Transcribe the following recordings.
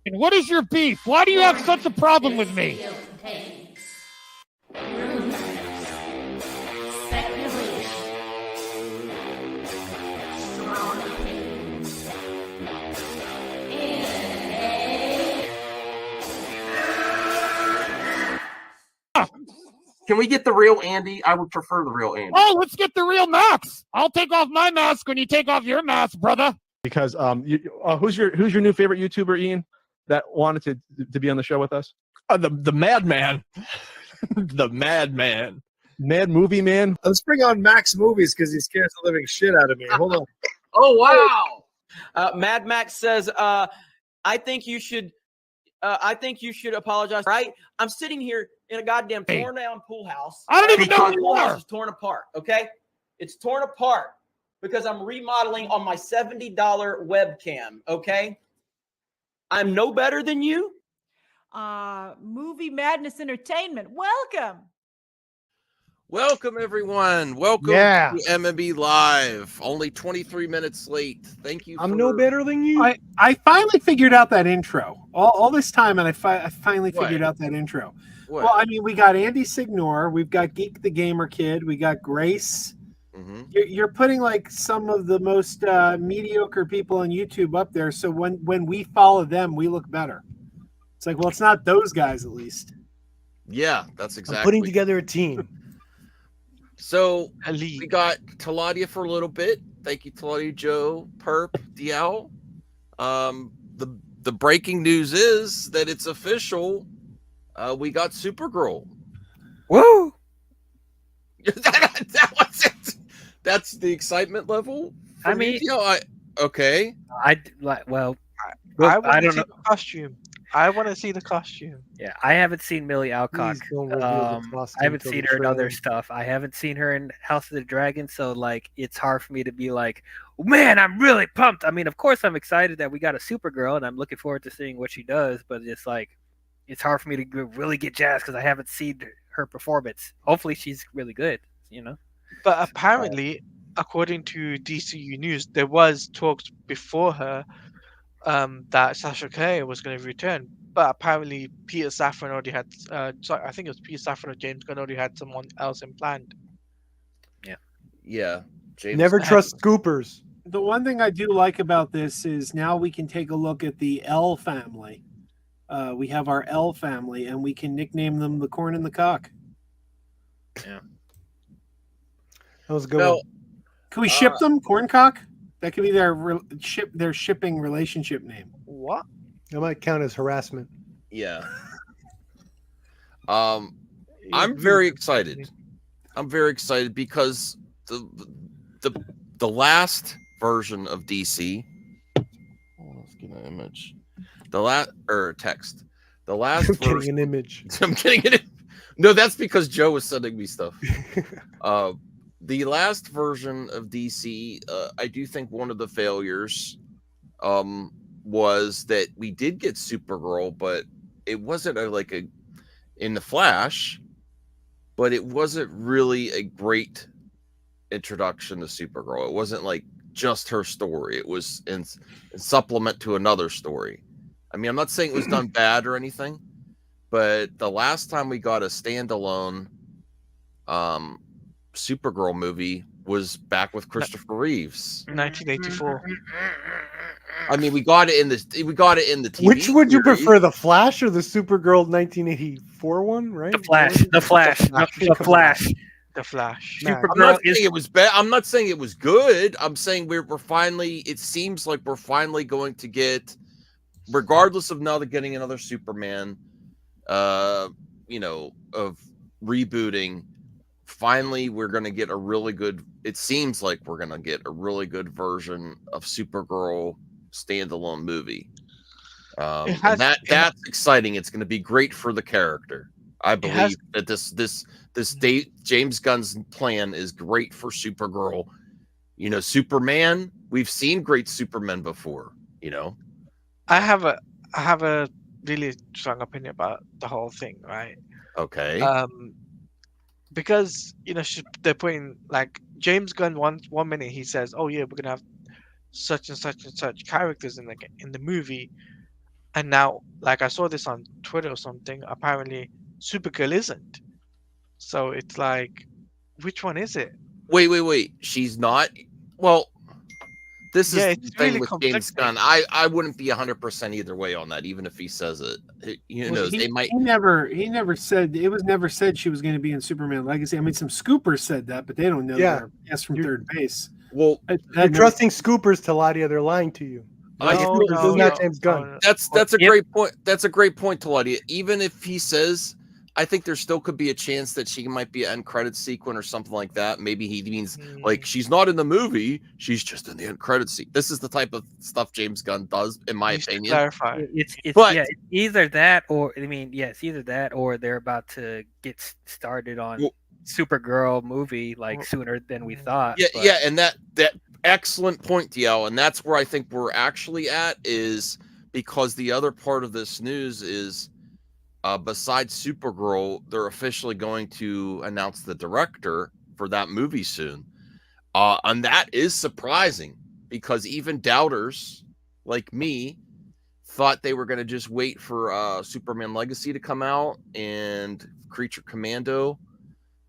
And what is your beef? Why do you have such a problem with me? Can we get the real Andy? I would prefer the real Andy. Oh, let's get the real Max. I'll take off my mask when you take off your mask, brother. Because who's your new favorite YouTuber, Ian, that wanted to be on the show with us? The Madman. The Madman. Mad Movie Man. Let's bring on Max Movies because he scares the living shit out of me. Hold on. Oh, wow. Mad Max says, I think you should apologize. Right? I'm sitting here in a goddamn torn down pool house. I don't even know who you pool house are. is torn apart. Okay, it's torn apart because I'm remodeling on my $70 webcam. Okay, I'm no better than you. Movie Madness Entertainment. Welcome, everyone. Welcome to MMB Live. Only 23 minutes late. Thank you. I'm no better than you. I finally figured out that intro. All this time, and I finally figured out that intro. What? Well, I mean, we got Andy Signor, we've got Geek the Gamer Kid, we got Grace. Mm-hmm. You're putting like some of the most mediocre people on YouTube up there, so when we follow them, we look better. It's like, well, it's not those guys, at least. Yeah, that's exactly. I'm putting together a team. So we got Taladia for a little bit. Thank you, Taladia, Joe, Perp, DL. The breaking news is that it's official. We got Supergirl. Woo! that was it. That's the excitement level. I mean, okay. I don't know the costume. I want to see the costume. Yeah, I haven't seen Millie Alcock. I haven't seen her in other stuff. I haven't seen her in House of the Dragon, so like it's hard for me to be like, man, I'm really pumped. I mean, of course I'm excited that we got a Supergirl and I'm looking forward to seeing what she does, but it's like it's hard for me to really get jazzed because I haven't seen her performance. Hopefully she's really good, you know. But apparently, according to DCU News, there was talks before her that Sasha Calle was going to return, but apparently Peter Safran already had. I think it was Peter Safran or James Gunn already had someone else in planned. Yeah. James Never trust scoopers. The one thing I do like about this is now we can take a look at the L family. We have our L family, and we can nickname them the Corn and the Cock. Yeah, that was a good one. Can we ship them, Corncock? That could be their shipping relationship name. What? That might count as harassment. Yeah. I'm very excited. I'm very excited because the last version of DC. Let's get an image. Text. The last I'm version. getting an image. I'm getting it. No, that's because Joe was sending me stuff. The last version of DC, I do think one of the failures was that we did get Supergirl, but it wasn't in the Flash, but it wasn't really a great introduction to Supergirl. It wasn't like just her story. It was in supplement to another story. I mean, I'm not saying it was done bad or anything, but the last time we got a standalone Supergirl movie was back with Christopher Reeves, 1984. I mean, we got it in the TV. Which would you series. prefer, the Flash or the Supergirl 1984 one? Right? The Flash. The Flash. The Flash. The Flash. I'm not saying it was bad. I'm not saying it was good. I'm saying we're finally. It seems like we're finally going to get, regardless of now getting another Superman, of rebooting. Finally, we're going to get a really good. It seems like we're going to get a really good version of Supergirl standalone movie. And that's exciting. It's going to be great for the character. I believe that this James Gunn's plan is great for Supergirl. Superman. We've seen great Superman before. I have a really strong opinion about the whole thing, right? Okay. Because they're putting like James Gunn one minute he says, "Oh yeah, we're gonna have such and such and such characters in the movie," And now, like I saw this on Twitter or something, apparently Supergirl isn't. So it's like, which one is it? Wait. She's not. Well, this Yeah, is the it's thing really with James conflicting. Gunn. I wouldn't be 100% either way on that, even if he says it. You know, they might. He never said it was never said she was going to be in Superman Legacy. I mean, some scoopers said that, but they don't know Yeah. their guess from third base. Well, You're trusting scoopers, Taladia. They're lying to you. I This still is not James Gunn. That's a great point. That's a great point, Taladia. Even if he says, I think there still could be a chance that she might be an end credit sequence or something like that. Maybe he means like she's not in the movie, she's just in the end credit sequence. This is the type of stuff James Gunn does, in my opinion. Clarify. It's But- yeah, it's either that or it's either that or they're about to get started on Supergirl movie like sooner than we thought. Yeah, but- yeah, and that excellent point, DL, and that's where I think we're actually at, is because the other part of this news is besides Supergirl, they're officially going to announce the director for that movie soon. And that is surprising because even doubters like me thought they were going to just wait for Superman Legacy to come out and Creature Commando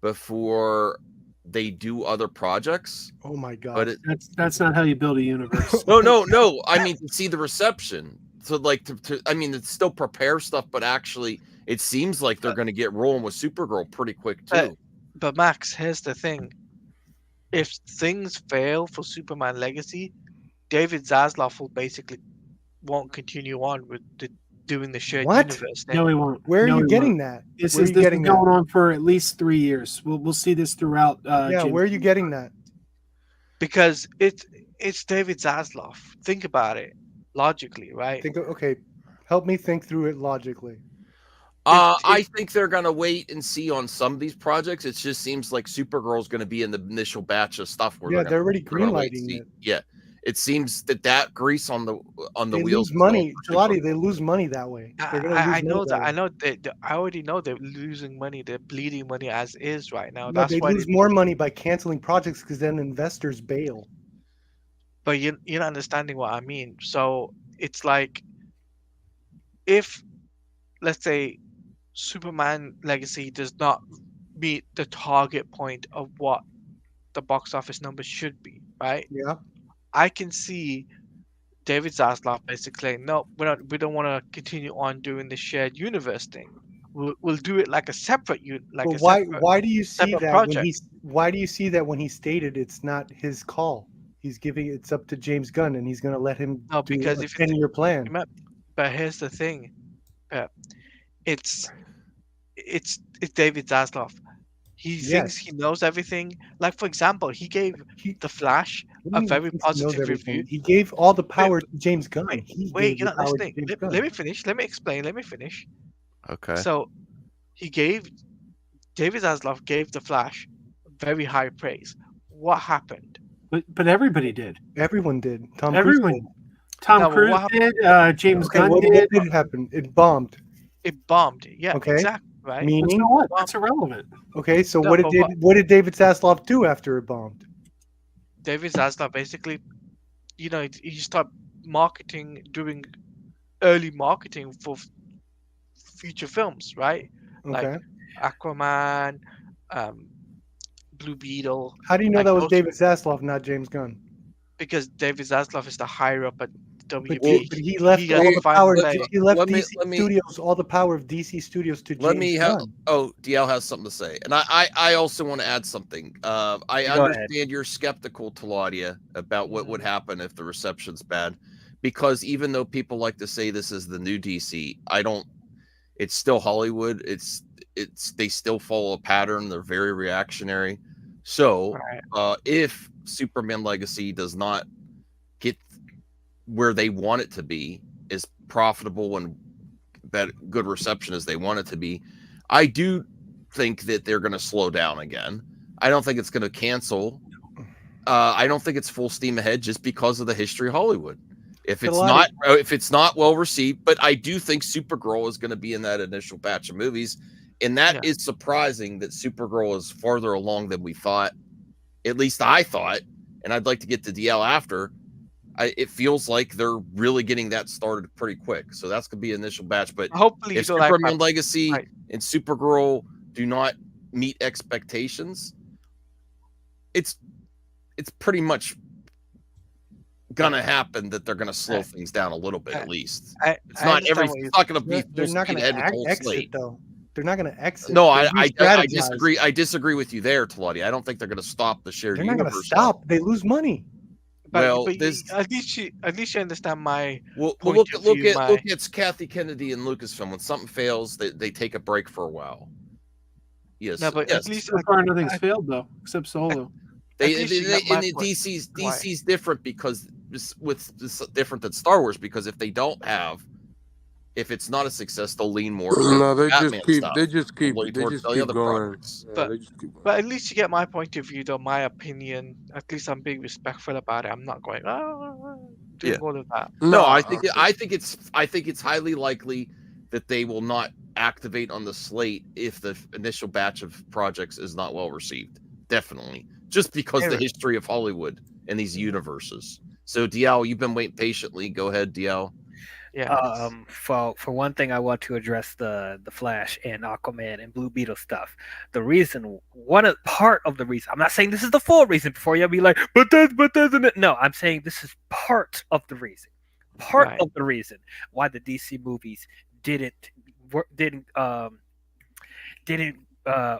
before they do other projects. Oh my god! But That's not how you build a universe. no. I mean, to see the reception. So, like, I mean, it's still prepare stuff, but actually, it seems like they're going to get rolling with Supergirl pretty quick too. But Max, here's the thing: if things fail for Superman Legacy, David Zaslav will basically won't continue on with doing the shared What? universe. No, he won't. Where are No, you he getting won't. that? This Where are is you this is getting going that? on for at least 3 years. We'll see this throughout. Yeah, where are you getting that? Because it's David Zaslav. Think about it logically, right? Okay, help me think through it logically. I think they're going to wait and see on some of these projects. It just seems like Supergirl's going to be in the initial batch of stuff. Where Yeah, they're already gonna wait and greenlighting see. it. Yeah, it seems that grease on the They wheels. lose money, Gelati. They lose money that way. They're gonna lose I money know that. way. I know that. I already know they're losing money. They're bleeding money as is right now. No, That's they why. lose more money by canceling projects because then investors bail. But you're not understanding what I mean. So it's like, if, let's say, Superman Legacy does not meet the target point of what the box office numbers should be, right? Yeah. I can see David Zaslav basically saying, no, we don't want to continue on doing the shared universe thing. We'll do it like a separate But why do you see that why do you see that when he stated it's not his call? He's giving it's up to James Gunn and he's going to let him No, do because a if it's 10-year plan. But here's the thing, it's David Zaslav. He thinks he knows everything. Like, for example, he gave The Flash What do a you mean very he knows positive everything? review. He gave all the power to James Gunn. He Wait, gave you're the not power to listening. James Gunn. Let me finish. Let me explain. Let me finish. Okay. So, David Zaslav gave The Flash very high praise. What happened? But everybody did. Everyone did. Everyone. Cruise Tom No, but Cruise what did. James Gunn what did. did happen? It bombed. It bombed. Yeah, Okay. exactly. Right. Meaning So what? That's irrelevant. Okay, so No, what but did David Zaslav do after it bombed? David Zaslav basically, he started doing early marketing for future films, right? Okay. Like Aquaman, Blue Beetle. How do you know like that was those- David Zaslav, not James Gunn? Because David Zaslav is the higher up at But WB. he left got all the the final power. say. He left Let me- DC Studios, all the power of DC Studios to Let James me have. Gunn. Oh, DL has something to say, and I also want to add something. I Go understand you're skeptical, Taladia, about what would happen if the reception's bad, because even though people like to say this is the new DC, I don't. It's still Hollywood. It's they still follow a pattern. They're very reactionary. So, if Superman Legacy does not get where they want it to be, is profitable and good reception as they want it to be, I do think that they're going to slow down again. I don't think it's going to cancel. I don't think it's full steam ahead just because of the history of Hollywood. If it's not well received, but I do think Supergirl is going to be in that initial batch of movies, and that is surprising that Supergirl is farther along than we thought. At least I thought, and I'd like to get to DL after. it feels like they're really getting that started pretty quick. So that's gonna be an initial batch. But Hopefully, if you don't like Superman my- Legacy Right. and Supergirl do not meet expectations, it's pretty much gonna happen that they're gonna slow things down a little bit at least. It's not gonna be They're full not speed going ahead with the to whole exit slate. though. They're not going to exit. No, They I re-strategize. disagree. I disagree with you there, Talati. I don't think they're gonna stop the shared They're not going to universe. stop. They lose money. Well, but this at least you understand my well, point look of view. look at Kathy Kennedy and Lucasfilm. When something fails, they take a break for a while. Yes, No, but yes. at least So far, nothing's failed though, except Solo. DC's different because it's different than Star Wars, because if it's not a success, they'll lean more. No, they Batman just keep stuff. they just keep Lean they towards just the keep other going. projects. Yeah, they just keep going. But at least you get my point of view, though. My opinion. At least I'm being respectful about it. I'm not going doing all of that. No, I think it's highly likely that they will not activate on the slate if the initial batch of projects is not well received. Definitely, just because the history of Hollywood and these universes. So, DL, you've been waiting patiently. Go ahead, DL. Yeah. For one thing, I want to address the Flash and Aquaman and Blue Beetle stuff. The reason, part of the reason. I'm not saying this is the full reason. Before you be like, but doesn't it? No, I'm saying this is part of the reason. Part of the reason why the DC movies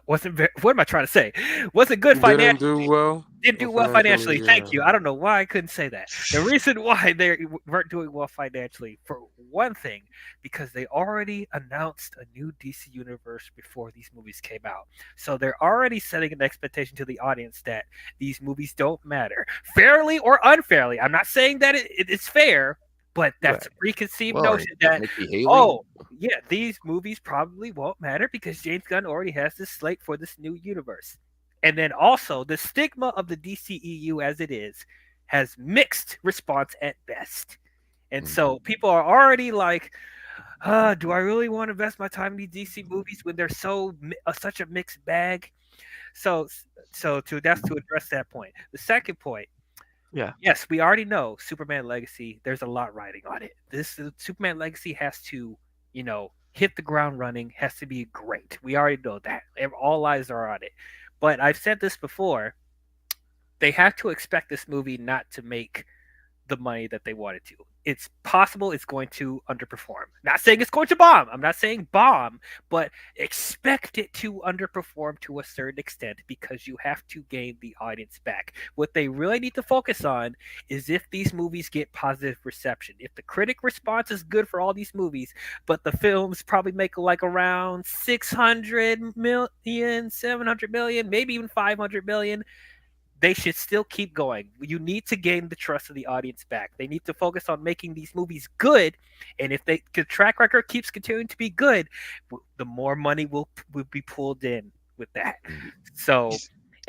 wasn't very, what am I trying to say? Wasn't good financially. Didn't do well. Didn't do well financially. Thank you. I don't know why I couldn't say that. The reason why they weren't doing well financially, for one thing, because they already announced a new DC universe before these movies came out. So they're already setting an expectation to the audience that these movies don't matter, fairly or unfairly. I'm not saying that it's fair, but that's a preconceived notion that, these movies probably won't matter because James Gunn already has this slate for this new universe. And then also the stigma of the DCEU as it is has mixed response at best. And so people are already like, do I really want to invest my time in these DC movies when they're such a mixed bag? So that's to address that point. The second point, yes, we already know Superman Legacy, there's a lot riding on it. This Superman Legacy has to, hit the ground running, has to be great. We already know that. All eyes are on it. But I've said this before, they have to expect this movie not to make the money that they want it to. It's possible it's going to underperform. Not saying it's going to bomb. I'm not saying bomb, but expect it to underperform to a certain extent because you have to gain the audience back. What they really need to focus on is if these movies get positive reception. If the critic response is good for all these movies, but the films probably make like around 600 million, 700 million, maybe even 500 million, they should still keep going. You need to gain the trust of the audience back. They need to focus on making these movies good, and if the track record keeps continuing to be good, the more money will be pulled in with that. So,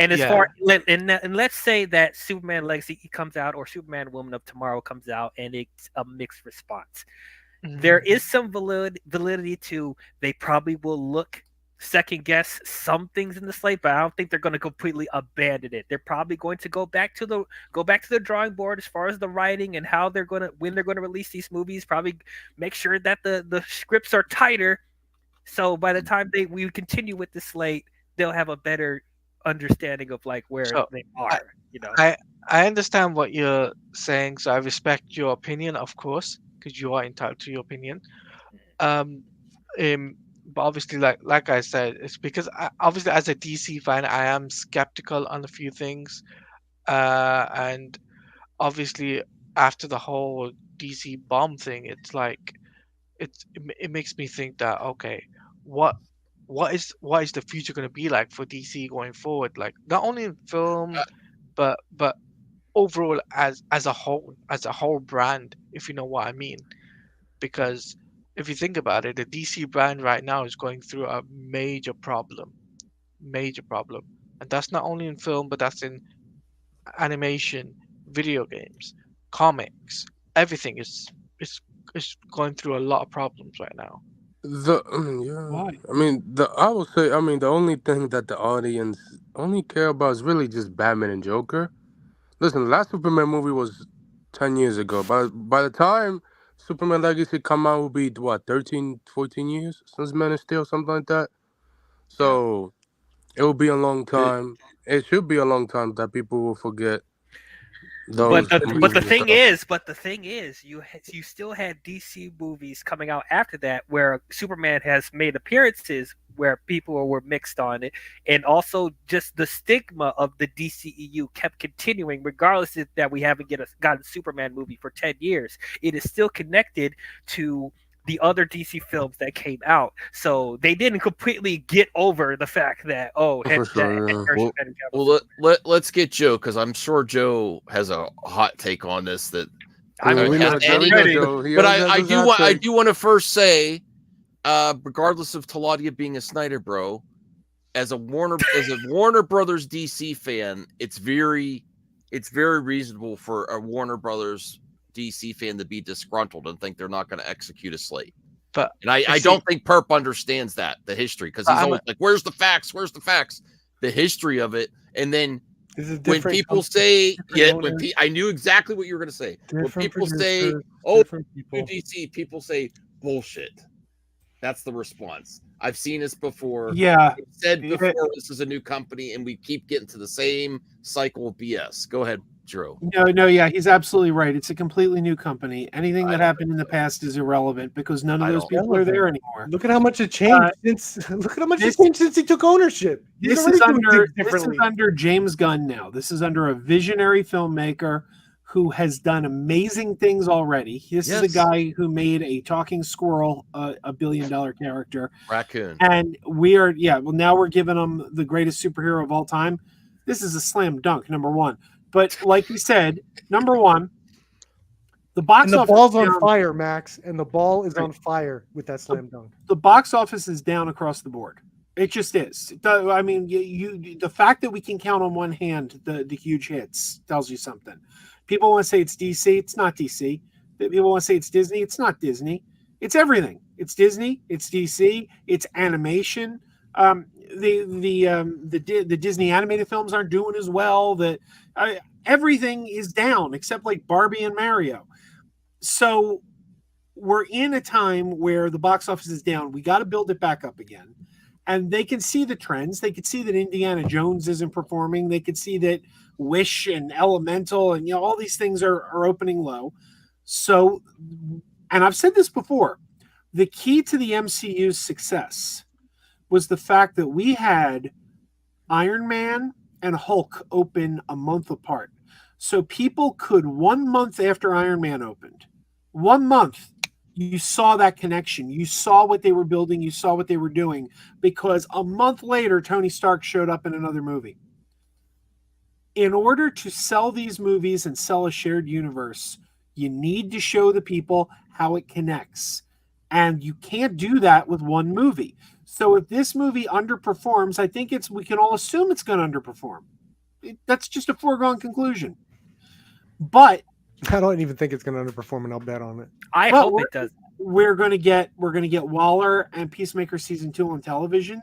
and as far and let's say that Superman Legacy comes out or Superman Woman of Tomorrow comes out and it's a mixed response. There is some validity to they probably will second guess some things in the slate, but I don't think they're going to completely abandon it. They're probably going to go back to the drawing board as far as the writing and when they're going to release these movies. Probably make sure that the scripts are tighter, so by the time we continue with the slate, they'll have a better understanding of like where they are. I understand what you're saying, so I respect your opinion, of course, because you are entitled to your opinion. But obviously, like I said, it's because obviously as a DC fan, I am skeptical on a few things, and obviously after the whole DC bomb thing, it's like it makes me think that okay, what is the future going to be like for DC going forward? Like not only in film, but overall as a whole brand, if you know what I mean, because if you think about it, the DC brand right now is going through a major problem, and that's not only in film, but that's in animation, video games, comics. Everything is going through a lot of problems right now. I will say, the only thing that the audience only care about is really just Batman and Joker. Listen, the last Superman movie was 10 years ago. By the time Superman Legacy come out, will be what, 13, 14 years since Man of Steel, something like that. So it will be a long time. It should be a long time that people will forget those. But the movies and thing is, you still had DC movies coming out after that where Superman has made appearances where people were mixed on it, and also just the stigma of the DCEU kept continuing, regardless of that we haven't gotten a Superman movie for 10 years. It is still connected to the other DC films that came out, so they didn't completely get over the fact that let's get Joe, because I'm sure Joe has a hot take on this. That I do want to first say, regardless of Taladia being a Snyder bro, as a Warner Brothers DC fan, it's very reasonable for a Warner Brothers DC fan to be disgruntled and think they're not going to execute a slate. And I don't think Perp understands the history, because he's always like, where's the facts? Where's the facts? The history of it. And then when people say, I knew exactly what you were going to say. When people say, DC, people say bullshit. That's the response. I've seen this before. Yeah. We've said before, this is a new company, and we keep getting to the same cycle of BS. Go ahead, Drew. No, yeah, he's absolutely right. It's a completely new company. Anything that happened in the past is irrelevant because none of those people are there anymore. Look at how much it changed since he took ownership. This is under James Gunn now. This is under a visionary filmmaker who has done amazing things already. This is a guy who made a talking squirrel a billion-dollar character. Raccoon. And now we're giving him the greatest superhero of all time. This is a slam dunk, number one. But like we said, number one, the box office. The ball's on fire, Max, and the ball is on fire with that slam dunk. The box office is down across the board. It just is. I mean, the fact that we can count on one hand the huge hits tells you something. People want to say it's DC. It's not DC. People want to say it's Disney. It's not Disney. It's everything. It's Disney. It's DC. It's animation. The Disney animated films aren't doing as well. Everything is down except like Barbie and Mario. So we're in a time where the box office is down. We got to build it back up again. And they can see the trends. They could see that Indiana Jones isn't performing. They could see that Wish and Elemental and all these things are opening low. So, and I've said this before, the key to the MCU's success was the fact that we had Iron Man and Hulk open a month apart. So people could, 1 month after Iron Man opened, 1 month, you saw that connection. You saw what they were building. You saw what they were doing, because a month later, Tony Stark showed up in another movie. In order to sell these movies and sell a shared universe, you need to show the people how it connects. And you can't do that with one movie. So if this movie underperforms, I think we can all assume it's going to underperform. That's just a foregone conclusion. But I don't even think it's going to underperform, and I'll bet on it. I hope it does. We're going to get Waller and Peacemaker season 2 on television.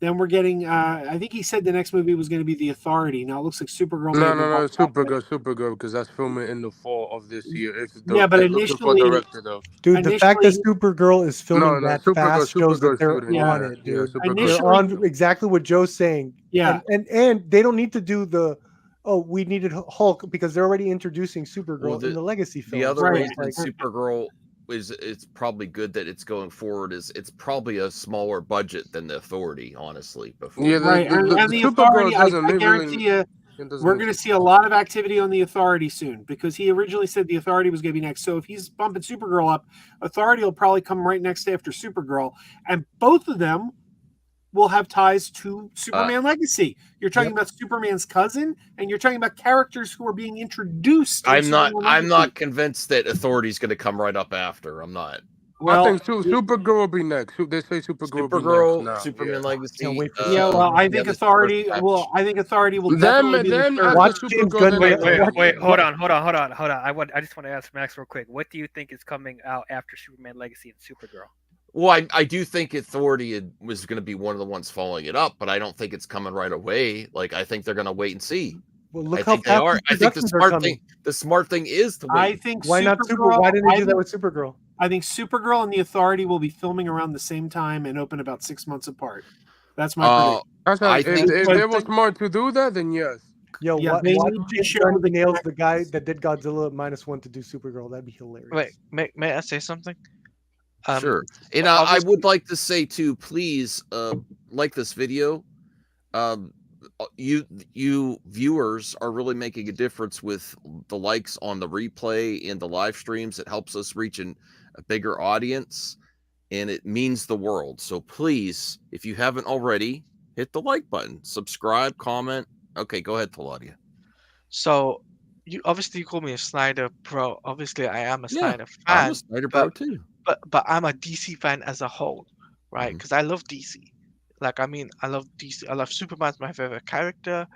Then we're getting. I think he said the next movie was going to be The Authority. Now it looks like Supergirl. No, Supergirl, because that's filming in the fall of this year. But initially, dude, the fact that Supergirl is filming fast shows that they're on it, dude. They're on exactly what Joe's saying. Yeah, and they don't need to do the. Oh, we needed Hulk because they're already introducing Supergirl in the Legacy film. The other reason Supergirl it's probably good that it's going forward is it's probably a smaller budget than the Authority, honestly. Before. Yeah, and the Authority, I guarantee you, we're going to see a lot of activity on the Authority soon, because he originally said the Authority was going to be next. So if he's bumping Supergirl up, Authority will probably come right next after Supergirl, and both of them will have ties to Superman Legacy. You're talking about Superman's cousin, and you're talking about characters who are being introduced. I'm not convinced that Authority is going to come right up after. I'm not. Well, I think Supergirl will be next. They say Supergirl will be next. Superman Legacy. Can't wait for I think Authority will. I think Authority will. Then watch James Gunn. Wait, hold on. I just want to ask Max real quick. What do you think is coming out after Superman Legacy and Supergirl? Well, I do think Authority was going to be one of the ones following it up, but I don't think it's coming right away. Like, I think they're going to wait and see. Well, look I how think they fast are. these I think the productions are smart coming. thing is to wait. I think Why not Supergirl? Why didn't they I do that think- with Supergirl? I think Supergirl and The Authority will be filming around the same time and open about 6 months apart. That's my prediction. That's I if, think if they were smart to do that, then yes. Yo, Yeah, what? they Why need to James show Gunn the nails the guy that did Godzilla -1 to do Supergirl? That'd be hilarious. Wait, may I say something? Sure. And I would like to say too, please like this video. You viewers are really making a difference with the likes on the replay and the live streams. It helps us reach a bigger audience, and it means the world. So please, if you haven't already, hit the like button, subscribe, comment. Okay, go ahead, Taladia. So you obviously call me a Snyder pro. Obviously, I am a Snyder fan. I'm a Snyder pro too. But I'm a DC fan as a whole, right? Because I love DC. Like, I mean, I love DC. I love Superman's my favorite character.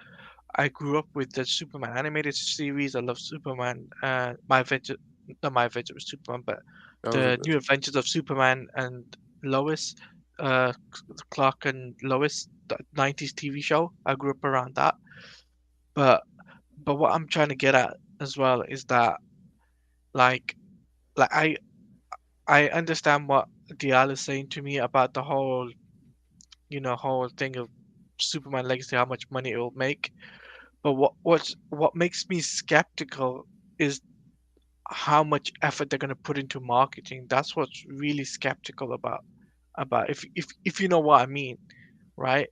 I grew up with the Superman animated series. I love Superman. My Adventure, not My Adventure with Superman, but the New Adventures of Superman and Lois, Clark and Lois, the 90s TV show. I grew up around that. But what I'm trying to get at as well is that, like I understand what Dial is saying to me about the whole, whole thing of Superman Legacy, how much money it will make. But what makes me skeptical is how much effort they're going to put into marketing. That's what's really skeptical about if you know what I mean, right?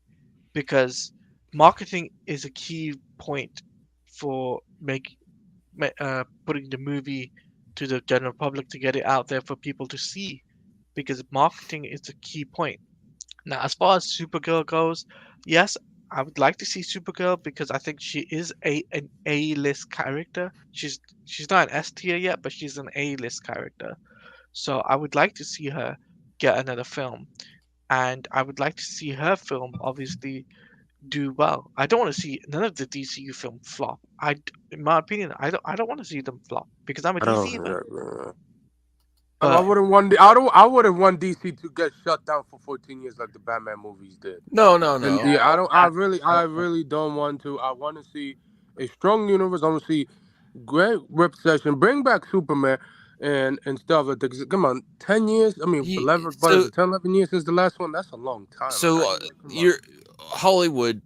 Because marketing is a key point for putting the movie to the general public, to get it out there for people to see, because marketing is a key point. Now, as far as Supergirl goes, yes, I would like to see Supergirl because I think she is an A-list character. She's not an S tier yet, but she's an A-list character. So I would like to see her get another film, and I would like to see her film obviously do well. I don't want to see none of the DCU film flop. In my opinion, I don't want to see them flop because I'm a DC fan. I wouldn't want I wouldn't want DC to get shut down for 14 years like the Batman movies did. No. And yeah, I really don't want to. I want to see a strong universe. I want to see great representation. Bring back Superman and stuff like that. 'Cause, come on, 10 years. I mean, 11 years since the last one. That's a long time. So you're Hollywood,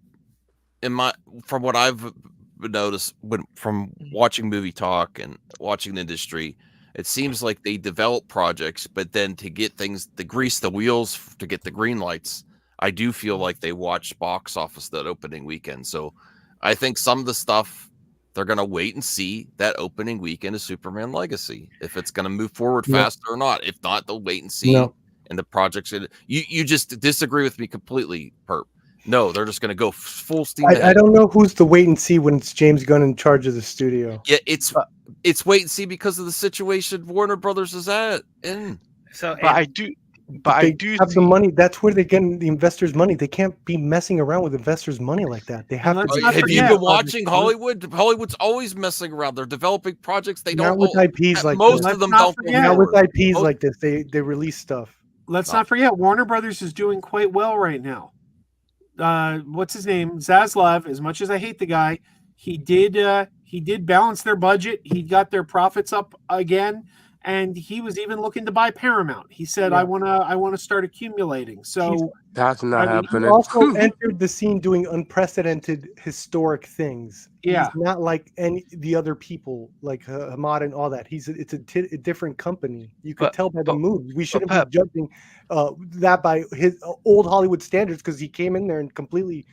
from what I've noticed from watching Movie Talk and watching the industry, it seems like they develop projects, but then to grease the wheels to get the green lights, I do feel like they watch box office that opening weekend. So I think some of the stuff they're going to wait and see that opening weekend of Superman Legacy, if it's going to move forward faster or not. If not, they'll wait and see. And the projects, you just disagree with me completely, Perp. No, they're just going to go full steam ahead. I don't know who's the wait and see when it's James Gunn in charge of the studio. Yeah, it's wait and see because of the situation Warner Brothers is in. So, I do have the money. That's where they get the investors' money. They can't be messing around with investors' money like that. They have to. Have you been watching Hollywood? Hollywood's always messing around. They're developing projects. They don't. Not with IPs like most this. of them don't. Not with IPs like this. They release stuff. Let's not forget, Warner Brothers is doing quite well right now. What's his name? Zaslav. As much as I hate the guy, he did balance their budget. He got their profits up again, and he was even looking to buy Paramount. He said, "I want to start accumulating." So that's not happening. He also entered the scene doing unprecedented, historic things. Yeah, he's not like any the other people like Hamad and all that. It's a different company. You could tell by the mood. We shouldn't be judging that by his old Hollywood standards because he came in there and completely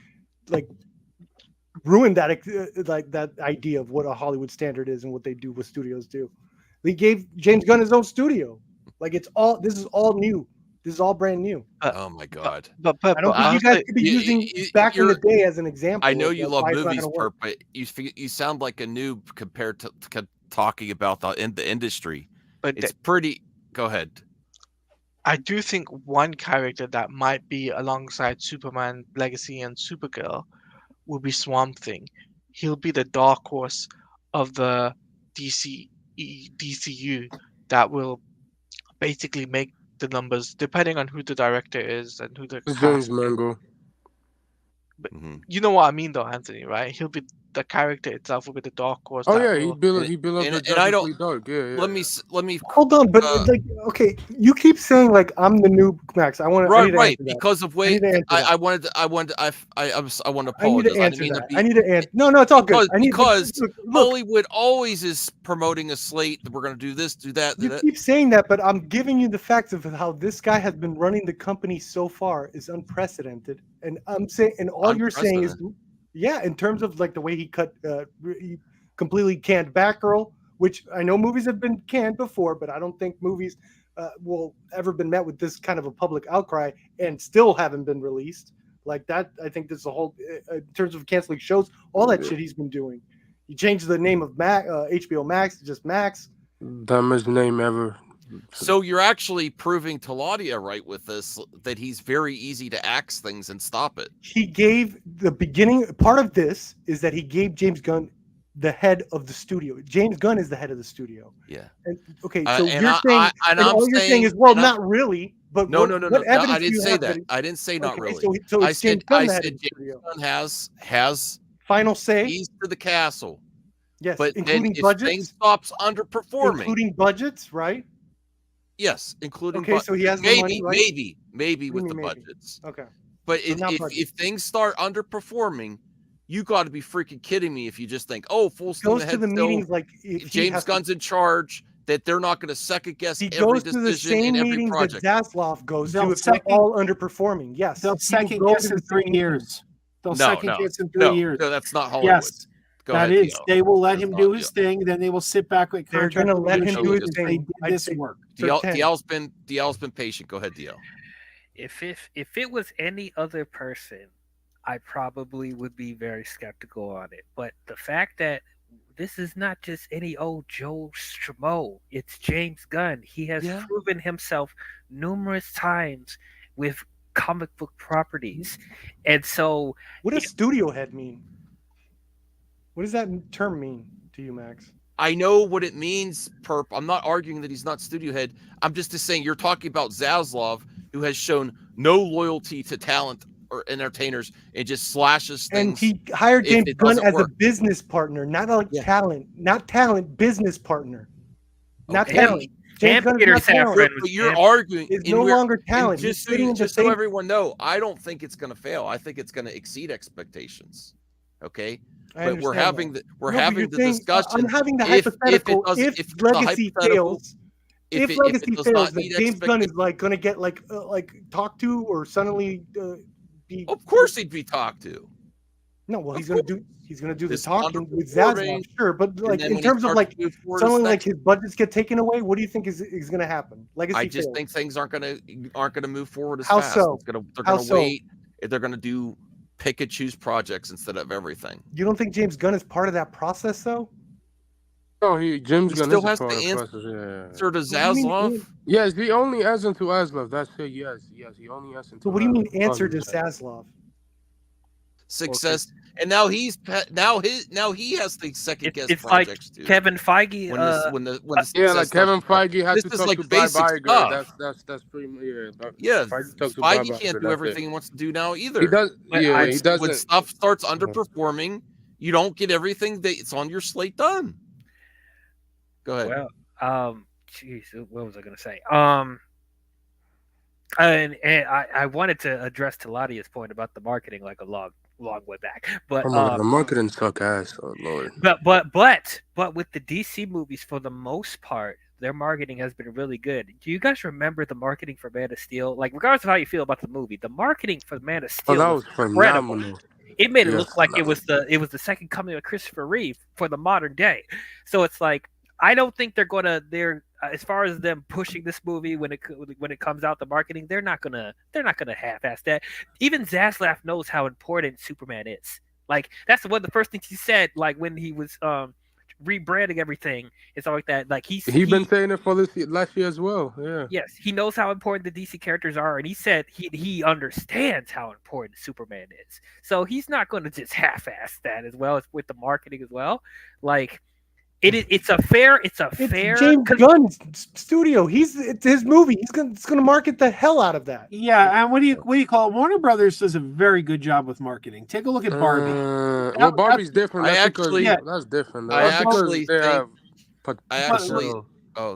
ruined that that idea of what a Hollywood standard is and what they do, what studios do. They gave James Gunn his own studio. This is all new. This is all brand new. Oh my God! I don't think you guys could be using back in the day as an example. I know you love movies, Perp, but you sound like a noob compared to talking about the industry. But it's pretty. Go ahead. I do think one character that might be alongside Superman Legacy and Supergirl will be Swamp Thing. He'll be the dark horse of the DCU that will basically make the numbers, depending on who the director is and who the cast is. Mango. But you know what I mean, though, Anthony, right? He'll be the character itself will be the Dark Horse. Oh that yeah, will... he built up the and I Justice don't. League Dark. Yeah. Let me. Hold on, but like, okay, you keep saying like I'm the new Max. I want to Right, because of way I wanted to want to apologize. I need to I didn't answer mean that. to be. I need to answer. No, it's all good. Because look, Hollywood always is promoting a slate that we're going to do this, do that. you keep saying that, but I'm giving you the facts of how this guy has been running the company so far is unprecedented. And I'm saying, and all you're saying is, yeah, in terms of like the way he he completely canned Batgirl, which I know movies have been canned before, but I don't think movies will ever been met with this kind of a public outcry and still haven't been released like that. I think this is a whole in terms of canceling shows, all that shit he's been doing. He changed the name of HBO Max to just Max. Dumbest name ever. So you're actually proving to Laudia right with this, that he's very easy to axe things and stop it. He gave the beginning part of this is that he gave James Gunn the head of the studio. James Gunn is the head of the studio. Yeah. And okay, so and you're saying, and all you're saying is, well, not really. But no, what, no, no, what no. evidence I didn't do you say have that. he- I didn't say not Okay, really. So I it's said James Gunn the I head said of the James studio. Gunn has Final say. keys to the castle. Yes, but including then if budgets? things stops underperforming, Including budgets, right? yes, including Okay, so he has the money, right? maybe What with do the you mean maybe? budgets. Okay. But So not budget. if things start underperforming, you got to be freaking kidding me if you just think, oh, full steam Goes ahead. to the still, meetings like if he James has to- Gunn's in charge, that they're not going to second guess He every goes to the decision same in every meetings project. that Zaslav goes They'll to if they're second- all underperforming. Yes. They'll He will second go guess to in the 3 same years. They'll No, second no, guess in 3 no, years. no, that's not Hollywood. Yes, Go that ahead, is. Dio. They will let him That's do not his Dio. thing. Then they will sit back with They're contract. gonna let him do his negotiations. thing. They did I'd this say- work. DL's been patient. Go ahead, DL. If it was any other person, I probably would be very skeptical on it. But the fact that this is not just any old Joe Schmo, it's James Gunn. He has proven himself numerous times with comic book properties, and so what does studio head mean? What does that term mean to you, Max? I know what it means, Perp. I'm not arguing that he's not studio head. I'm just saying you're talking about Zaslav, who has shown no loyalty to talent or entertainers and just slashes things. And he hired if James it Gunn doesn't as work. a business partner, not like talent, business partner, not Okay. talent. James Gunn is not talent. But you're arguing. Is and no we're- longer and talent. He's Just, sitting in the so same. everyone know, I don't think it's going to fail. I think it's going to exceed expectations. Okay. I But we're understand having that. the we're No, but having you're the saying, discussion. I'm having the if hypothetical. it does, If it's a legacy hypothetical, fails, if it legacy does fails, not that meet James Gunn is like going to get like talked to or suddenly be. Of course, he'd be talked to. No, well, he's going to do the This talking with underperforming, Zaslav, sure, but and like then in when he terms of starts like to move forward, suddenly it's like his budgets get taken away. What do you think is going to happen? Legacy I just fails. think things aren't going to move forward as How fast. so? They're How going to so? wait. They're going to do pick and choose projects instead of everything. You don't think James Gunn is part of that process, though? No, James He Gunn still is a has to part of the answer process. Yeah. to What do you mean, Zaslav. Yes, he only answered to Zaslav. That's it. Yes, he only answered to. So what do you mean Zaslav. answer to Zaslav? Success, and now he has to second guess it's like projects too. Kevin Feige. When the Yeah, success like Kevin starts- Feige had this to is talk like to Bob basic Iger. stuff. That's pretty much Yeah, Feige talks to Bob Feige Iger, can't do that's everything it. he wants to do now either. He does. Yeah, he doesn't. When stuff starts underperforming, you don't get everything that's on your slate done. Go ahead. Well, jeez, what was I going to say? And I wanted to address Taladia's point about the marketing like a long way back, but Oh my God, the marketing suck ass. Oh Lord. But with the DC movies, for the most part, their marketing has been really good. Do you guys remember the marketing for Man of Steel? Like, regardless of how you feel about the movie, the marketing for Man of Steel that was incredible. phenomenal. It made it Yes, look like it was the second coming of Christopher Reeve for the modern day. So it's like, I don't think they're as far as them pushing this movie when it comes out, the marketing, they're not gonna half-ass that. Even Zaslav knows how important Superman is. Like, that's one of the first things he said, like when he was rebranding everything and stuff like that. Like he been saying it for last year as well. Yeah. Yes, he knows how important the DC characters are, and he said he understands how important Superman is. So he's not going to just half-ass that as well as with the marketing as well. Like, It's a fair. It's James Gunn's studio. It's his movie. It's gonna market the hell out of that. Yeah, and what do you call it? Warner Brothers does a very good job with marketing. Take a look at Barbie. Well, Barbie's different. I That's actually- because, that's different. I That's because actually they think- have. I actually.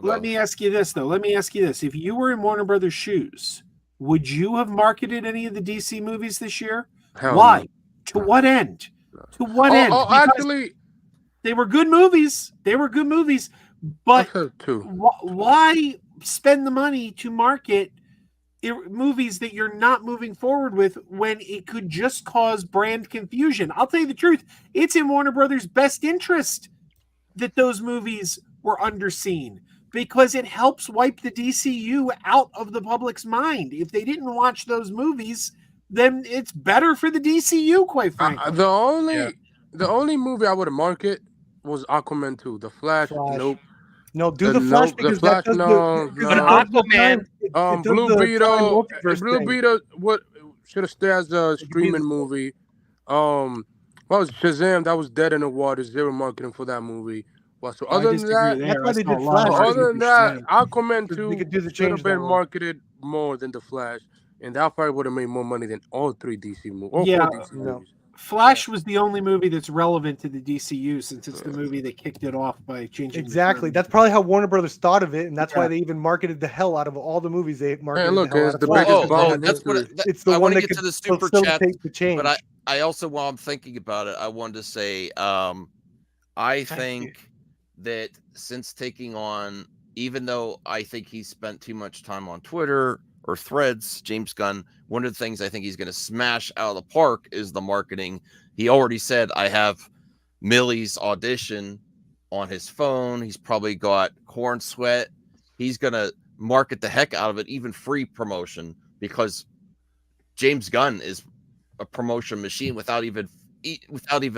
Let me ask you this though. Let me ask you this: if you were in Warner Brothers' shoes, would you have marketed any of the DC movies this year? Hell Why? no. To what end? To what end? Oh, Because actually, they were good movies. They were good movies, but why spend the money to market movies that you're not moving forward with when it could just cause brand confusion? I'll tell you the truth. It's in Warner Brothers' best interest that those movies were underseen because it helps wipe the DCU out of the public's mind. If they didn't watch those movies, then it's better for the DCU, quite frankly. the only movie I would market was Aquaman 2. The Flash. Nope. No, do the Flash because Flash, that does no. But Aquaman, Blue Beetle. Blue Beetle. What should have stayed as a streaming movie. What was Shazam? That was dead in the water. Zero marketing for that movie. Well, so other than that, that's why they did Flash. other than that, Aquaman 2 they could do the should change have been that way. marketed more than the Flash, and that probably would have made more money than all three DC movies. All Yeah, four DC movies. Flash was the only movie that's relevant to the DCU since it's the movie that kicked it off by changing. Exactly. That's probably how Warner Brothers thought of it, and that's why they even marketed the hell out of all the movies they marketed. look, the hell it's out the of Flash. biggest bomb in that's what history. It's the I one want to that get to could the super chat, facilitate the change. but I also, while I'm thinking about it, I wanted to say, I think that since taking on, even though I think he spent too much time on Twitter or Threads, James Gunn, one of the things I think he's going to smash out of the park is the marketing. He already said, I have Millie's audition on his phone. He's probably got Corn Sweat. He's going to market the heck out of it, even free promotion, because James Gunn is a promotion machine without even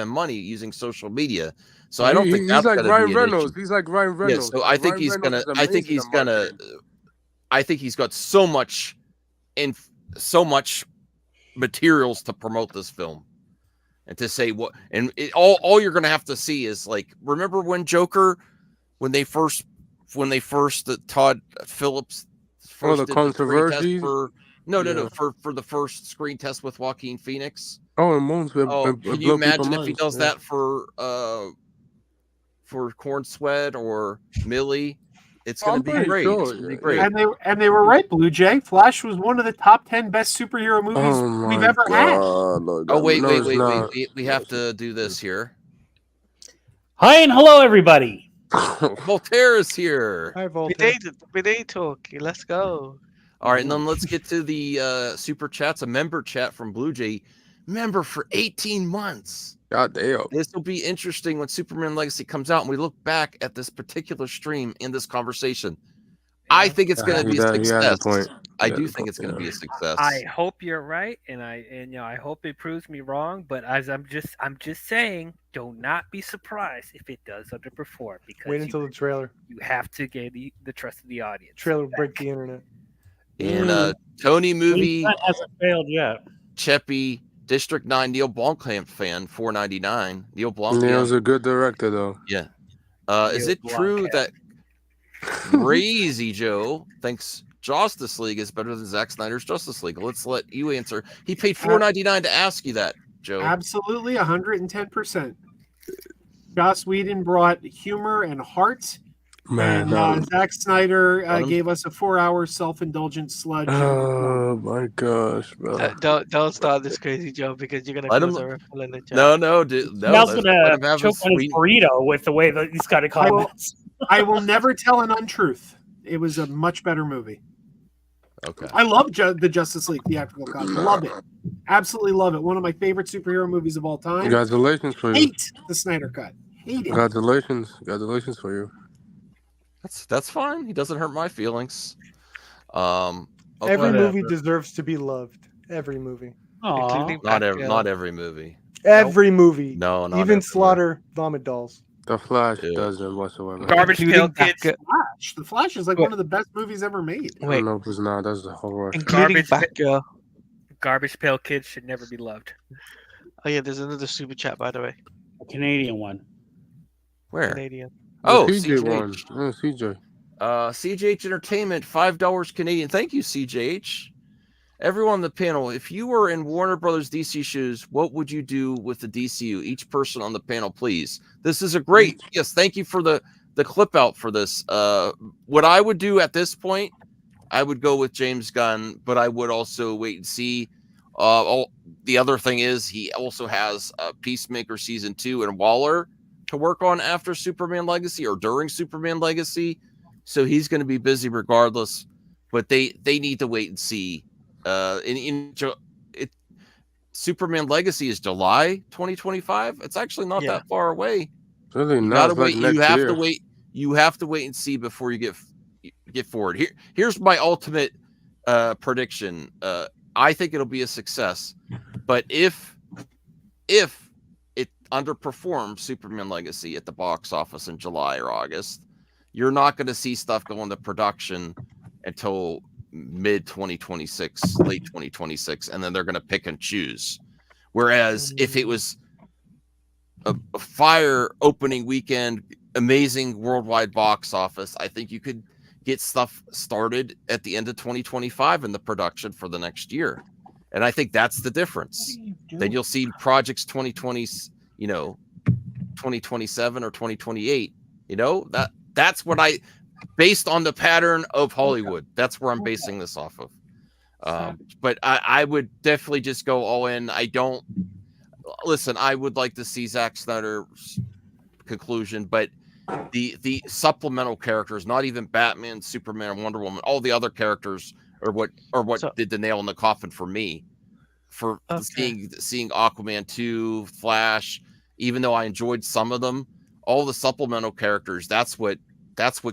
money, using social media. So I don't think that's like gonna Ryan be an Reynolds. issue. He's like Ryan Reynolds. Yeah, so I think Ryan he's Reynolds gonna. is I think amazing he's at gonna. marketing. I think he's got so much materials to promote this film, and to say what, and all you're gonna have to see is, like, remember when Joker, when they first Todd Phillips first the did the screen test controversy. no for the first screen test with Joaquin Phoenix. Oh, and Moons. Can you imagine if he does that for Corn Sweat or Millie? It's going to be great. It's gonna be great. And they were right, Blue Jay. Flash was one of the top 10 best superhero movies we've ever had. Oh, wait. We have to do this here. Hi and hello, everybody. Voltaire is here. Hi, Voltaire. Bidet talk. Let's go. All right, and then let's get to the super chats. A member chat from Blue Jay. Member for 18 months. God damn. This will be interesting when Superman Legacy comes out and we look back at this particular stream in this conversation. I think it's going to be a success. I do think it's going to be a success. I hope you're right, and I hope it proves me wrong. But as I'm just saying, do not be surprised if it does underperform, because Wait until the trailer. You have to get the trust of the audience. Trailer will break the internet. And Tony movie hasn't failed yet. Cheppy, District 9 Neil Blomkamp fan, $4.99. Neil Blomkamp. Neil's a good director, though. Yeah. Is it true that Crazy Joe thinks Justice League is better than Zack Snyder's Justice League? Let's let you answer. He paid $4.99 to ask you that, Joe. Absolutely, 110%. Joss Whedon brought humor and heart. Man, and Zack Snyder gave us a 4-hour self-indulgent sludge. Oh my gosh, bro! Don't start this crazy joke, because you're gonna Let cause him- a ripple in the chat. No, dude. No, Mel's let him gonna have choke his on his sweet- burrito with the way that he's got to comments. I will never tell an untruth. It was a much better movie. Okay. I love the Justice League theatrical cut. Love it. Absolutely love it. One of my favorite superhero movies of all time. Congratulations for you. Hate the Snyder cut. Hate it. Congratulations for you. That's fine. He doesn't hurt my feelings. Okay. Every movie deserves to be loved. Every movie. Not every movie. Every movie. No, not even every Slaughter Vomit Dolls. The Flash doesn't whatsoever. Garbage Pail Kids. Flash. The Flash is like one of the best movies ever made. I don't know if it's not. That's the whole rush. Garbage Pail Kids should never be loved. Oh yeah, there's another super chat, by the way. A Canadian one. Where? Canadian. Oh, CJ CJH. one. Yeah, CJ. CJH Entertainment, $5 Canadian. Thank you, CJH. Everyone on the panel, if you were in Warner Brothers DC shoes, what would you do with the DCU? Each person on the panel, please. This is a great. Yes, thank you for the clip out for this. What I would do at this point, I would go with James Gunn, but I would also wait and see. The other thing is he also has Peacemaker season 2 and Waller to work on after Superman Legacy or during Superman Legacy, so he's going to be busy regardless. But they need to wait and see. Superman Legacy is July 2025. It's actually not that far away. Really You not. gotta It's like wait. next You have year. to wait. You have to wait and see before you get forward. Here's my ultimate prediction. I think it'll be a success, but if it underperforms Superman Legacy at the box office in July or August, you're not going to see stuff go into production until mid 2026, late 2026, and then they're going to pick and choose. Whereas if it was a fire opening weekend, amazing worldwide box office, I think you could get stuff started at the end of 2025 in the production for the next year. And I think that's the difference. Then you'll see projects 2027 or 2028. That's what based on the pattern of Hollywood, that's where I'm basing this off of. But I would definitely just go all in. I would like to see Zack Snyder's conclusion, but the supplemental characters, not even Batman, Superman, and Wonder Woman, all the other characters are what did the nail in the coffin for me. For seeing Aquaman 2, Flash, even though I enjoyed some of them, all the supplemental characters, that's what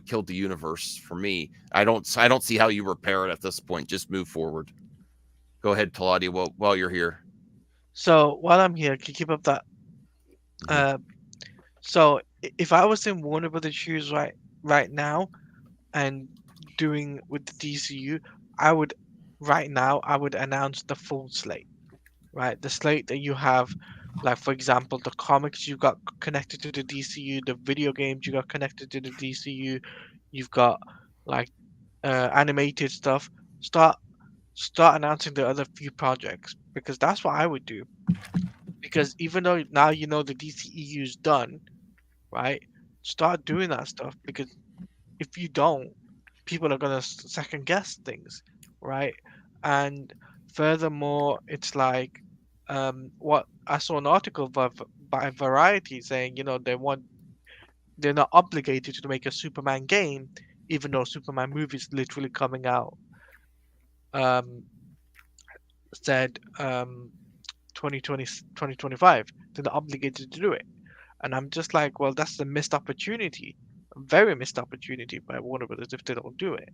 killed the universe for me. I don't see how you repair it at this point. Just move forward. Go ahead, Claudia, while you're here. So while I'm here, can you keep up that? So if I was in Warner Brothers shoes right now and doing with the DCU, I would announce the full slate, right? The slate that you have, like for example, the comics you got connected to the DCU, the video games you got connected to the DCU, you've got like animated stuff. Start announcing the other few projects, because that's what I would do. Because even though now you know the DCEU is done, right? Start doing that stuff, because if you don't, people are gonna second guess things, right? And furthermore, it's like what I saw an article by Variety saying, they're not obligated to make a Superman game, even though Superman movie is literally coming out. Said 2025, they're not obligated to do it. And I'm just like, well, that's a missed opportunity, a very missed opportunity by Warner Brothers if they don't do it.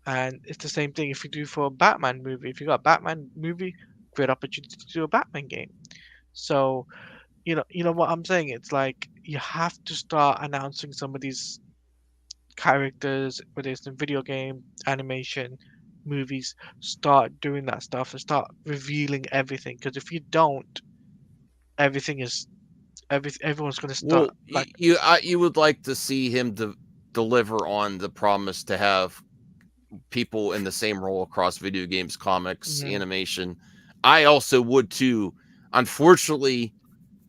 And it's the same thing if you do for a Batman movie. If you got a Batman movie, great opportunity to do a Batman game. So, you know what I'm saying? It's like you have to start announcing some of these characters, whether it's in video game, animation, movies. Start doing that stuff and start revealing everything. Because if you don't, everyone's going to start. Well, you would like to see him deliver on the promise to have people in the same role across video games, comics, animation. I also would too. Unfortunately,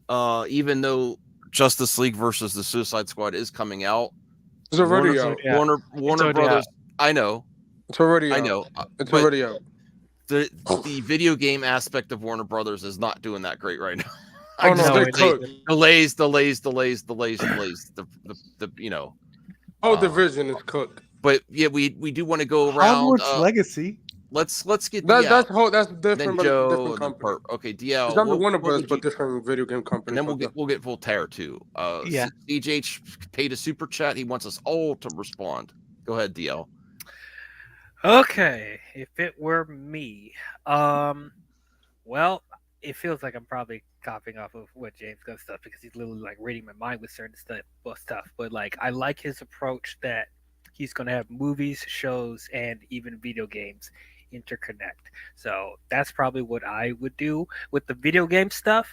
even though Justice League versus the Suicide Squad is coming out, it's already out. Warner Brothers. I know. It's already out. I know. It's already out. The video game aspect of Warner Brothers is not doing that great right now. Oh no, they could. Delays. The division is cooked. But yeah, we do want to go around. Hogwarts Legacy. Let's get that's different, but different company. Okay, DL. It's not the Warner Brothers, but different video game companies. And then we'll get Voltaire too. CJH paid a super chat. He wants us all to respond. Go ahead, DL. Okay, if it were me, well, it feels like I'm probably copying off of what James Gunn stuff, because he's literally like reading my mind with certain stuff. But like, I like his approach that he's going to have movies, shows, and even video games interconnect. So that's probably what I would do with the video game stuff.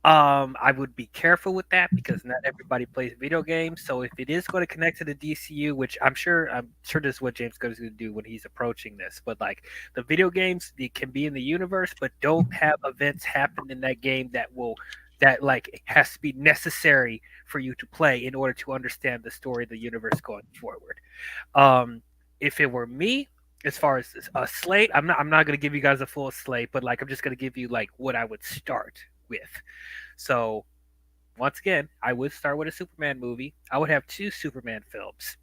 I would be careful with that because not everybody plays video games. So if it is going to connect to the DCU, which I'm sure this is what James Gunn is going to do when he's approaching this. But like the video games, they can be in the universe, but don't have events happen in that game that like has to be necessary for you to play in order to understand the story of the universe going forward. If it were me, as far as a slate, I'm not going to give you guys a full slate, but like I'm just going to give you like what I would start with. So once again, I would start with a Superman movie. I would have 2 Superman films,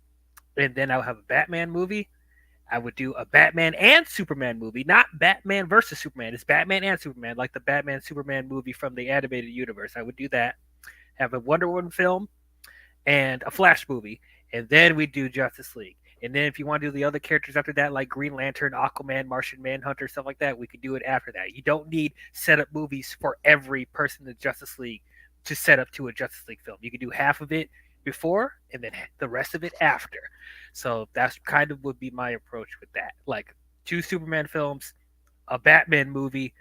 and then I would have a Batman movie. I would do a Batman and Superman movie, not Batman versus Superman. It's Batman and Superman, like the Batman Superman movie from the animated universe. I would do that. Have a Wonder Woman film and a Flash movie, and then we do Justice League. And then if you want to do the other characters after that, like Green Lantern, Aquaman, Martian Manhunter, stuff like that, we could do it after that. You don't need setup movies for every person in the Justice League to set up to a Justice League film. You could do half of it before and then the rest of it after. So that's kind of would be my approach with that. Like 2 Superman films, a Batman movie,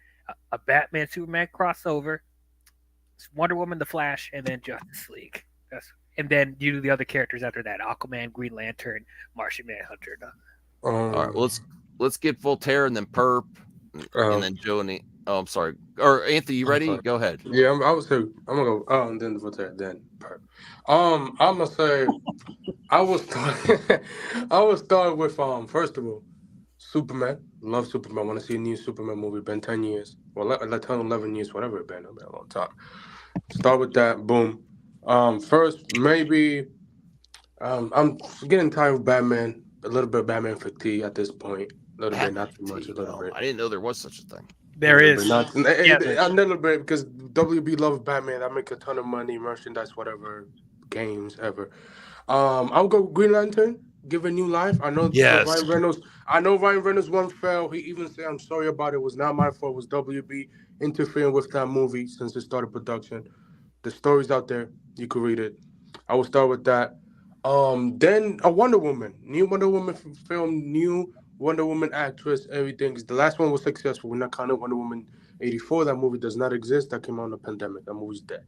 a Batman Superman crossover, Wonder Woman, The Flash, and then Justice League. And then you do the other characters after that: Aquaman, Green Lantern, Martian Manhunter. All right, let's get Voltaire and then Perp, and then Joe and I'm sorry. Or Anthony, you ready? Go ahead. Yeah, I would say I'm gonna go. Then Voltaire, then Perp. I'm gonna say I will start with first of all, Superman. Love Superman. Want to see a new Superman movie. Been 10 years. Well, let 11 years, whatever it's been. It's been a long time. Start with that. Boom. First, maybe I'm getting tired of Batman. A little bit of Batman fatigue at this point. A little bit, not too much. A little bit. I didn't know there was such a thing. There is. A little bit because WB loves Batman. I make a ton of money, merchandise, whatever, games ever. I'll go Green Lantern. Give a new life. I know. Yes. Ryan Reynolds. I know Ryan Reynolds one fell. He even said, "I'm sorry about it. It was not my fault. It was WB interfering with that movie since it started production." The story's out there. You could read it. I will start with that. Then a Wonder Woman. New Wonder Woman film, new Wonder Woman actress, everything. The last one was successful. We're not counting Wonder Woman 84. That movie does not exist. That came out in the pandemic. That movie's dead.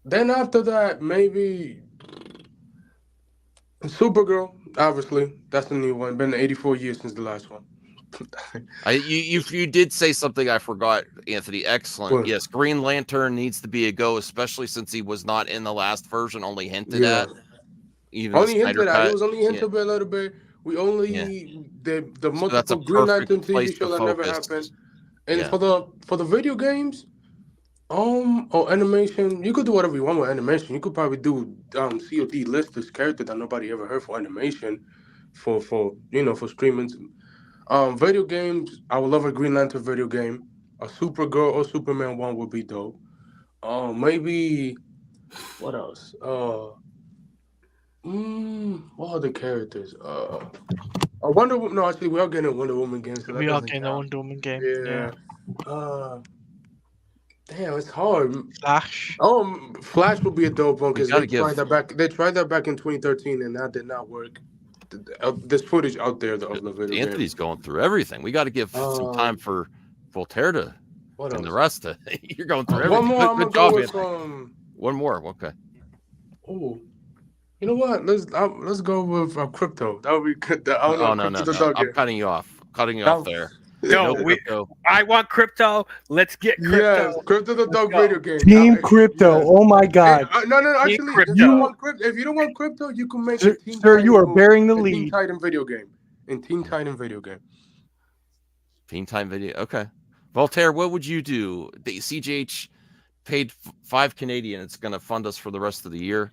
Then after that, maybe Supergirl, obviously. That's the new one. Been 84 years since the last one. You did say something I forgot, Anthony. Excellent. What? Yes, Green Lantern needs to be a go, especially since he was not in the last version, only hinted at. Even only the Snyder hinted at. cut. It was only hinted a little bit. We only the multiple Green Lantern TV show that never happened. And for the video games, or animation, you could do whatever you want with animation. You could probably do COD list this character that nobody ever heard for animation, for streaming. Video games, I would love a Green Lantern video game. A Supergirl or Superman one would be dope. Maybe what else? What other characters? A Wonder Woman. No, actually, we are getting a Wonder Woman game. So We are getting a Wonder Woman game. Yeah. Damn, it's hard. Flash. Flash would be a dope one because gotta they tried that back. They tried that back in 2013, and that did not work. There's footage out there of the video. Anthony's going through everything. We got to give some time for Voltaire to and the rest of you're going through everything. One more. I'm Good gonna job, go with Anthony. One more. Okay. Oh, you know what? Let's go with crypto. That would be good. No. I'm cutting you off. Cutting you off there. No, I want crypto. Let's get crypto. Yes, Crypto the Dog video game. Team Crypto. Oh my God. No. Actually, if you don't want crypto, you can make a Teen Sir, Titan you are movie, bearing the a lead. Teen Titan video game. In Teen Titan video game. Teen Time video. Okay. Voltaire, what would you do? The CGH paid $5 Canadian. It's going to fund us for the rest of the year.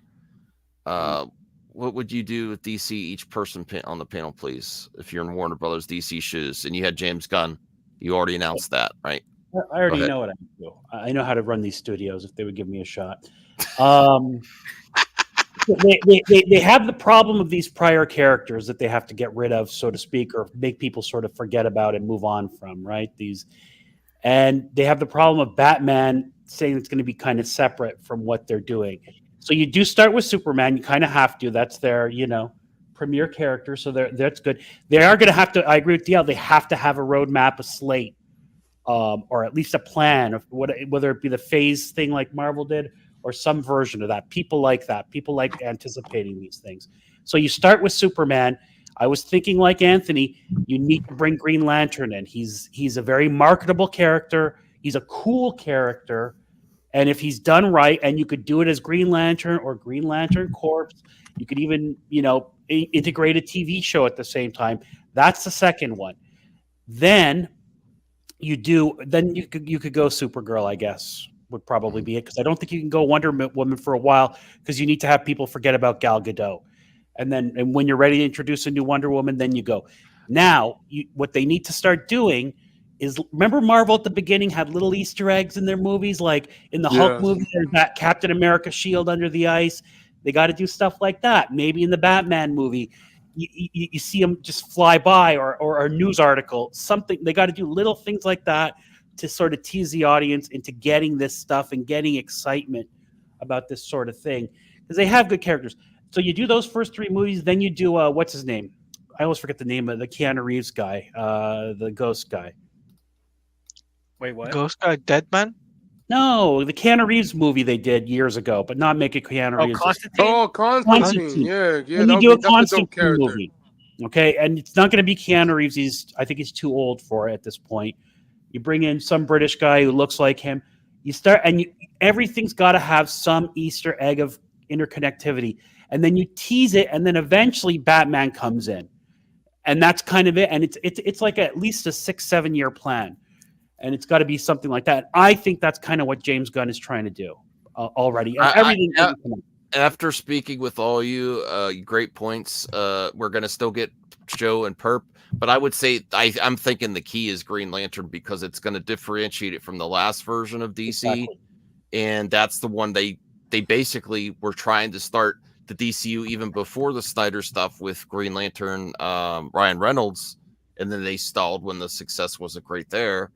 What would you do with DC, each person on the panel, please? If you're in Warner Brothers DC shoes and you had James Gunn, you already announced that, right? I already know what I do. I know how to run these studios if they would give me a shot. They have the problem of these prior characters that they have to get rid of, so to speak, or make people sort of forget about and move on from, right? And they have the problem of Batman saying it's going to be kind of separate from what they're doing. So you do start with Superman. You kind of have to. That's their, premier character. So that's good. They are going to have to. I agree with DL. They have to have a roadmap, a slate or at least a plan of whether it be the phase thing like Marvel did, or some version of that. People like that. People like anticipating these things. So you start with Superman. I was thinking like Anthony, you need to bring Green Lantern in. He's a very marketable character. He's a cool character. And if he's done right, and you could do it as Green Lantern or Green Lantern Corps, you could even, integrate a TV show at the same time. That's the second one. Then you could go Supergirl, I guess, would probably be it, because I don't think you can go Wonder Woman for a while, because you need to have people forget about Gal Gadot. And when you're ready to introduce a new Wonder Woman, then you go. Now, what they need to start doing is, remember Marvel at the beginning had little Easter eggs in their movies, like in the Hulk movie, there's that Captain America shield under the ice. They got to do stuff like that. Maybe in the Batman movie, you see them just fly by, or a news article, something. They got to do little things like that to sort of tease the audience into getting this stuff and getting excitement about this sort of thing, because they have good characters. So you do those first three movies, then you do what's his name? I always forget the name of the Keanu Reeves guy, the Ghost guy. Wait, what? Ghost guy, Dead Man? No, the Keanu Reeves movie they did years ago, but not make it Keanu Reeves. Constantine? Oh, Constantine. Yeah. And you do a Constantine movie. Okay, and it's not going to be Keanu Reeves. I think he's too old for it at this point. You bring in some British guy who looks like him. You start, and everything's got to have some Easter egg of interconnectivity. And then you tease it, and then eventually Batman comes in. And that's kind of it. And it's like at least a 6-7 year plan. And it's got to be something like that. I think that's kind of what James Gunn is trying to do already. After speaking with all you, great points. We're going to still get Joe and Perp. But I would say I'm thinking the key is Green Lantern, because it's going to differentiate it from the last version of DC. Exactly. And that's the one they basically were trying to start the DCU even before the Snyder stuff with Green Lantern, Ryan Reynolds, and then they stalled when the success wasn't great there.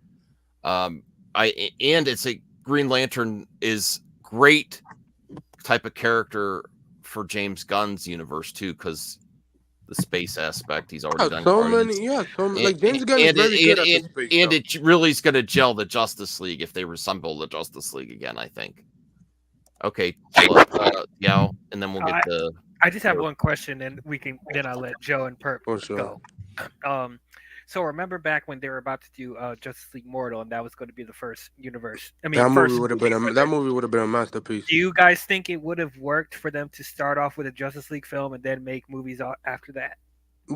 And it's a Green Lantern is great type of character for James Gunn's universe too, because the space aspect he's already done. Like James Gunn is very good at the space. And it really is going to gel the Justice League if they resemble the Justice League again, I think. Okay, yeah, and then we'll get to. I just have one question, and then I'll let Joe and Perp go. So remember back when they were about to do Justice League Mortal, and that was going to be the first universe. I mean, that movie would have been a masterpiece. Do you guys think it would have worked for them to start off with a Justice League film and then make movies after that?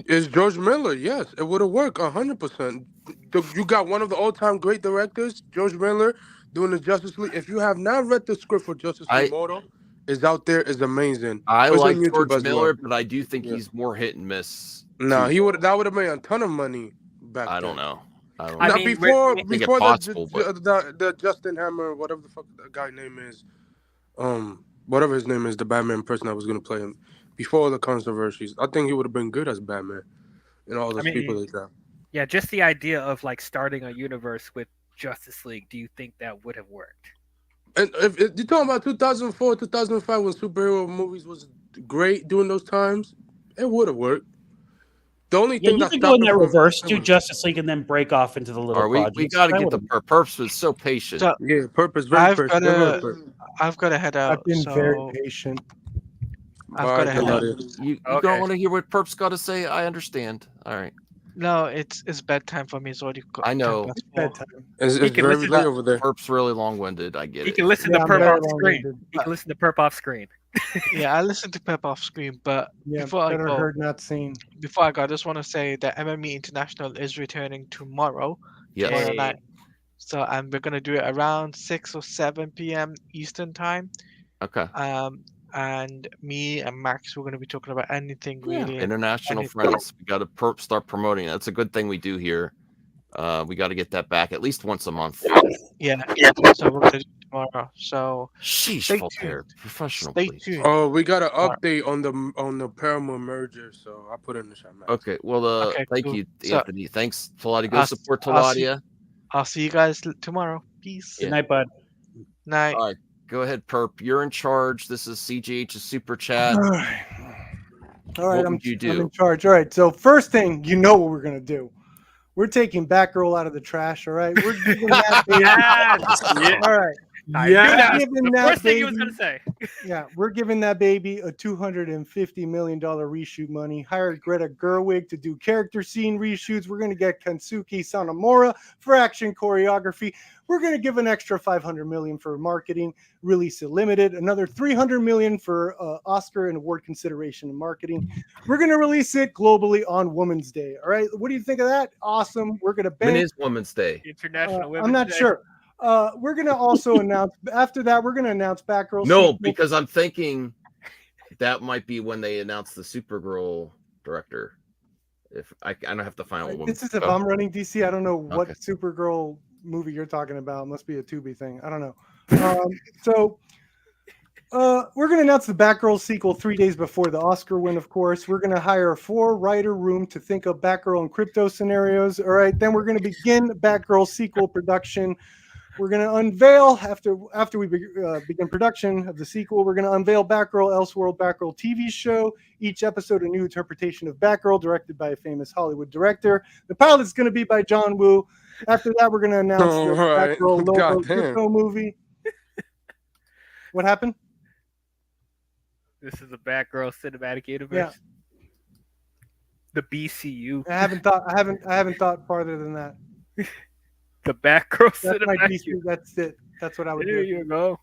It's George Miller. Yes, it would have worked 100%. You got one of the all-time great directors, George Miller, doing the Justice League. If you have not read the script for Justice League Mortal, is out there, is amazing. I like George Miller, but I do think he's more hit and miss. No, that would have made a ton of money back then. I don't know. Before the Justin Hammer, whatever the fuck that guy name is, whatever his name is, the Batman person that was gonna play him, before the controversies, I think he would have been good as Batman, and all those people like that. Yeah, just the idea of like starting a universe with Justice League. Do you think that would have worked? And if you're talking about 2004, 2005, when superhero movies was great during those times, it would have worked. The only thing you could go in that reverse, do Justice League, and then break off into the little projects. We got to get the Perps was so patient. Purpose very patient. I've got to head out. I've been very patient. I've got to head out. You don't want to hear what Perp's got to say? I understand. All right. No, it's bedtime for me. It's already. I know. It's bedtime. It's very late over there. Perp's really long-winded. I get it. You can listen to Perp off screen. You can listen to Perp off screen. Yeah, I listened to Pep off screen, but before I go, heard, not seen. Before I go, I just want to say that MME International is returning tomorrow. Yes. Night. So, and we're gonna do it around 6 or 7 p.m. Eastern time. Okay. And me and Max, we're gonna be talking about anything really. International friends. We got to start promoting. That's a good thing we do here. We got to get that back at least once a month. Yeah. So we're gonna do it tomorrow. So sheesh, Voltaire, professional. Stay please. tuned. Oh, we got an update on the Paramount merger, so I'll put it in the chat. Okay. Well, thank you, Anthony. Thanks, Taladia. Go support I'll Taladia. I'll see you guys tomorrow. Peace. Good night, bud. Night. All right. Go ahead, Perp. You're in charge. This is CGH's super chat. All right, what would you do? I'm in charge. All right, so first thing, you know what we're gonna do. We're taking Batgirl out of the trash. All right, we're giving that baby. All right. Yeah, We're giving the that first thing he was baby- gonna say. Yeah, we're giving that baby a $250 million reshoot money. Hired Greta Gerwig to do character scene reshoots. We're going to get Kensuke Sanamura for action choreography. We're going to give an extra $500 million for marketing, release it limited. Another $300 million for Oscar and award consideration and marketing. We're going to release it globally on Women's Day. All right, what do you think of that? Awesome. We're going to When bank. is Women's Day? International Women's I'm not Day. sure. We're going to also announce after that. We're going to announce Batgirl. No, sequel. because I'm thinking that might be when they announce the Supergirl director. If I don't have to find out what This is if I'm running DC. I don't know what Okay. Supergirl movie you're talking about. It must be a Tubi thing. I don't know. So we're going to announce the Batgirl sequel 3 days before the Oscar win, of course. We're going to hire a 4-writer room to think of Batgirl and crypto scenarios. All right. Then we're going to begin Batgirl sequel production. We're going to unveil, after we begin production of the sequel, we're going to unveil Batgirl Elseworld Batgirl TV show. Each episode a new interpretation of Batgirl directed by a famous Hollywood director. The pilot's going to be by John Woo. After that, we're going to announce the right. Batgirl Lobo Goddamn. crypto movie. What happened? This is the Batgirl cinematic universe. Yeah. The BCU. I haven't thought farther than that. The Batgirl That's my cinematic. DC. That's it. That's what I would There do. you go.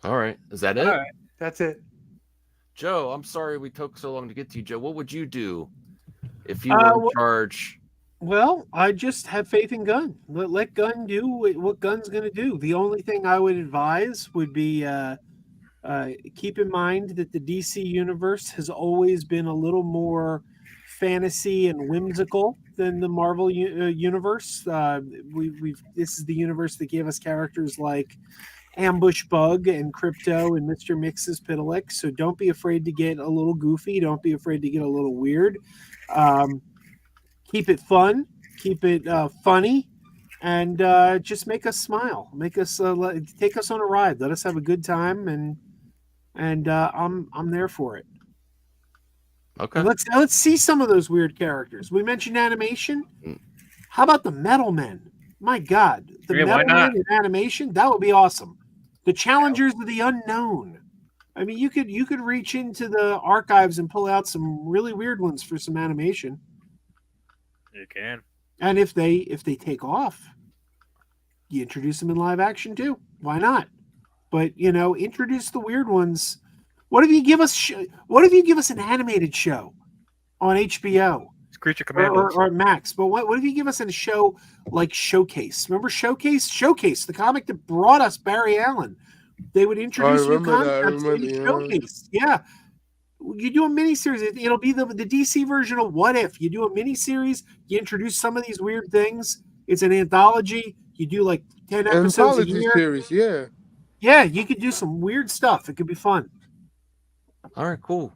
All right, is that it? All right. That's it. Joe, I'm sorry we took so long to get to you. Joe, what would you do if you were in charge? Well, I just have faith in Gunn. Let Gunn do what Gunn's going to do. The only thing I would advise would be keep in mind that the DC universe has always been a little more fantasy and whimsical than the Marvel universe. This is the universe that gave us characters like Ambush Bug and Crypto and Mr. Mix's Pitalik. So don't be afraid to get a little goofy. Don't be afraid to get a little weird. Keep it fun. Keep it funny. And just make us smile. Make us take us on a ride. Let us have a good time. And I'm there for it. Okay. And let's see some of those weird characters. We mentioned animation. How about the Metal Men? My God, the Yeah, why Metal Men not? in animation, that would be awesome. The Challengers of the Unknown. I mean, you could reach into the archives and pull out some really weird ones for some animation. You can. And if they take off, you introduce them in live action too. Why not? But introduce the weird ones. What if you give us an animated show on HBO? It's Creature Commandos. Or Max. But what if you give us a show like Showcase? Remember Showcase? Showcase, the comic that brought us Barry Allen. They would introduce new concepts in Showcase. Yeah. You do a miniseries. It'll be the DC version of What If. You do a miniseries. You introduce some of these weird things. It's an anthology. You do like 10 episodes a Anthology year. series, yeah. Yeah, you could do some weird stuff. It could be fun. All right, cool.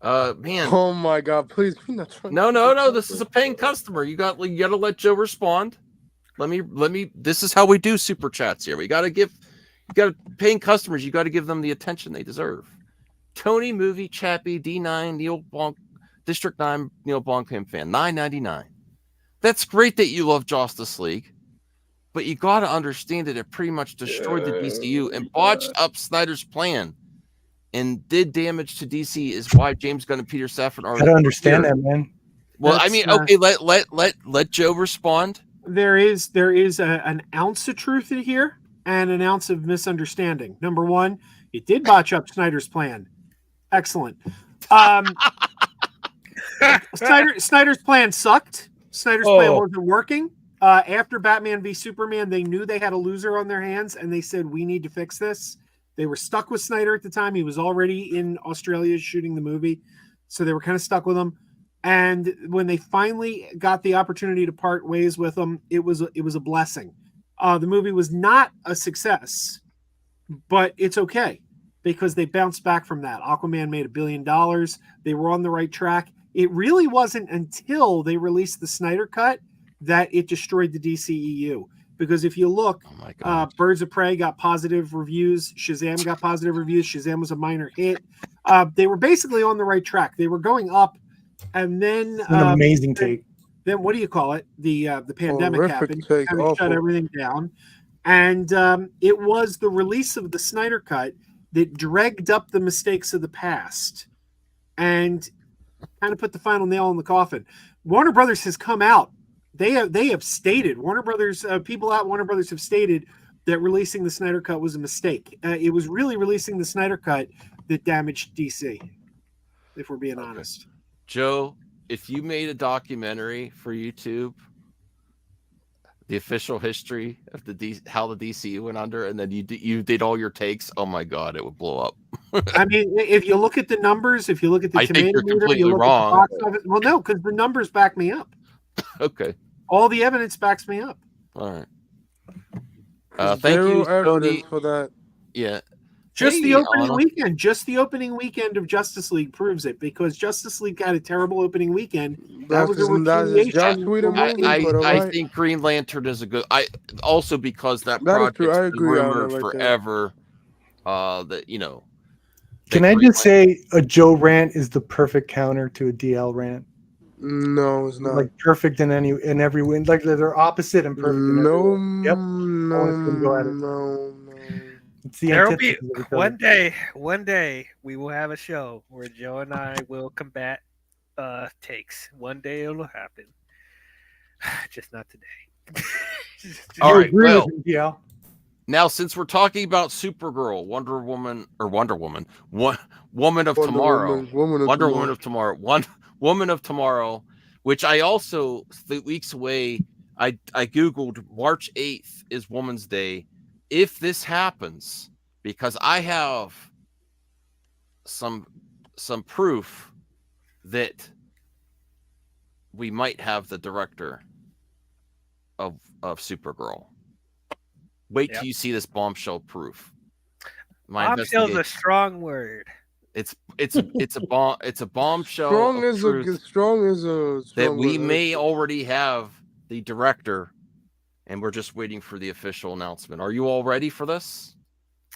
Man. Oh my God! Please, we're not trying. No. This is a paying customer. You got to let Joe respond. Let me. This is how we do super chats here. You got paying customers. You got to give them the attention they deserve. Tony Movie Chappie D9 Neil Blanc District 9 Neil Blomkamp fan $9.99. That's great that you love Justice League, but you got to understand that it pretty much destroyed the DCU and botched up Snyder's plan and did damage to DC. Is why James Gunn and Peter Safran are. I don't understand that, man. Well, I mean, okay, let Joe respond. There is an ounce of truth in here and an ounce of misunderstanding. Number one, it did botch up Snyder's plan. Excellent. Snyder's plan sucked. Snyder's plan wasn't working. After Batman v Superman, they knew they had a loser on their hands, and they said, we need to fix this. They were stuck with Snyder at the time. He was already in Australia shooting the movie, so they were kind of stuck with him. And when they finally got the opportunity to part ways with him, it was a blessing. The movie was not a success, but it's okay because they bounced back from that. Aquaman made $1 billion. They were on the right track. It really wasn't until they released the Snyder Cut that it destroyed the DCEU. Because if you look, Birds of Prey got positive reviews. Shazam got positive reviews. Shazam was a minor hit. They were basically on the right track. They were going up, and then An amazing take. then what do you call it? The pandemic Horrific happened, take, kind of shut awful. everything down, and it was the release of the Snyder Cut that dragged up the mistakes of the past, and kind of put the final nail in the coffin. Warner Brothers has come out. They have stated, Warner Brothers people at Warner Brothers have stated that releasing the Snyder Cut was a mistake. It was really releasing the Snyder Cut that damaged DC, if we're being honest. Joe, if you made a documentary for YouTube, the official history of how the DCU went under, and then you did all your takes, oh my God, it would blow up. I mean, if you look at the numbers, if you look at the I think you're tomato meter, completely you look wrong. at the box office, well, no, because the numbers back me up. Okay. All the evidence backs me up. All right. Thank you, Tony. For that. Yeah. Just Hey, the opening Anna. weekend. Just the opening weekend of Justice League proves it, because Justice League had a terrible opening weekend. That was a repudiation. I think Green Lantern is a good. Also because that That is project's true. I been agree on it rumored right there. forever. Can I just say a Joe rant is the perfect counter to a DL rant? No, it's not. Like perfect in every way. Like they're opposite and perfect. In every way. Yep. No. It's the There'll be antithesis of each other. one day we will have a show where Joe and I will combat takes. One day it'll happen. Just not today. All right. Well, yeah. now since we're talking about Supergirl, Wonder Woman of Tomorrow, Woman of Tomorrow, which I also weeks away. I googled March 8th is Woman's Day. If this happens, because I have some proof that we might have the director of Supergirl. Wait till you see this bombshell proof. Bombshell's a strong word. It's a bombshell. Strong is a that we word. may already have the director, and we're just waiting for the official announcement. Are you all ready for this?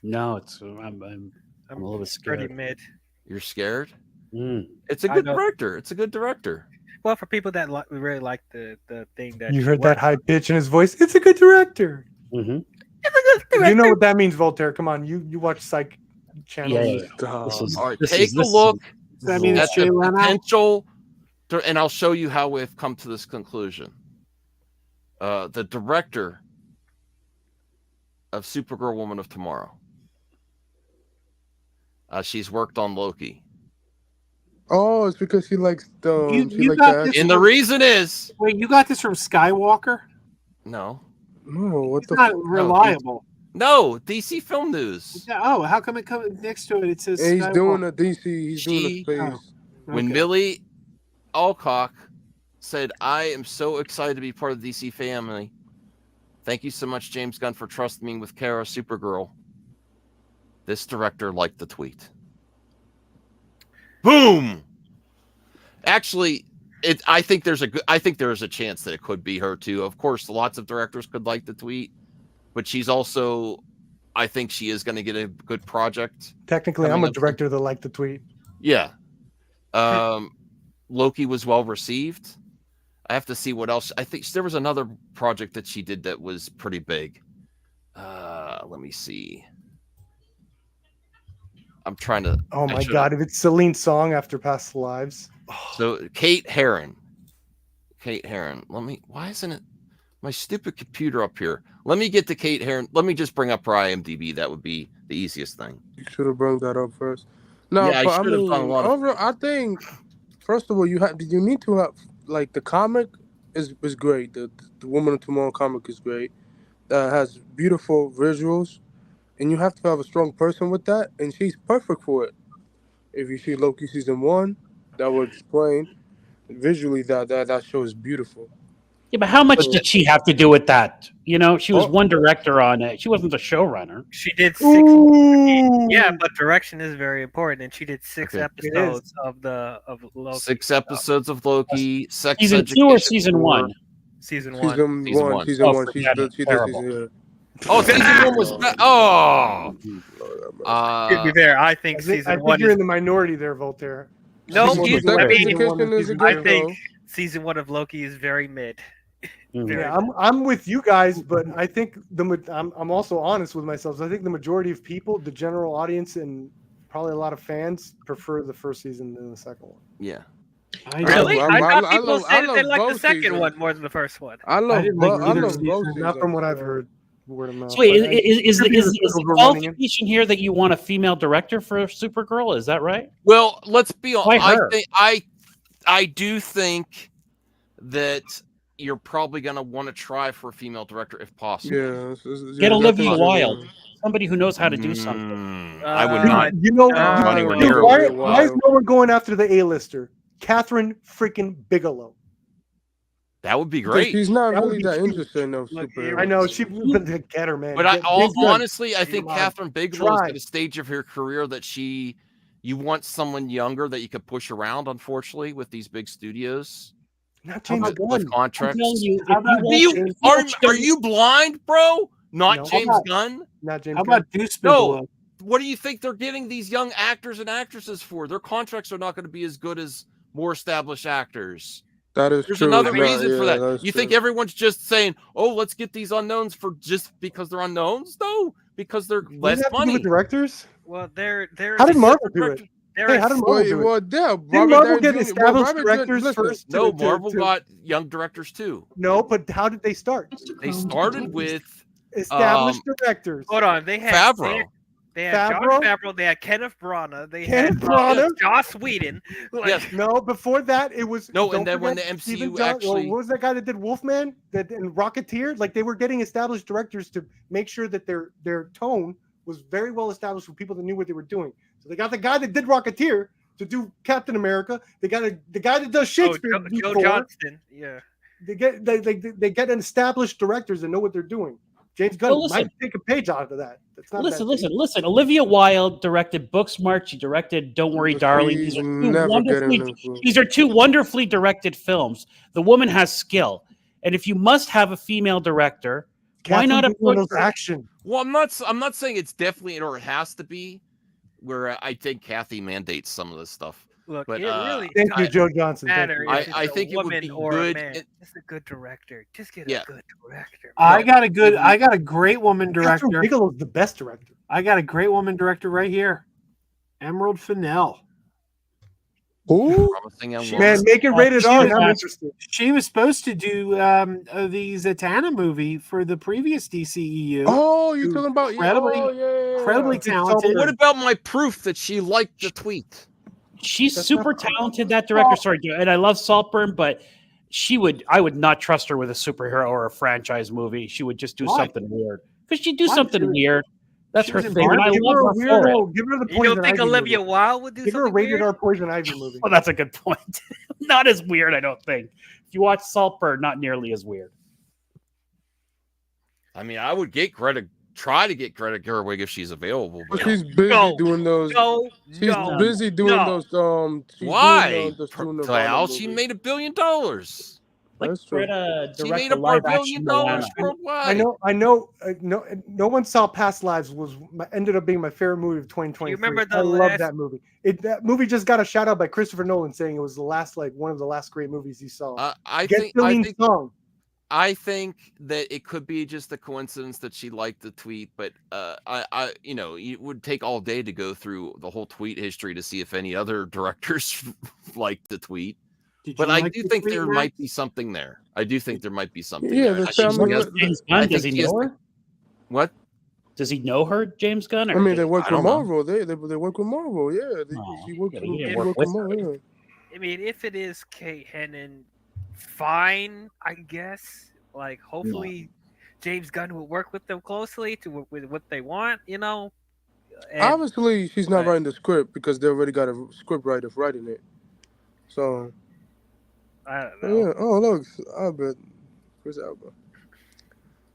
No, I'm a little bit scared. Pretty mid. You're scared? Mm. It's a good director. It's a good director. Well, for people that really like the thing that You heard that high pitch in his voice. It's a good director. Mm-hmm. You know what that means, Voltaire. Come on, you watch Psych Channel. Yeah. All right, take a look I mean, at it's Jay the Leno. potential, and I'll show you how we've come to this conclusion. The director of Supergirl, Woman of Tomorrow. She's worked on Loki. Oh, it's because he likes the. And the reason is. Wait, you got this from Skywalker? No. No, what the? Not reliable. No, DC Film News. Yeah, oh, how come it comes next to it? It says He's Skywalker. doing a DC. He's doing a space. When Millie Alcock said, "I am so excited to be part of the DC family. Thank you so much, James Gunn, for trusting me with Kara Supergirl." This director liked the tweet. Boom. Actually, I think there's a chance that it could be her too. Of course, lots of directors could like the tweet, but she's also, I think she is going to get a good project. Technically, I'm a director that liked the tweet. Yeah. Loki was well received. I have to see what else. I think there was another project that she did that was pretty big. Let me see. I'm trying to. Oh my God! If it's Celine's song after Past Lives. So Kate Herron. Let me. Why isn't it my stupid computer up here? Let me get to Kate Herron. Let me just bring up her IMDb. That would be the easiest thing. You should have brought that up first. No, Yeah, I but I should have mean, done a lot of- overall, I think first of all, you need to have like the comic is great. The Woman of Tomorrow comic is great. Has beautiful visuals. And you have to have a strong person with that, and she's perfect for it. If you see Loki season 1, that would explain visually that show is beautiful. Yeah, but how much did she have to do with that? You know, she was one director on it. She wasn't the showrunner. She did 6. Yeah, but direction is very important, and she did 6 episodes of Loki. 6 episodes of Loki. Sex Season 2 or season 1? Season 1. Season 1. She did season. Oh, season 1 was. To be fair, I think I season think 1 you're is in the minority there, Voltaire. no. Sex Education is a good I think show. season 1 of Loki is very mid. Very Yeah, I'm with you guys, but I think I'm also honest with myself. So I think the majority of people, the general audience, and probably a lot of fans prefer the first season than the second one. Yeah. Really? I thought people said they liked the second one more than the first one. I love both seasons. Not from what I've heard. Word of mouth. So wait, is Could be the Supergirl running in. qualification here that you want a female director for Supergirl? Is that right? Well, let's be honest. Why her? I do think that you're probably going to want to try for a female director if possible. Yeah, Get Olivia Wilde, somebody who knows how to do something. I would not. You know, not anywhere near why is no one going after the A-lister? Catherine freaking Bigelow. That would be Because great. she's not That would really be that huge. interested in those superheroes. I know but get her, man. But James Gunn. honestly, I think Come on. Catherine Bigelow is Try. at a stage of her career that you want someone younger that you could push around. Unfortunately, with these big studios, Not James with Gunn. contracts. I'm telling you, if How about you watch- Are you blind, bro? Not No. James How about- Gunn. Not James How Gunn. about Deuce No. Bigelow? What do you think they're getting these young actors and actresses for? Their contracts are not going to be as good as more established actors. That is There's true. another No, reason for yeah, that. that's You think true. everyone's just saying, "Oh, let's get these unknowns for just because they're unknowns"? No, because they're What less does that have to do money. with directors? Well, there's How did Marvel do it? there Hey, is- how did Marvel do it? Well, yeah, Didn't Robert Marvel Downey get Jr. established Robert directors listen, first? No, Marvel got young directors too. No, but how did they start? They started with Established directors. Hold on, they had Favreau. They had Jon Favreau? Favreau. They had Kenneth Branagh. They Kenneth had Branagh? Joss Whedon. Like, Yes. No, before that it was No, don't and then when forget the MCU Stephen John- actually- what was that guy that did Wolfman and Rocketeer? Like they were getting established directors to make sure that their tone was very well established with people that knew what they were doing. So they got the guy that did Rocketeer to do Captain America. They got the guy that does Shakespeare. to do Joe Thor. Johnston. Yeah. They get an established directors that know what they're doing. James Gunn Well, listen. might take a page out of that. That's not Listen. Olivia Wilde directed Booksmart. She directed Don't Worry, Darling. She's never These are two wonderfully directed films. The woman has skill, and if you must have a female director, why not a action? Well, I'm not saying it's definitely or it has to be. Where I think Kathy mandates some of this stuff. Look, but it really Thank you, Joe Johnson. Thank matter you. if it's I a think it would woman be or good. a man. Just a good director. Just get Yeah. a good director. I got a great woman Catherine director. Bigelow's the best director. I got a great woman director right here. Emerald Fennell. Who? Promising young Man, woman. make it rated R. was I'm not- interested. She was supposed to do the Zatanna movie for the previous DCEU. Oh, you're talking about Incredibly- incredibly talented. What about my proof that she liked the tweet? She's That's super not- talented, that director. Sorry, and I love Saltburn, but I would not trust her with a superhero or a franchise movie. She would just do Why? something weird. Because she'd do Why? something She was- weird. That's she her was in thing. And I Barbie. Give love her a her for it. weirdo. Give her the You Poison don't think Ivy Olivia movie. Wilde would do Give her a something rated weird? R Poison Ivy movie. Well, that's a good point. Not as weird, I don't think. If you watch Saltburn, not nearly as weird. I mean, I would try to get Greta Gerwig if she's available. But But she's busy No. doing those. No, She's no. busy doing no. those. She's why? Doing doing the Val, Nirvana she movie. made $1 billion. Like That's true. Greta She direct made a over $1 live action billion Moana. worldwide. I know. No one saw Past Lives ended up being my favorite movie of 2023. You remember the I love last- that movie. That movie just got a shout out by Christopher Nolan saying it was the last, one of the last great movies he saw. I Get think Celine Song. I think that it could be just a coincidence that she liked the tweet, but it would take all day to go through the whole tweet history to see if any other directors liked the tweet. Did But you I like do the think tweet, there Max? might be something there. I do think there might be something. Yeah, there. the I think family- she has- James I Gunn, does think he she has know the- her? What? Does he know her, James Gunn? I mean, they work I with don't know. Marvel. They work with Marvel. Yeah, she works yeah, with, he didn't they work work with with her. Marvel. Yeah. I mean, if it is Kate Hennon, fine, I guess. Like, hopefully, James Gunn will work with them closely with what they want, And, Obviously, she's not but- writing the script because they already got a script writer writing it. So I don't know. yeah. Oh look, Albert, Chris Albert.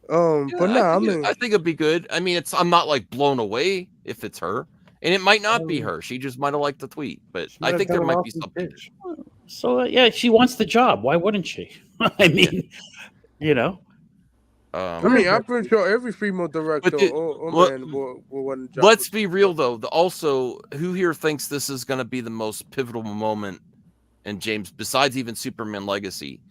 But nah, I think it'd be good. I mean, I'm not like blown away if it's her, and it might not be her. She just might have liked the tweet, but I think there might be something. So yeah, she wants the job. Why wouldn't she? I mean, I mean, I'm pretty sure every female director or man will want a job. Let's be real though. Also, who here thinks this is going to be the most pivotal moment and James, besides even Superman Legacy,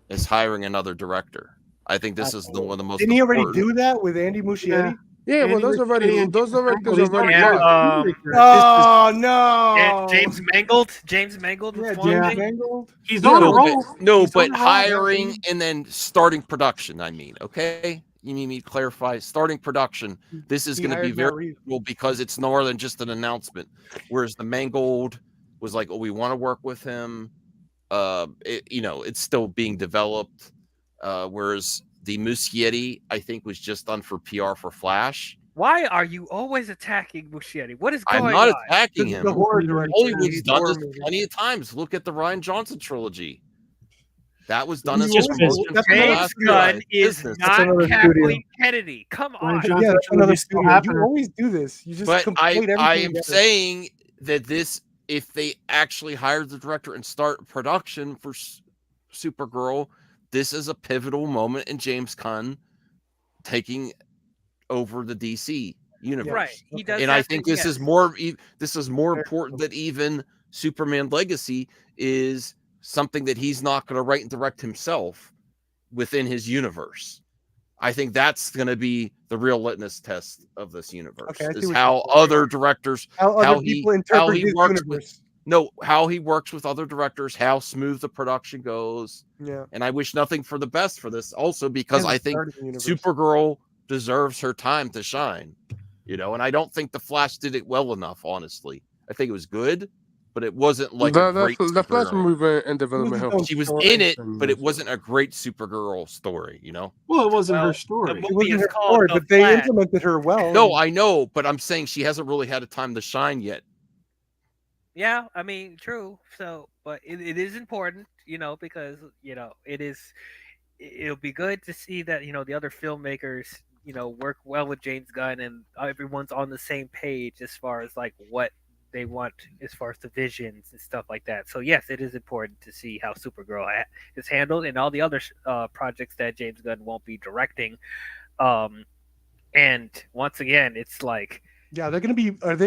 is hiring another director. I think this is one of the most. Didn't he already important. do that with Andy Muschietti? Yeah, well, those directors already And, got. Oh no! and James Mangold. James Mangold. was one of them. Mangold. He's No, on a but- roll. No, He's but on a roll. hiring and then starting production. I mean, okay, you need me to clarify starting production. This is He going to be hired Matt very Reeves. cool because it's more than just an announcement. Whereas the Mangold was like, oh, we want to work with him. It's still being developed. Whereas the Muschietti, I think, was just done for PR for Flash. Why are you always attacking Muschietti? What is going I'm not on? attacking him. The horror director. Hollywood's done this plenty of times. Look at the Ryan Johnson trilogy. That was done as a just promotion business. for the James last Gunn is business. not another Kathleen studio. Kennedy. Come Ryan on. Johnson Yeah, that's another trilogy still studio. happening. You always do this. You just But conflate everything I am together. saying that this, if they actually hired the director and start production for Supergirl, this is a pivotal moment in James Gunn taking over the DC universe. Right. He does. And I have think to- this yes. is more. This is more important than even Superman Legacy is something that he's not going to write and direct himself within his universe. I think that's going to be the real litmus test of this universe. Okay, I see is what how you're saying. other directors, How other people interpret his works universe. how he works with other directors, how smooth the production goes. Yeah. And I wish nothing for the best for this also because And I the think start of the universe. Supergirl deserves her time to shine, and I don't think the Flash did it well enough, honestly. I think it was good, but it wasn't like a great The Flash Supergirl. movie in development. helped. She was in it, but it wasn't a great Supergirl story, Well, it wasn't Well, her story. the It movie wasn't is her called story, The but they Flash. implemented her well. No, I know, but I'm saying she hasn't really had a time to shine yet. Yeah, I mean, true. So, but it is important, because it'll be good to see that the other filmmakers work well with James Gunn and everyone's on the same page as far as like what they want as far as the visions and stuff like that. So yes, it is important to see how Supergirl is handled and all the other projects that James Gunn won't be directing. And once again, it's like, Yeah, are they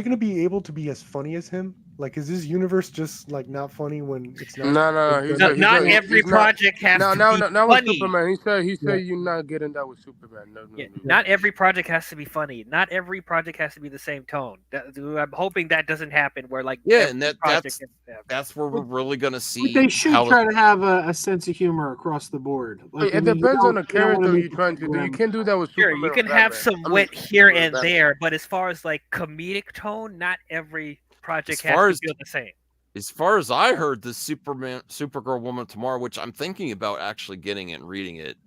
gonna be able to be as funny as him? Like, is his universe just like not funny when it's not? No. not every project has to be Not with funny. Superman. He said you're not getting that with Superman. No. Not every project has to be funny. Not every project has to be the same tone. I'm hoping that doesn't happen. Where like and every project that's where we're really gonna see. But they should try to have a sense of humor across the board. Like, It depends on the character you're trying to do. You can't do that with Sure, Superman. you can or have Batman. some wit here and there, but as far as like comedic tone, not every project has to feel the same. As far as I heard, the Supergirl Woman Tomorrow, which I'm thinking about actually getting it and reading it,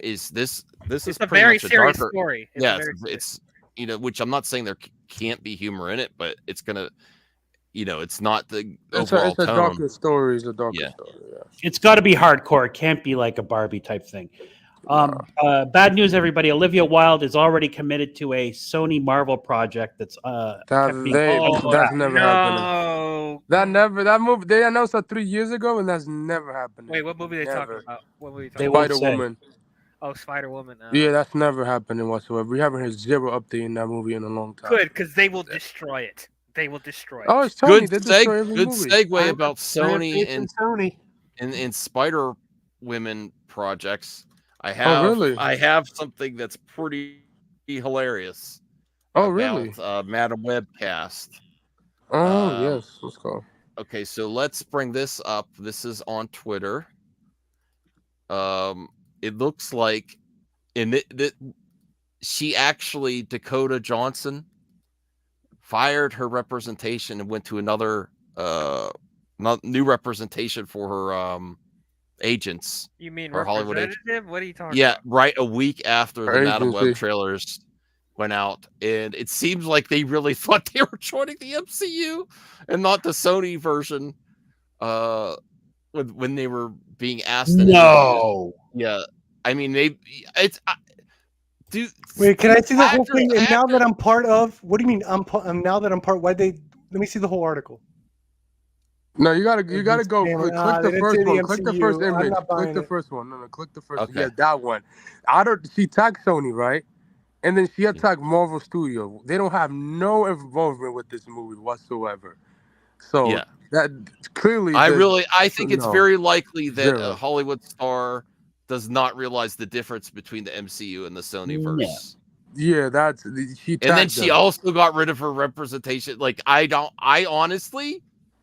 is this is It's a pretty very much a serious darker story. It's a yeah, very it's which I'm not saying there can't be humor in it, but it's gonna, it's not the overall It's a tone. darker story. It's a darker Yeah. story. Yeah. It's got to be hardcore. It can't be like a Barbie type thing. Bad news, everybody. Olivia Wilde is already committed to a Sony Marvel project that's That's never happening. That movie they announced that 3 years ago, and that's never happened. Wait, what movie are they talking Never. about? What movie? They won't Spider Woman. Oh, Spider Woman. Yeah, that's never happening whatsoever. We haven't heard zero update in that movie in a long time. Good, because they will destroy it. They will destroy it. Oh, it's Tony. Good They destroy every good movie. segue about Sony faith and in Sony. and Spider Women projects. I have something that's pretty hilarious. Oh, really? Madam Web cast. Oh, yes. Let's go. Okay, so let's bring this up. This is on Twitter. It looks like she actually, Dakota Johnson, fired her representation and went to another new representation for her agents. You mean her Hollywood agent. representative? What are you talking Yeah, about? right. A week after the Her Madam agency. Web trailers went out, and it seems like they really thought they were joining the MCU and not the Sony version. When they were being asked. No. Yeah, I mean dude. Wait, can I see the whole thing? And now that I'm part of, what do you mean? Now that I'm part. Why they? Let me see the whole article. No, you gotta go. Click they the didn't first say the one. Click the first MCU. I'm image. not Click buying the it. first one. No, click the first one. Okay. Yeah, that one. She tagged Sony, right? And then she attacked Marvel Studio. They don't have no involvement with this movie whatsoever. So Yeah. that clearly, I think it's no. very likely that Zero. a Hollywood star does not realize the difference between the MCU and the Sonyverse. Yeah, that's she. And then tagged she them. also got rid of her representation. Like I honestly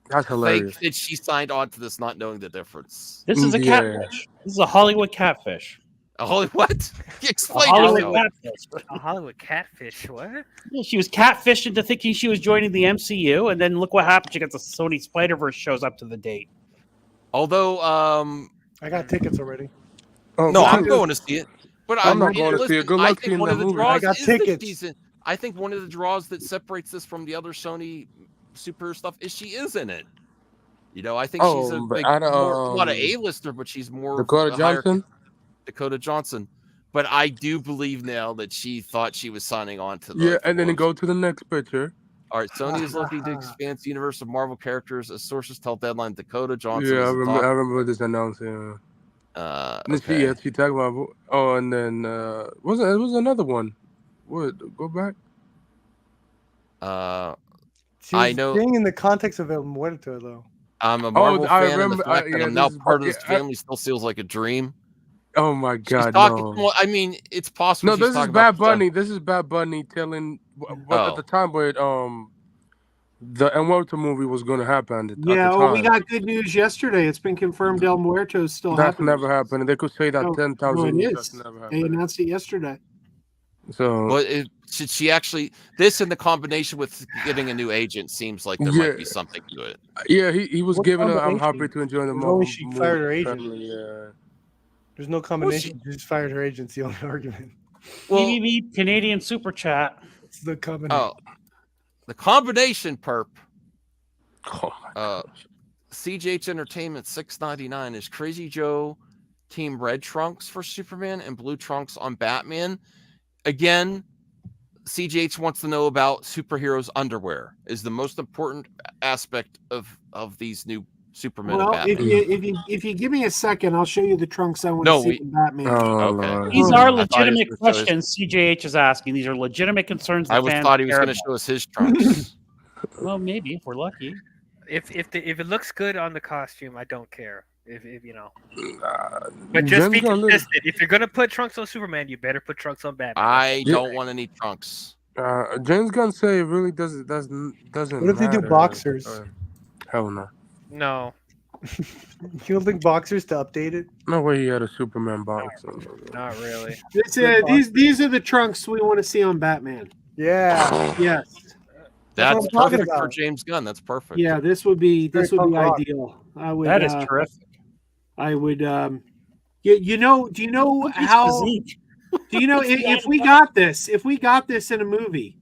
That's hilarious. think that she signed on to this not knowing the difference. This is a catfish. This is a Hollywood catfish. A Hollywood what? Explain a Hollywood yourself. catfish. A Hollywood catfish. What? Yeah, she was catfished into thinking she was joining the MCU, and then look what happened. She gets a Sony Spider-Verse shows up to the date. Although, I got tickets already. Oh, no, I'm going to see it. But I'm not going to see it. Good luck seeing one that of the movie. draws I got is that tickets. she's in- I think one of the draws that separates this from the other Sony super stuff is she is in it. You know, I think she's not an A-lister, but she's more Dakota Johnson. Dakota Johnson. But I do believe now that she thought she was signing on to the. Yeah, and then go to the next picture. All right, Sony is looking to expand the universe of Marvel characters as sources tell Deadline. Dakota Johnson. Yeah, I is remember this announcement. okay. She talked about. Oh, and then it was another one. What? Go back. I know. Being in the context of El Muerto, though. I'm a Marvel I fan, remember- and the fact that yeah, I'm now this is part of Bar- this yeah, family still feels like a dream. Oh my She's God! talking. No. Well, I mean, it's possible. No, she's this is talking Bad about Bunny. This is Bad Bunny telling what at the time where the El Muerto movie was going to happen. At Yeah, the well, we time. got good news yesterday. It's been confirmed El Muerto is still That's happening. never happened. They could say that No, 10,000 it years. is. That's never They happened. announced it yesterday. So, But should she actually? This in the combination with getting a new agent seems like there might be something to it. yeah, he was What giving her. I'm combination? happy to enjoy the There's movie. only she fired her agent. Yeah. There's no combination. She just fired her agent. It's the only argument. Well, BBB Canadian Super Chat. It's the combination. Oh, the combination perp. Oh CJH Entertainment 699 is Crazy Joe Team Red Trunks for Superman and Blue Trunks on Batman. Again, CJH wants to know about superheroes' underwear. Is the most important aspect of these new Superman and Well, Batman. if you give me a second, I'll show you the trunks I want No, to see from Batman. okay. These are I thought he was legitimate gonna show his- questions CJH is asking. These are legitimate concerns. I the fans thought he was care going to about. show us his trunks. Well, maybe if we're lucky. If it looks good on the costume, I don't care. If you know. But just be consistent. If you're gonna put trunks on Superman, you better put trunks on Batman. I don't want any trunks. James Gunn say it really doesn't. What if they do matter. boxers? Hell no. No. You don't think boxers to update it? No way he had a Superman box. Not really. These are the trunks we want to see on Batman. Yeah. Yes. That's what I'm talking perfect for about. James Gunn. That's perfect. Yeah, this would be Very punk rock. ideal. I would. That is terrific. I would. You know? Do you know how? Physique. Do you know if we got this? If we got this in a movie,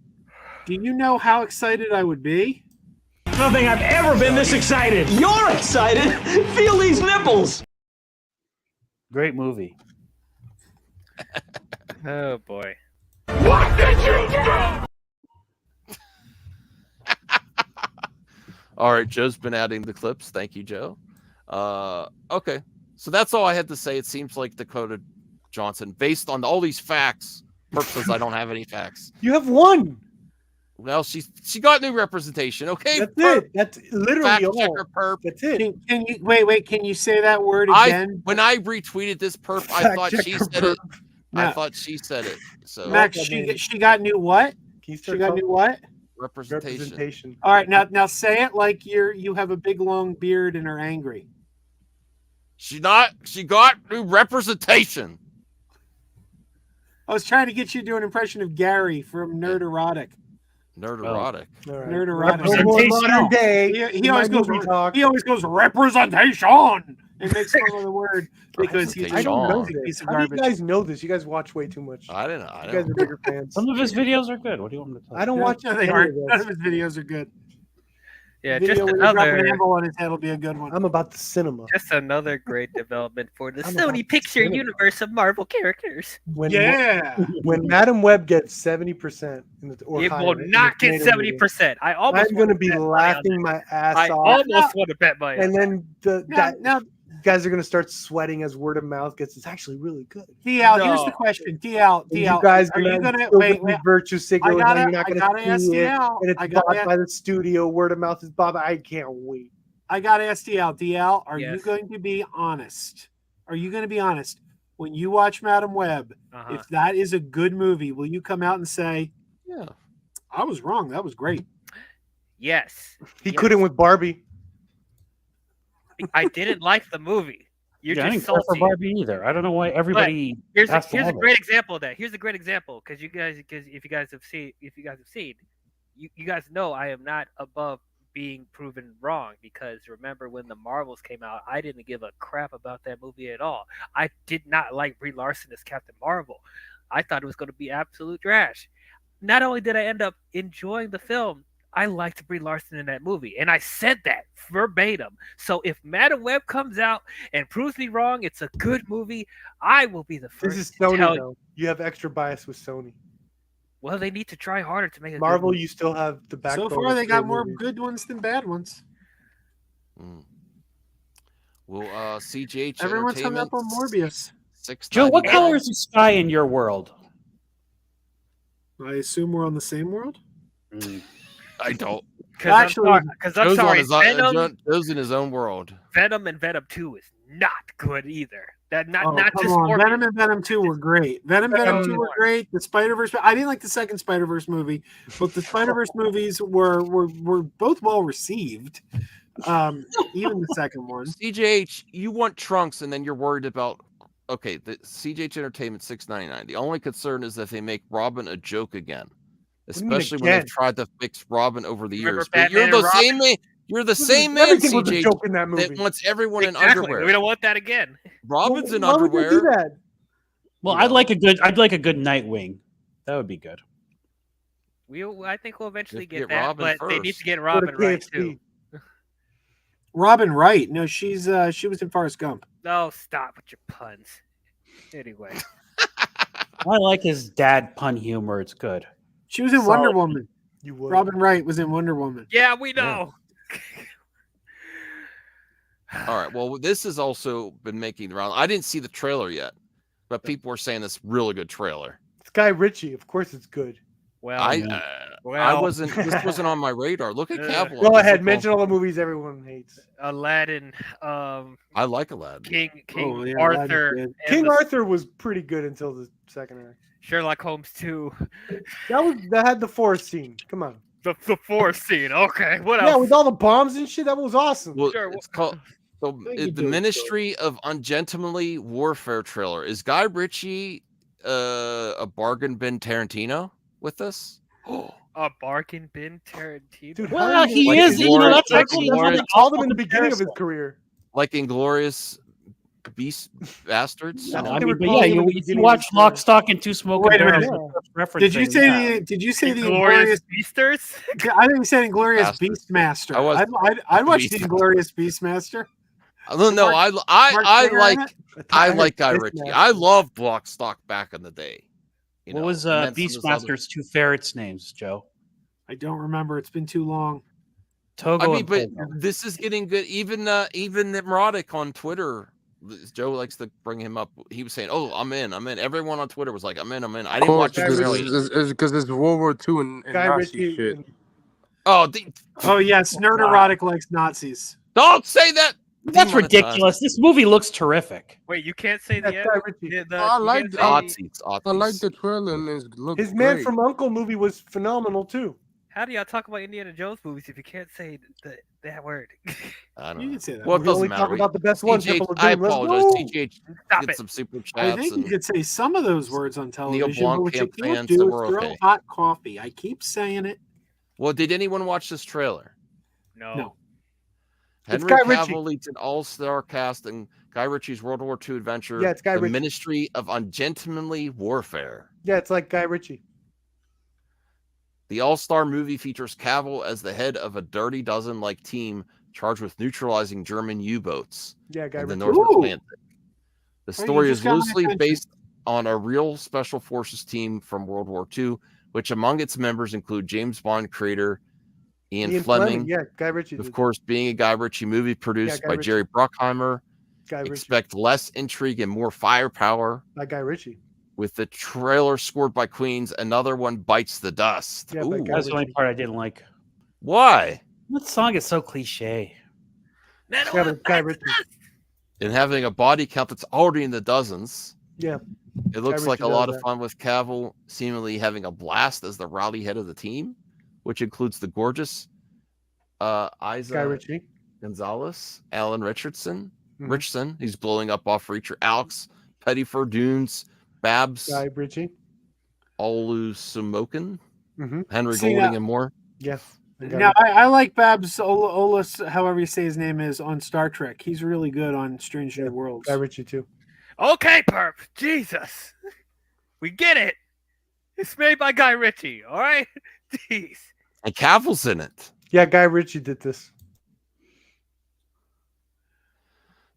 do you know how excited I would be? I don't think I've ever been this excited. You're excited. Feel these nipples. Great movie. Oh boy. What did you do? All right, Joe's been adding the clips. Thank you, Joe. Okay, so that's all I had to say. It seems like Dakota Johnson, based on all these facts, purposes I don't have any facts. You have one. Well, she got new representation. Okay, That's it. That's literally fact all. checker perp. That's it. Can you wait? Can you say that word again? When I retweeted this perp, I Fact thought she checker said it. No. I thought she said it. So Max, she got new what? She She got new what? representation. All right, now say it like you have a big long beard and are angry. She got new representation. I was trying to get you to do an impression of Gary from Nerd Erotic. Nerd erotic. All right. Nerd Erotic. No more modern day. He always goes. He always goes representation. It makes fun of the word because he's I don't know a piece this. of How do you garbage. guys know this? You guys watch way too much. I didn't know. You guys are bigger fans. Some of his videos are good. What do you want me to tell you? I don't watch No, they any of aren't. those. None of his videos are good. Yeah, Video just where you drop an another anvil on his head will be a good one. I'm about the cinema. just another great development for the I'm about Sony Picture cinema. universe of Marvel characters. When Yeah. when Madam Web gets 70% or It higher will in the not get Canadian movie, 70%. I almost I'm going to wanna be bet money on laughing that. my ass I off. almost want to bet money. And then Now, guys are gonna start sweating as word of mouth gets. It's actually really good. DL, here's the question. DL, And you guys are you gonna wait? wait? Virtue signal. I You're not gonna gotta ask see it, DL. and it's bought by the studio. Word of mouth is bought. I can't wait. I gotta ask DL. DL, are you Yes. going to be honest? Are you going to be honest when you watch Madam Web? If that is a good movie, will you come out and say, "Yeah, I was wrong. That was great"? Yes. He couldn't with Barbie. I didn't like the movie. You're Yeah, I just didn't care for salty. Barbie either. I don't know why everybody. But has to here's a have it. great example of that. Here's a great example because if you guys have seen, you guys know I am not above being proven wrong, because remember when the Marvels came out, I didn't give a crap about that movie at all. I did not like Brie Larson as Captain Marvel. I thought it was going to be absolute trash. Not only did I end up enjoying the film, I liked Brie Larson in that movie, and I said that verbatim. So if Madam Web comes out and proves me wrong, it's a good movie, I will be the first This is to Sony tell though. You have extra bias with Sony. Well, they need to try harder to make a Marvel, good movie. you still have the backbone. So far, they of got great more movies. good ones than bad ones. Well, CGH Everyone's hung up on Morbius. Joe, what color is the sky in your world? I assume we're on the same world. I don't. Because I'm sorry, Joe's in his own world. Venom and Venom 2 is not good either. That not Oh, not come just on. Morbius. Venom and Venom 2 were great. Venom 2 were great. The Spider-Verse, I didn't like the second Spider-Verse movie, but the Spider-Verse movies were both well received. Even the second one. CJH, you want Trunks, and then you're worried about the CJH Entertainment $6.99. The only concern is that they make Robin a joke again, especially when they've tried to fix Robin over the years. But you're the same man. You're the same man, Everything was a CJH, joke in that movie. that wants everyone in Exactly. underwear. We don't want that again. Robin's in Why would they underwear. do that? Well, I'd like a good Nightwing. That would be good. I think we'll eventually Get get that, Robin but they need first. to get Robin right too. Robin Wright. No, she was in Forrest Gump. No, stop with your puns. Anyway, I like his dad pun humor. It's good. She was in Wonder Woman. You would. Robin Wright was in Wonder Woman. yeah, we know. All right. Well, this has also been making the round. I didn't see the trailer yet, but people were saying this really good trailer. It's Guy Ritchie. Of course, it's good. Well, I wasn't. This wasn't on my radar. Look at Cavill. Go ahead. Mention all the movies everyone hates. Aladdin. I like Aladdin. King Arthur. and King the- Arthur was pretty good until the second act. Sherlock Holmes 2. That had the forest scene. Come on. The forest scene. Okay, what Yeah, else? with all the bombs and shit, that was awesome. Well, it's called the Ministry of Ungentlemanly Warfare trailer. Is Guy Ritchie a bargain bin Tarantino with this? A bargain bin Tarantino. Dude, Well, he Like is. You know, Inglourious- that's like actually That's what Inglourious- they called him in the beginning of his career. like Inglorious Beast Bastards. No, I I think mean, they but were yeah, calling him you, at the if you beginning watch of Lock, Stock, and Two Smoking Wait a Barrels, minute. referencing Did you say that. the Inglorious Inglorious? Beasters? I think you said Inglorious Bastard. Beastmaster. I was- I'd watch the Beast- Inglorious Beastmaster. No, Mark I Singer in like it? I like Guy Beastmaster. Ritchie. I love Lock, Stock back in the day. You What know, was and then some of his Beastmaster's two ferrets' names, Joe? I don't remember. It's been too long. Togo I mean, and but Pogo. this is getting good. Even Nimrodic on Twitter, Joe likes to bring him up. He was saying, "Oh, I'm in. Everyone on Twitter was like, "I'm in. I didn't watch it really. because it's World War II and Guy Nazi Ritchie. shit. Oh yes, Nerd Erotic likes Nazis. Don't say that. That's Demonetized. ridiculous. This movie looks terrific. Wait, you can't say That's the Guy Ritchie. I like you the can't say- Aussies. I like the trailer and it looks His Man great. from Uncle movie was phenomenal too. How do y'all talk about Indiana Jones movies if you can't say that word? I don't You know. can say that. Well, it We doesn't only matter. talk about the best one. CJ, Temple of I Doom. Let's apologize. go. CJ, Stop get it. some super I chats. think you And could say some of those words on television, but what you Blomkamp can't fans, do so is we're throw okay. hot coffee. I keep saying it. well, did anyone watch this trailer? No. It's Henry Guy Ritchie. Cavill leads an all-star cast in Guy Ritchie's World War II adventure, Yeah, it's Guy The Ritchie. Ministry of Ungentlemanly Warfare. Yeah, it's like Guy Ritchie. The all-star movie features Cavill as the head of a Dirty Dozen-like team charged with neutralizing German U-boats Yeah, Guy in the Ritchie. North Ooh. Atlantic. The Hey, you story just is got my loosely attention. based on a real special forces team from World War II, which among its members include James Bond creator Ian Fleming, Yeah, Guy Ritchie. of did. course, being a Guy Ritchie movie produced Guy by Ritchie. Jerry Bruckheimer Expect less intrigue and more firepower. By Guy Ritchie. With the trailer scored by Queens, another one bites the dust. Yeah, Ooh. That's the only part I didn't like. Why? That song is so cliche. Guy Ritchie. And having a body count that's already in the dozens. Yeah. It looks Guy like a Ritchie lot does of that. fun with Cavill seemingly having a blast as the rowdy head of the team, which includes the gorgeous Guy Isa Ritchie. Gonzalez, Alan Richardson. Mhm. Richardson, he's blowing up off Reacher, Alex, Pettyfer, Dunes, Babs, Guy Ritchie. Olusumokin, Mhm. Henry See, Golding, and more. Yes. Now I like Babs Olas, however you say his name is, on Star Trek. He's really good on Strange New Worlds. Guy Ritchie too. Okay, perp. Jesus. We get it. It's made by Guy Ritchie, all right? Jeez. And Cavill's in it. Yeah, Guy Ritchie did this.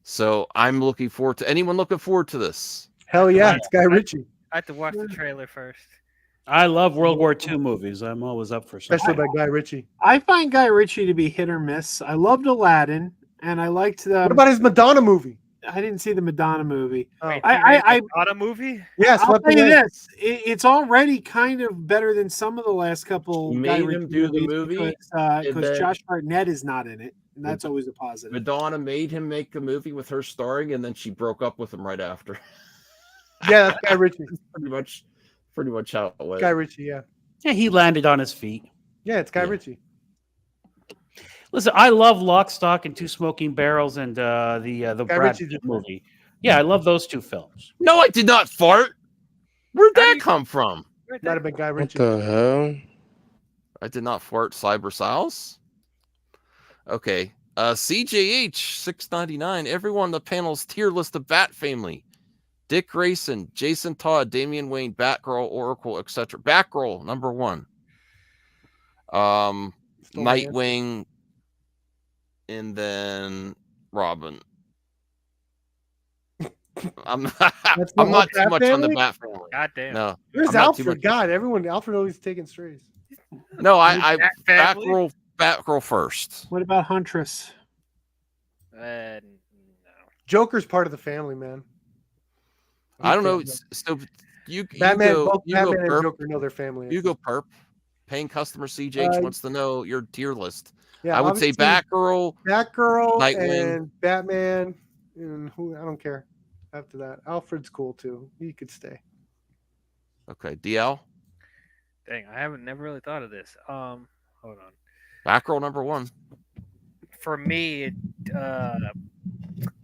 So I'm looking forward to anyone looking forward to this. Hell yeah, it's Guy Ritchie. I have to watch the trailer first. I love World War II movies. I'm always up for something. Especially by Guy Ritchie. I find Guy Ritchie to be hit or miss. I loved Aladdin, and I liked the. What about his Madonna movie? I didn't see the Madonna movie. Oh. I Madonna movie? Yeah, I'll Swept tell you Away. this: it's already kind of better than some of the last couple. Guy Made Ritchie him do the movies movie, because and then- Josh Hartnett is not in it, and that's always a positive. Madonna made him make the movie with her starring, and then she broke up with him right after. Yeah, that's Guy Ritchie. pretty much how it went. Guy Ritchie, yeah. Yeah, he landed on his feet. Yeah, it's Guy Ritchie. Listen, I love Lock, Stock, and Two Smoking Barrels and the Guy Brad Ritchie Pitt did that. movie. Yeah, I love those two films. No, I did not fart. Where'd that come from? Might have been Guy What Ritchie. the hell? I did not fart. Cyber Siles. Okay. CJH 699. Everyone on the panel's tier list of Bat family. Dick Grayson, Jason Todd, Damian Wayne, Batgirl, Oracle, etc. Batgirl, number 1. Nightwing, and then Robin. I'm not too much on the Bat family. God damn. No. Where's I'm not too Alfred? much- God, Alfred always taking strays. No, I Bat family? Batgirl first. What about Huntress? No. Joker's part of the family, man. I don't know. So you Batman, go, both you go Batman and perp. Joker know their family. You go perp. Paying customer CJ Uh, wants to know your tier list. Yeah, I would say obviously, Batgirl, Nightwing. and Batman, and who I don't care. After that, Alfred's cool too. He could stay. Okay, DL. Dang, I haven't never really thought of this. Hold on. Batgirl number 1. For me,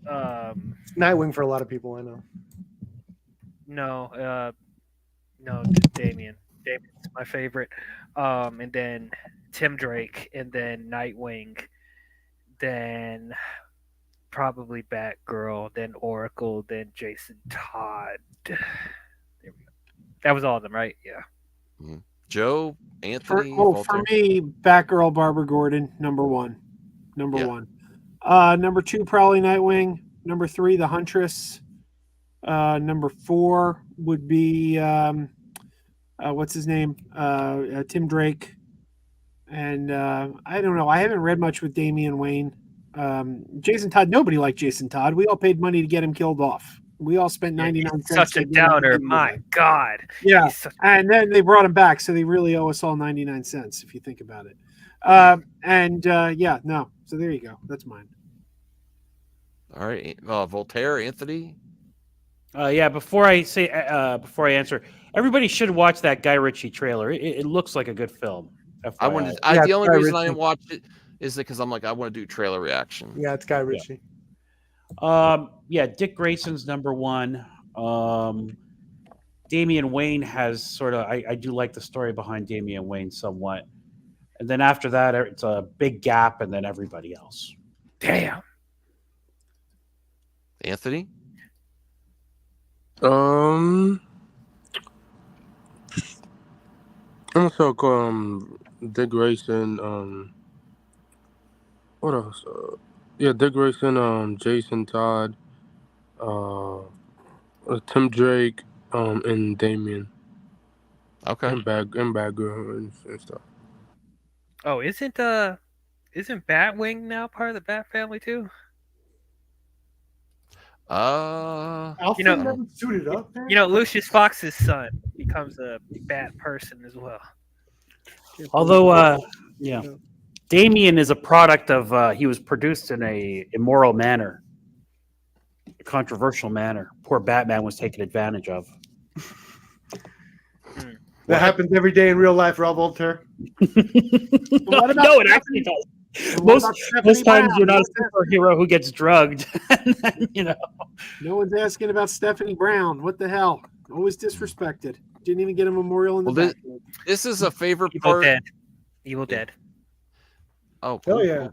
Nightwing for a lot of people, I know. no, Damien. Damien's my favorite. And then Tim Drake, and then Nightwing, then probably Batgirl, then Oracle, then Jason Todd. There we go. That was all of them, right? Yeah. Joe, For Anthony. me, Batgirl, Barbara Gordon, number 1. Number Yeah. 1. Number 2, probably Nightwing. Number 3, the Huntress. Number 4 would be what's his name? Tim Drake. And I don't know. I haven't read much with Damian Wayne. Jason Todd. Nobody liked Jason Todd. We all paid money to get him killed off. We all spent 99 cents. Such a to get him downer. killed My off. God. Yeah, He's such- and then they brought him back, so they really owe us all 99 cents if you think about it. So there you go. That's mine. All right, Voltaire, Anthony. Yeah, before I answer, everybody should watch that Guy Ritchie trailer. It looks like a good film. I FYI. wanted. Yeah, The only Guy reason I Ritchie. didn't watch it is because I'm like I want to do trailer reaction. Yeah, it's Guy Ritchie. Yeah, Dick Grayson's number 1. Damian Wayne has sort of. I do like the story behind Damian Wayne somewhat, and then after that, it's a big gap, and then everybody else. Damn. Anthony. I'm also Dick Grayson. What else? Yeah, Dick Grayson. Jason Todd. Tim Drake. And Damien. Okay. And Batgirl and stuff. Oh, isn't Batwing now part of the Bat family too? Alfred know- never suited up. You know, Lucius Fox's son becomes a bad person as well. Although, yeah, Damien is a product of he was produced in a immoral manner, a controversial manner. Poor Batman was taken advantage of. That happens every day in real life, Rob Voltaire. What about No, it actually does. And what Most about Stephanie times Brown? you're not a superhero who gets drugged. And then, you know. No one's asking about Stephanie Brown. What the hell? Always disrespected. Didn't even get a memorial in the Well, back. this is a favorite Evil part. Dead. Evil Dead. Oh, cool, Hell yeah.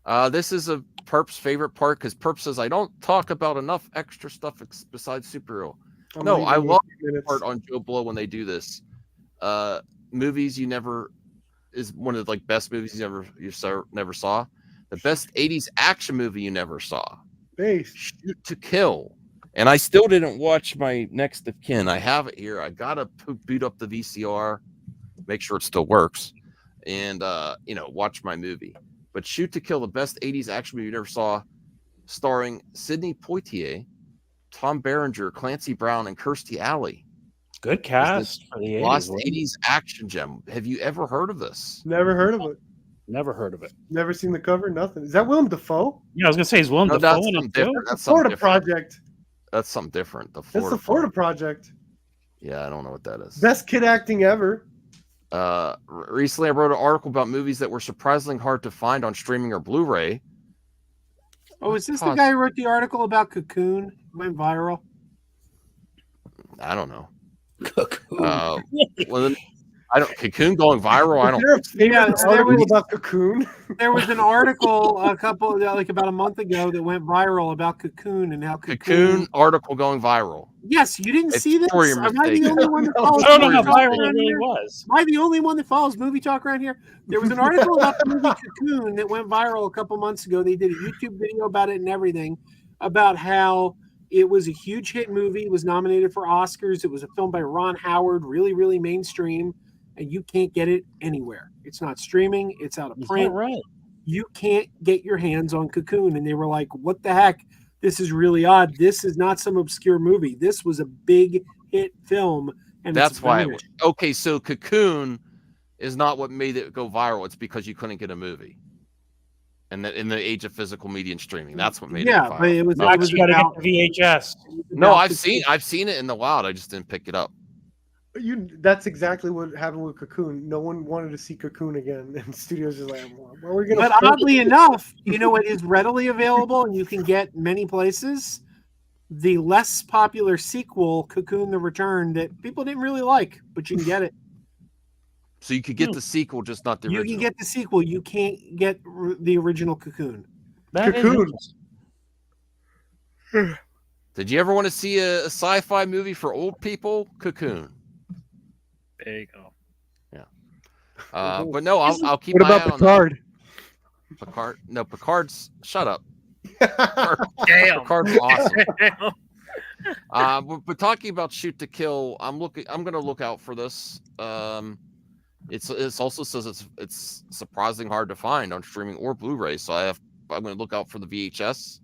cool. This is a Perp's favorite part because Perp says I don't talk about enough extra stuff besides superhero. I'm No, leaving I in love a few the minutes. part on Joe Blow when they do this. Movies you never is one of the like best movies you never saw. The best 80s action movie you never saw. Base. Shoot to Kill. And I still didn't watch my next of kin. I have it here. I gotta boot up the VCR, make sure it still works, and watch my movie. But Shoot to Kill, the best 80s action movie you never saw, starring Sidney Poitier, Tom Berenger, Clancy Brown, and Kirstie Alley. Good cast for the 80s. Lost wasn't it? 80s action gem. Have you ever heard of this? Never heard of it. Never heard of it. Never seen the cover. Nothing. Is that Willem Dafoe? Yeah, I was gonna say is Willem No, Dafoe that's in something it too? different. That's something Florida different. Project. That's something different. The That's Florida the Florida Project. Yeah, I don't know what that is. Best kid acting ever. Recently I wrote an article about movies that were surprisingly hard to find on streaming or Blu-ray. Oh, is this the guy who wrote the article about Cocoon? Went viral. I don't know. Cocoon. Well, then, I don't. Cocoon going viral. I don't. Yeah, there was, about Cocoon. there was an article about a month ago that went viral about Cocoon and how Cocoon article going viral. Yes, you didn't It's see this. for your Am I the mistake. only one that follows? I don't know Movie how Talk viral it around really here? was. Am I the only one that follows Movie Talk around here? There was an article about the movie Cocoon that went viral a couple months ago. They did a YouTube video about it and everything, about how it was a huge hit movie. It was nominated for Oscars. It was a film by Ron Howard, really, really mainstream, and you can't get it anywhere. It's not streaming. It's out of Is that print. right? You can't get your hands on Cocoon. And they were like, what the heck? This is really odd. This is not some obscure movie. This was a big hit film. And That's it's why. vanished. Okay, so Cocoon is not what made it go viral. It's because you couldn't get a movie. And that in the age of physical media and streaming, that's what made it viral. but it was, Max, it was you gotta about, get the VHS. No, about I've seen it in the wild. I just didn't pick it up. That's exactly what happened with Cocoon. No one wanted to see Cocoon again, and studios just like, well, we're gonna. But oddly enough, you know what is readily available and you can get many places? The less popular sequel, Cocoon the Return, that people didn't really like, but you can get it. So you could get the sequel, just not the You original. can get the sequel. You can't get the original Cocoon. Cocoon. Did you ever want to see a sci-fi movie for old people? Cocoon. There you go. Yeah. But no, I'll keep What my about eye on Picard? Picard. No, Picard's. Shut up. Damn. Picard's awesome. But talking about Shoot to Kill, I'm going to look out for this. It's also says it's surprisingly hard to find on streaming or Blu-ray. So I'm going to look out for the VHS.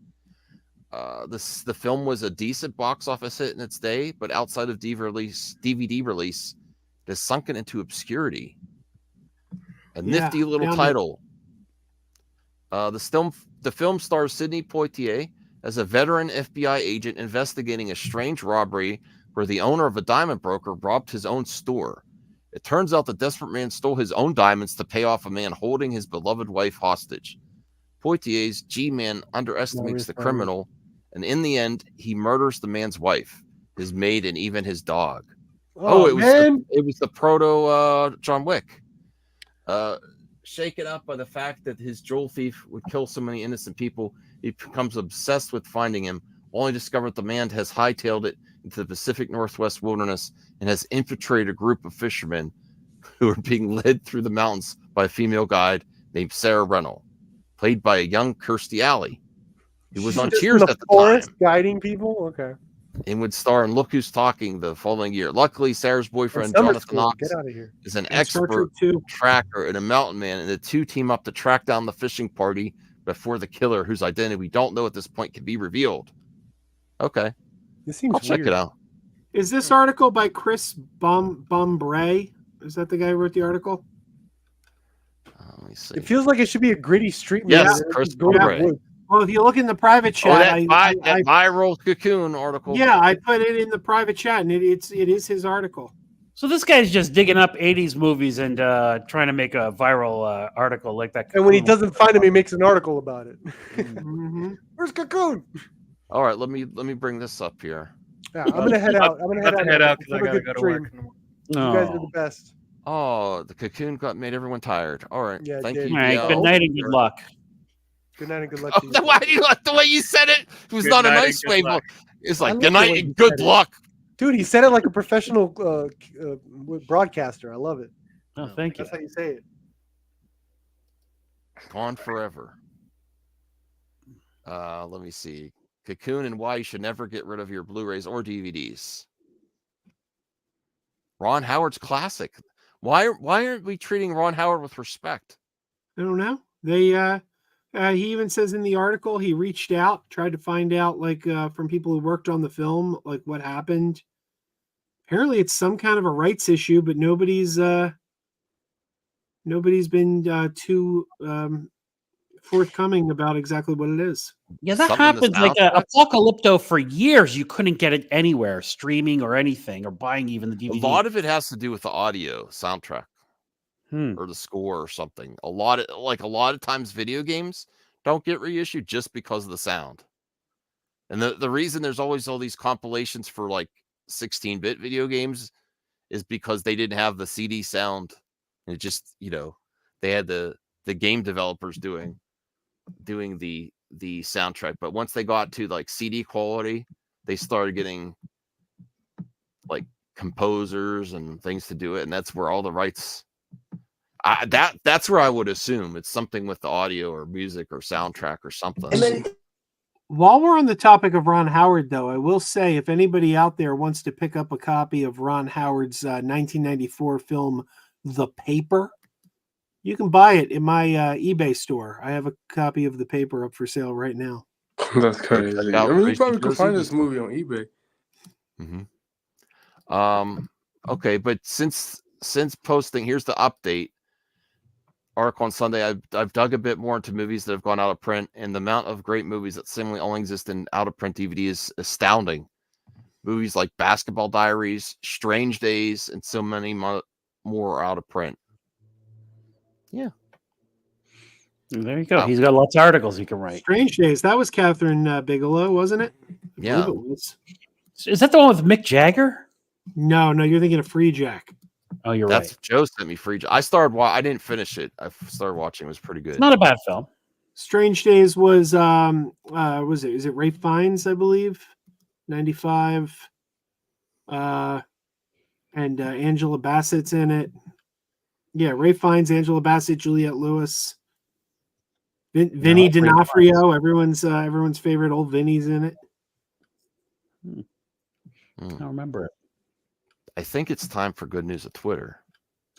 The film was a decent box office hit in its day, but outside of DVD release, it has sunken into obscurity. A nifty little title. The film stars Sidney Poitier as a veteran FBI agent investigating a strange robbery where the owner of a diamond broker robbed his own store. It turns out the desperate man stole his own diamonds to pay off a man holding his beloved wife hostage. Poitier's G-man underestimates the criminal, and in the end, he murders the man's wife, his maid, and even his dog. It was the proto John Wick. Shaken up by the fact that his jewel thief would kill so many innocent people, he becomes obsessed with finding him, only to discover that the man has hightailed it into the Pacific Northwest wilderness and has infiltrated a group of fishermen who are being led through the mountains by a female guide named Sarah Reynolds, played by a young Kirstie Alley, who was on Cheers at the forest time guiding people. Okay. and would star in Look Who's Talking the following year. Luckily, Sarah's boyfriend, Summer Jonathan School. Knox, Get out of here. is an And Star expert Trek 2. tracker and a mountain man, and the two team up to track down the fishing party before the killer, whose identity we don't know at this point, can be revealed. Okay. This seems I'll check weird. it out. Is this article by Chris Bombray? Is that the guy who wrote the article? Let me see. It feels like it should be a gritty street movie. Yes, and it's Chris just going Bombray. woods. Well, if you look in the private chat, that viral Cocoon article. Yeah, I put it in the private chat, and it is his article. So this guy's just digging up 80s movies and trying to make a viral article like that. And when he doesn't find him, he makes an article about it. Mm-hmm. Where's Cocoon? All right, let me bring this up here. Yeah, I'm gonna head out. I'm gonna head out. because I gotta go to work. You guys are the best. Oh, the Cocoon made everyone tired. All right, Yeah, it thank did. you. All right, DL. good night and good luck. Good night and good luck. Oh, to you. why do you like the way you said it? It was Good not a night and nice good way. luck. It's I like love good the night way and you good said it. luck. Dude, he said it like a professional broadcaster. I love it. Oh, thank you. That's how you say it. Gone forever. Let me see. Cocoon and why you should never get rid of your Blu-rays or DVDs. Ron Howard's classic. Why aren't we treating Ron Howard with respect? I don't know. They he even says in the article he reached out, tried to find out from people who worked on the film, like what happened. Apparently it's some kind of a rights issue, but nobody's been too forthcoming about exactly what it is. Yeah, that Something happens. that's Like out Apocalypto for years, you couldn't get it anywhere, streaming or anything, or buying even the DVD. A lot of it has to do with the audio soundtrack or the score or something. A lot of times video games don't get reissued just because of the sound. And the reason there's always all these compilations for like 16-bit video games is because they didn't have the CD sound. And it just, they had the game developers doing the soundtrack. But once they got to like CD quality, they started getting like composers and things to do it. And that's where all the rights that's where I would assume it's something with the audio or music or soundtrack or something. While we're on the topic of Ron Howard, though, I will say if anybody out there wants to pick up a copy of Ron Howard's 1994 film, The Paper, you can buy it in my eBay store. I have a copy of The Paper up for sale right now. That's crazy. I mean, you probably could find this movie on eBay. Okay, but since posting, here's the update. Article on Sunday, I've dug a bit more into movies that have gone out of print, and the amount of great movies that seemingly only exist in out of print DVD is astounding. Movies like Basketball Diaries, Strange Days, and so many more are out of print. Yeah. There you go. He's got lots of articles he can write. Strange Days. That was Catherine Bigelow, wasn't it? I Yeah. believe it was. Is that the one with Mick Jagger? No, you're thinking of Free Jack. Oh, you're That's right. Joe sent me free. I started. I didn't finish it. I started watching. It was pretty good. It's not a bad film. Strange Days was is it Ralph Fiennes, I believe, 95, and Angela Bassett's in it. Yeah, Ralph Fiennes, Angela Bassett, Juliette Lewis, Vinny D'Onofrio, everyone's favorite old Vinny's in it. I don't remember it. I think it's time for good news of Twitter.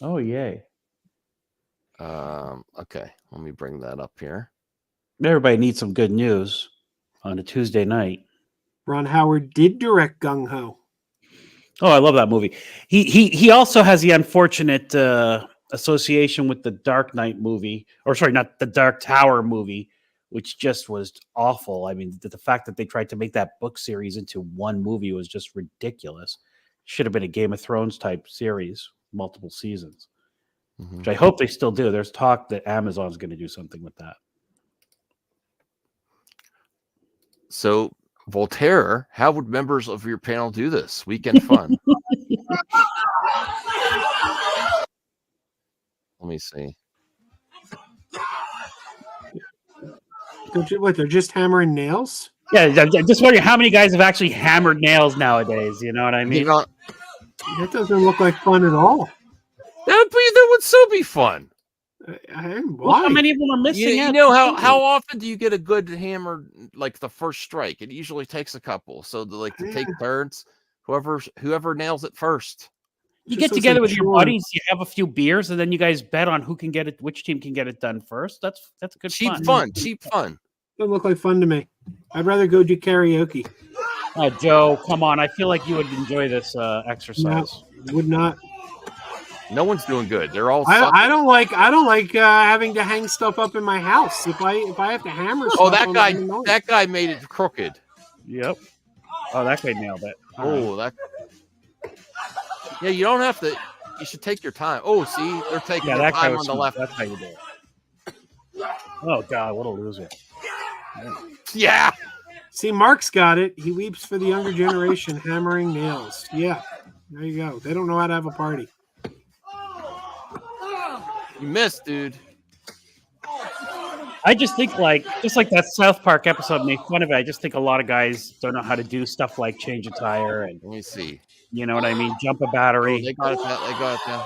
Oh, yay. Okay, let me bring that up here. Everybody needs some good news on a Tuesday night. Ron Howard did direct Gung Ho. Oh, I love that movie. He also has the unfortunate association with the Dark Knight movie, or sorry, not the Dark Tower movie, which just was awful. I mean, the fact that they tried to make that book series into one movie was just ridiculous. Should have been a Game of Thrones type series, multiple seasons, which I hope they still do. There's talk that Amazon's going to do something with that. So, Voltaire, how would members of your panel do this? Weekend fun. Let me see. What, they're just hammering nails? Yeah, I'm just wondering how many guys have actually hammered nails nowadays. You know what I mean? That doesn't look like fun at all. That would so be fun. Why? How many of them are missing out? You know how often do you get a good hammer, like the first strike? It usually takes a couple. So to take turns, whoever nails it first. You get together with your buddies, you have a few beers, and then you guys bet on who can get it, which team can get it done first. That's good cheap fun. Cheap fun. Doesn't look like fun to me. I'd rather go do karaoke. Joe, come on. I feel like you would enjoy this exercise. No, would not. No one's doing good. They're all. I don't like having to hang stuff up in my house. If I have to hammer stuff. Oh, that guy made it crooked. Yep. Oh, that guy nailed it. That. Yeah, you don't have to. You should take your time. Oh, see, they're taking their time on the left. That's how you do it. Oh God, what a loser! Yeah. See, Mark's got it. He weeps for the younger generation hammering nails. Yeah, there you go. They don't know how to have a party. You missed, dude. I just think just like that South Park episode made fun of it. I just think a lot of guys don't know how to do stuff like change a tire and. Let me see. You know what I mean? Jump a battery. Oh, they got it down.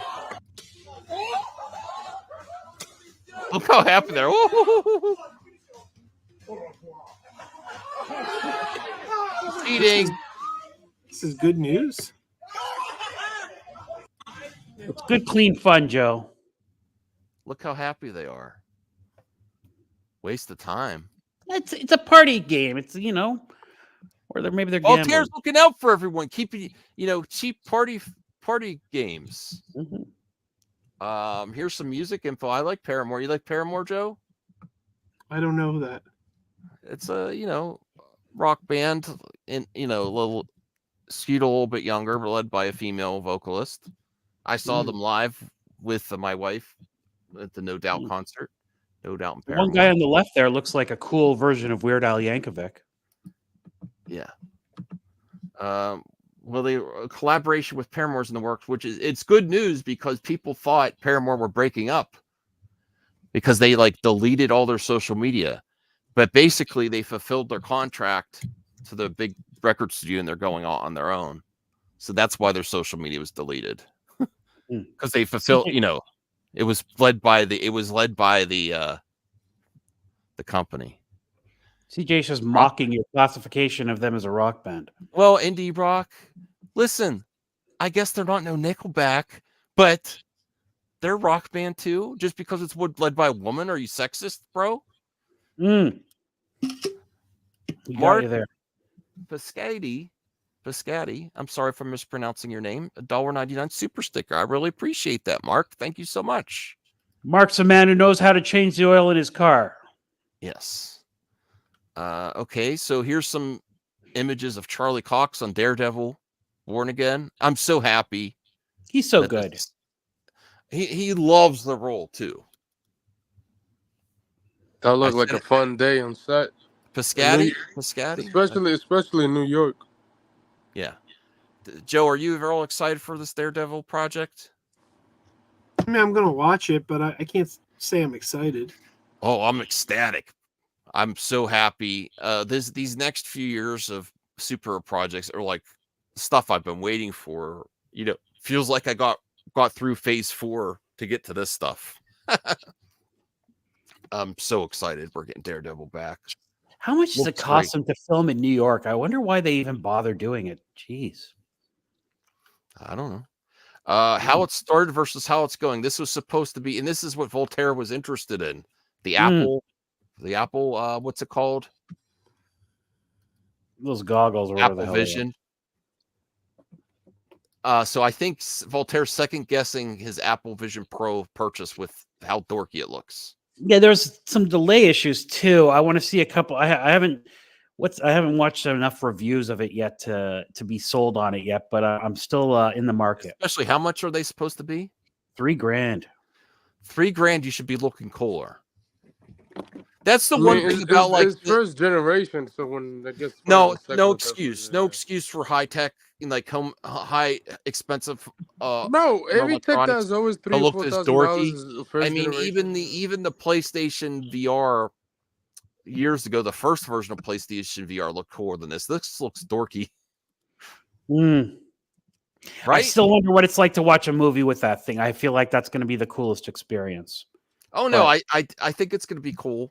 Look how happy they're. Eating. This is good news. It's good, clean fun, Joe. Look how happy they are. Waste of time. It's a party game. It's or maybe they're gambling. Voltaire's looking out for everyone, keeping cheap party games. Mm-hmm. Here's some music info. I like Paramore. You like Paramore, Joe? I don't know that. It's a rock band, and a little skewed a little bit younger, but led by a female vocalist. I saw them live with my wife at the No Doubt concert. No Doubt in Paramore. One guy on the left there looks like a cool version of Weird Al Yankovic. Yeah. Well, a collaboration with Paramore's in the works, which it's good news because people thought Paramore were breaking up because they deleted all their social media, but basically they fulfilled their contract to the big record studio and they're going on their own. So that's why their social media was deleted because they fulfilled. It was led by the company. CJ's just mocking your classification of them as a rock band. Well, indie rock. Listen, I guess they're not no Nickelback, but they're rock band too. Just because it's led by a woman, are you sexist, bro? Mark you there. Piscati. I'm sorry if I'm mispronouncing your name. $1.99 super sticker. I really appreciate that, Mark. Thank you so much. Mark's a man who knows how to change the oil in his car. Yes. Okay, so here's some images of Charlie Cox on Daredevil, Born Again. I'm so happy. He's so good. He loves the role too. That looked like a fun day on set. Piscati, especially in New York. Yeah. Joe, are you all excited for this Daredevil project? I mean, I'm gonna watch it, but I can't say I'm excited. Oh, I'm ecstatic. I'm so happy. These next few years of super projects are like stuff I've been waiting for. Feels like I got through phase 4 to get to this stuff. I'm so excited we're getting Daredevil back. How much does it cost them to film in New York? I wonder why they even bother doing it. Jeez. I don't know. How it started versus how it's going. This was supposed to be, and this is what Voltaire was interested in. The Apple, what's it called? Those goggles or Apple Vision. So I think Voltaire's second guessing his Apple Vision Pro purchase with how dorky it looks. Yeah, there's some delay issues too. I want to see a couple. I haven't watched enough reviews of it yet to be sold on it yet, but I'm still in the market. Especially, how much are they supposed to be? $3,000. $3,000. You should be looking cooler. That's the one thing about it's first generation. So when that gets no excuse for high tech high expensive. No, every tech has always $3,000-$4,000. I mean, even the PlayStation VR years ago, the first version of PlayStation VR looked cooler than this. This looks dorky. Right? I still wonder what it's like to watch a movie with that thing. I feel like that's going to be the coolest experience. Oh no, I think it's going to be cool.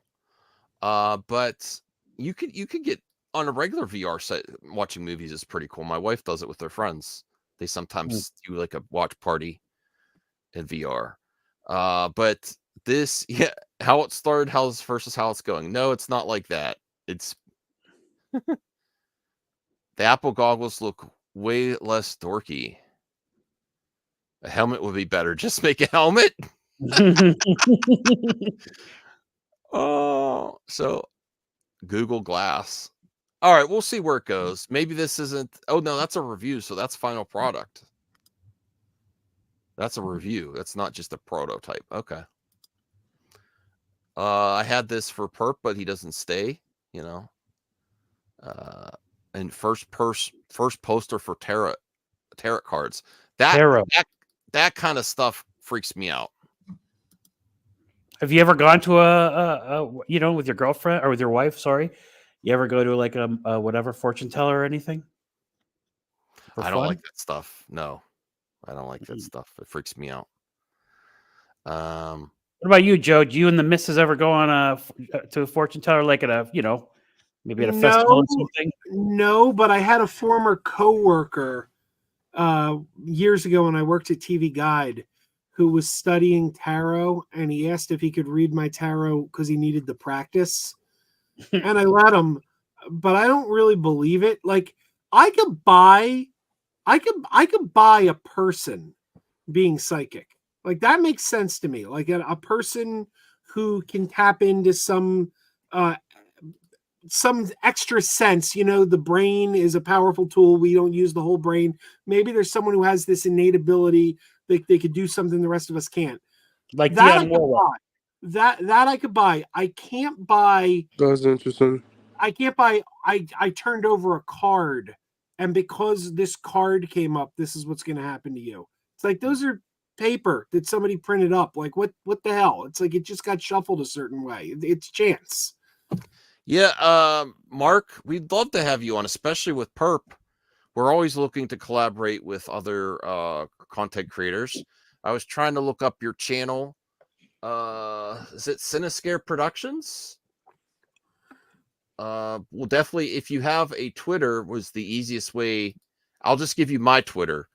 But you could get on a regular VR set. Watching movies is pretty cool. My wife does it with their friends. They sometimes do like a watch party in VR. But this, how it started, versus how it's going. No, it's not like that. It's The Apple goggles look way less dorky. A helmet would be better. Just make a helmet. Oh, so Google Glass. All right, we'll see where it goes. Maybe this isn't. Oh no, that's a review, so that's final product. That's a review. That's not just a prototype. Okay. I had this for Perp, but he doesn't stay. You know. And first poster for tarot cards. That kind of stuff freaks me out. Have you ever gone to a with your girlfriend or with your wife? Sorry, you ever go to like a whatever fortune teller or anything? I don't like that stuff. No, I don't like that stuff. It freaks me out. What about you, Joe? Do you and the missus ever go on to a fortune teller, like at a maybe at a festival or something? No, but I had a former coworker years ago when I worked at TV Guide who was studying tarot, and he asked if he could read my tarot because he needed the practice. And I let him, but I don't really believe it. Like I could buy a person being psychic. Like that makes sense to me. Like a person who can tap into some extra sense. The brain is a powerful tool. We don't use the whole brain. Maybe there's someone who has this innate ability that they could do something the rest of us can't. Like that I could buy. That I could buy. I can't buy. That's interesting. I can't buy. I turned over a card, and because this card came up, this is what's going to happen to you. It's like those are paper that somebody printed up. Like what the hell? It's like it just got shuffled a certain way. It's chance. Yeah, Mark, we'd love to have you on, especially with Perp. We're always looking to collaborate with other content creators. I was trying to look up your channel. Is it Cinescare Productions? Well, definitely, if you have a Twitter, was the easiest way. I'll just give you my Twitter.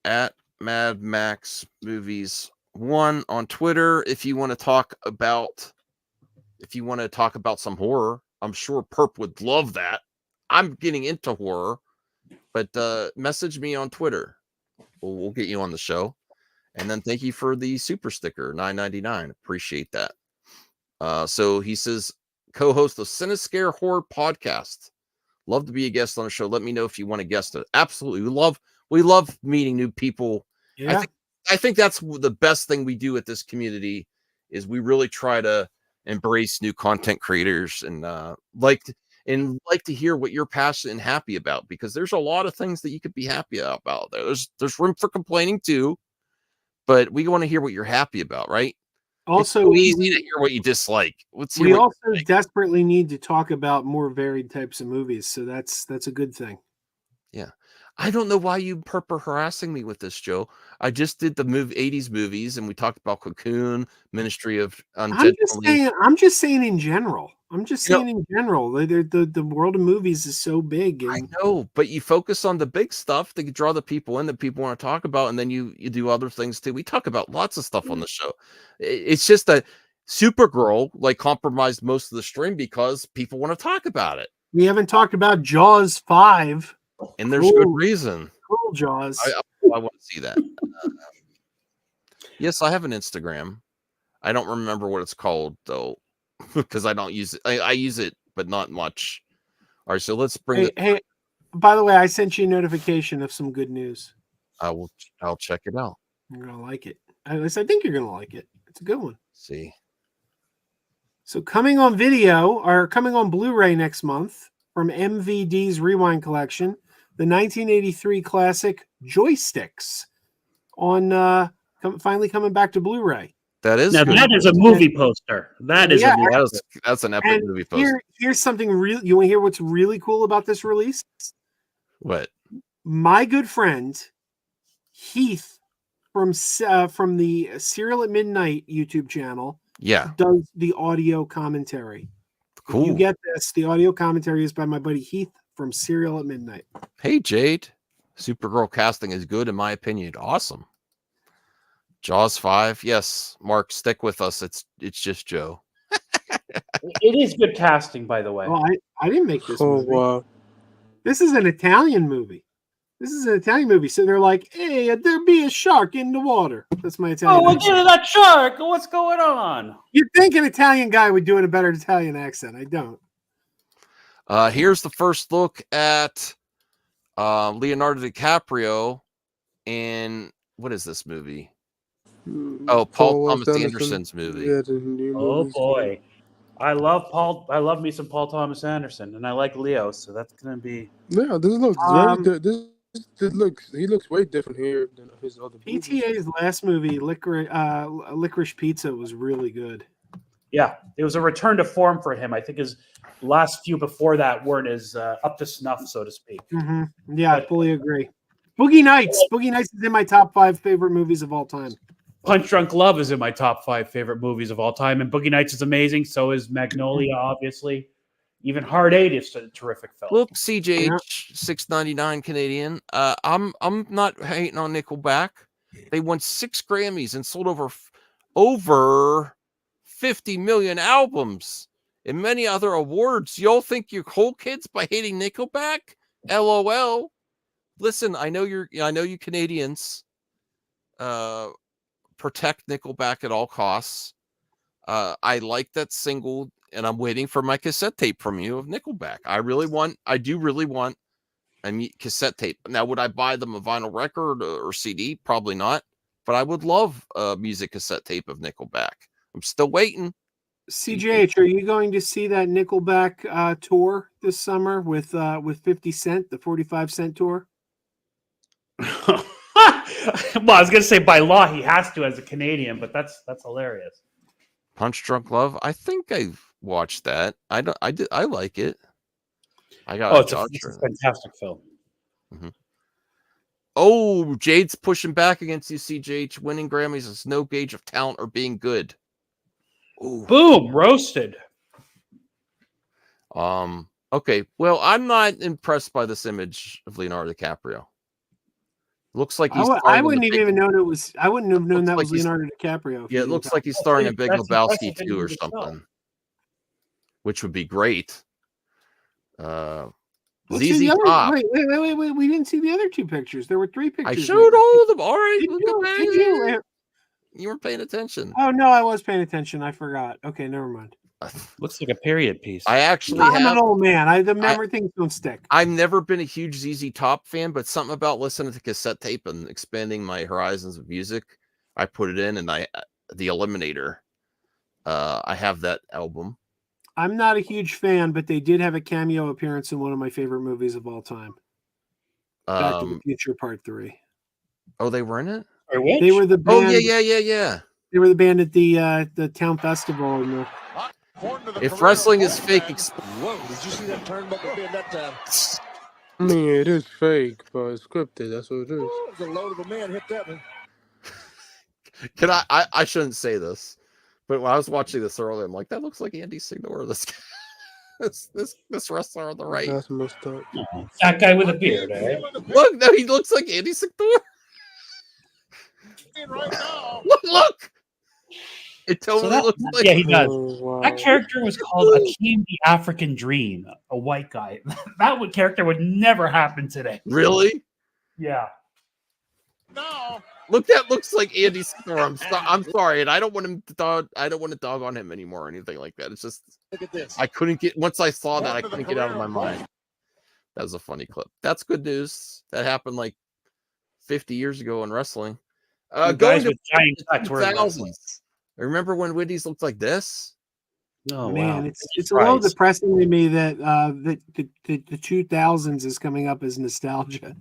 At Mad Max Movies 1 on Twitter. If you want to talk about some horror, I'm sure Perp would love that. I'm getting into horror, but message me on Twitter. We'll get you on the show. And then thank you for the super sticker, $9.99. Appreciate that. So he says, co-host of Cinescare Horror Podcast. Love to be a guest on the show. Let me know if you want to guest it. Absolutely. We love meeting new people. Yeah. I think that's the best thing we do at this community is we really try to embrace new content creators and like to hear what you're passionate and happy about, because there's a lot of things that you could be happy about there. There's room for complaining too, but we want to hear what you're happy about, right? Also, it's so easy to hear what you dislike. We also desperately need to talk about more varied types of movies, so that's a good thing. Yeah. I don't know why you are harassing me with this, Joe. I just did the 80s movies, and we talked about Cocoon, Ministry of Undead. I'm just saying in general. The world of movies is so big. And... I know, but you focus on the big stuff to draw the people in that people want to talk about, and then you do other things too. We talk about lots of stuff on the show. It's just that Supergirl compromised most of the stream because people want to talk about it. We haven't talked about Jaws 5. And there's good reason. Cool, Jaws. I want to see that. Yes, I have an Instagram. I don't remember what it's called though, because I don't use it. I use it, but not much. All right, so let's bring. Hey, by the way, I sent you a notification of some good news. I'll check it out. You're gonna like it. At least I think you're gonna like it. It's a good one. See. So coming on video or coming on Blu-ray next month from MVD's Rewind Collection, the 1983 classic Joysticks on finally coming back to Blu-ray. That is a movie poster. That's an epic movie poster. Here's something real. You want to hear what's really cool about this release? What? My good friend Heath from the Serial at Midnight YouTube channel, does the audio commentary. Cool. If you get this, the audio commentary is by my buddy Heath from Serial at Midnight. Hey, Jade. Supergirl casting is good, in my opinion. Awesome. Jaws 5. Yes, Mark, stick with us. It's just Joe. It is good casting, by the way. Oh, I didn't make this Oh movie. wow. This is an Italian movie. So they're like, hey, there be a shark in the water. That's my Italian Oh, accent. look at that shark! What's going on? You'd think an Italian guy would do it a better Italian accent. I don't. Here's the first look at Leonardo DiCaprio in what is this movie? Oh, Paul Thomas Anderson's movie. Yeah, the new Oh movies. boy, I love me some Paul Thomas Anderson, and I like Leo, so that's gonna be. Yeah, this looks very good. This looks. He looks way different here than his other movies. PTA's last movie, Licorice Pizza, was really good. Yeah, it was a return to form for him. I think his last few before that weren't as up to snuff, so to speak. Mm-hmm. Yeah, I fully agree. Boogie Nights. Boogie Nights is in my top 5 favorite movies of all time. Punch Drunk Love is in my top 5 favorite movies of all time, and Boogie Nights is amazing. So is Magnolia, obviously. Even Hard 8 is a terrific film. Look, CJH 699 Canadian. I'm not hating on Nickelback. They won 6 Grammys and sold over 50 million albums and many other awards. Y'all think you're cool kids by hating Nickelback? LOL. Listen, I know you Canadians protect Nickelback at all costs. I like that single, and I'm waiting for my cassette tape from you of Nickelback. I do really want a cassette tape. Now, would I buy them a vinyl record or CD? Probably not. But I would love a music cassette tape of Nickelback. I'm still waiting. CJH, are you going to see that Nickelback tour this summer with 50 Cent, the 45 Cent tour? Well, I was gonna say by law he has to as a Canadian, but that's hilarious. Punch Drunk Love. I think I've watched that. I like it. It's a fantastic film. Mm-hmm. Oh, Jade's pushing back against you, CJH. Winning Grammys is no gauge of talent or being good. Ooh. Boom, roasted. Okay. Well, I'm not impressed by this image of Leonardo DiCaprio. Looks like he's. I wouldn't even known it was. I wouldn't have known that was Leonardo DiCaprio. Yeah, it looks like he's starring in Big Lebowski 2 or something, which would be great. ZZ Top. Wait! We didn't see the other 2 pictures. There were 3 pictures. I showed all of them. All right, Did look you? at Did that. you? You weren't paying attention. Oh no, I was paying attention. I forgot. Okay, never mind. Looks like a period piece. I actually I'm an old man. The memory things don't stick. I've never been a huge ZZ Top fan, but something about listening to cassette tape and expanding my horizons of music, I put it in, and the Eliminator. I have that album. I'm not a huge fan, but they did have a cameo appearance in one of my favorite movies of all time. Back to the Future Part 3. Oh, they were in it? They were the band. Oh, yeah. They were the band at the town festival. And if wrestling is fake, whoa! Did you see that turnbuckle bend that time? I mean, it is fake, but it's scripted. That's what it is. The load of a man hit that one. Can I shouldn't say this, but when I was watching this earlier, I'm like, that looks like Andy Signore. This wrestler on the right. That's messed up. That guy with a beard, eh? Look, no, he looks like Andy Signore. Look. It totally looks like. Yeah, he does. Oh, wow. That character was called Akeem the African Dream, a white guy. That character would never happen today. Really? Yeah. No. Look, that looks like Andy Signore. I'm sorry, and I don't want to dog on him anymore or anything like that. It's just Look at this. I couldn't get once I saw that I couldn't get out of my mind. That was a funny clip. That's good news. That happened like 50 years ago in wrestling. Going Guys to with giant cuts were in 2000s. Remember when Wendy's looked like this? Oh man, wow. it's a little depressing to me that the 2000s is coming up as nostalgia.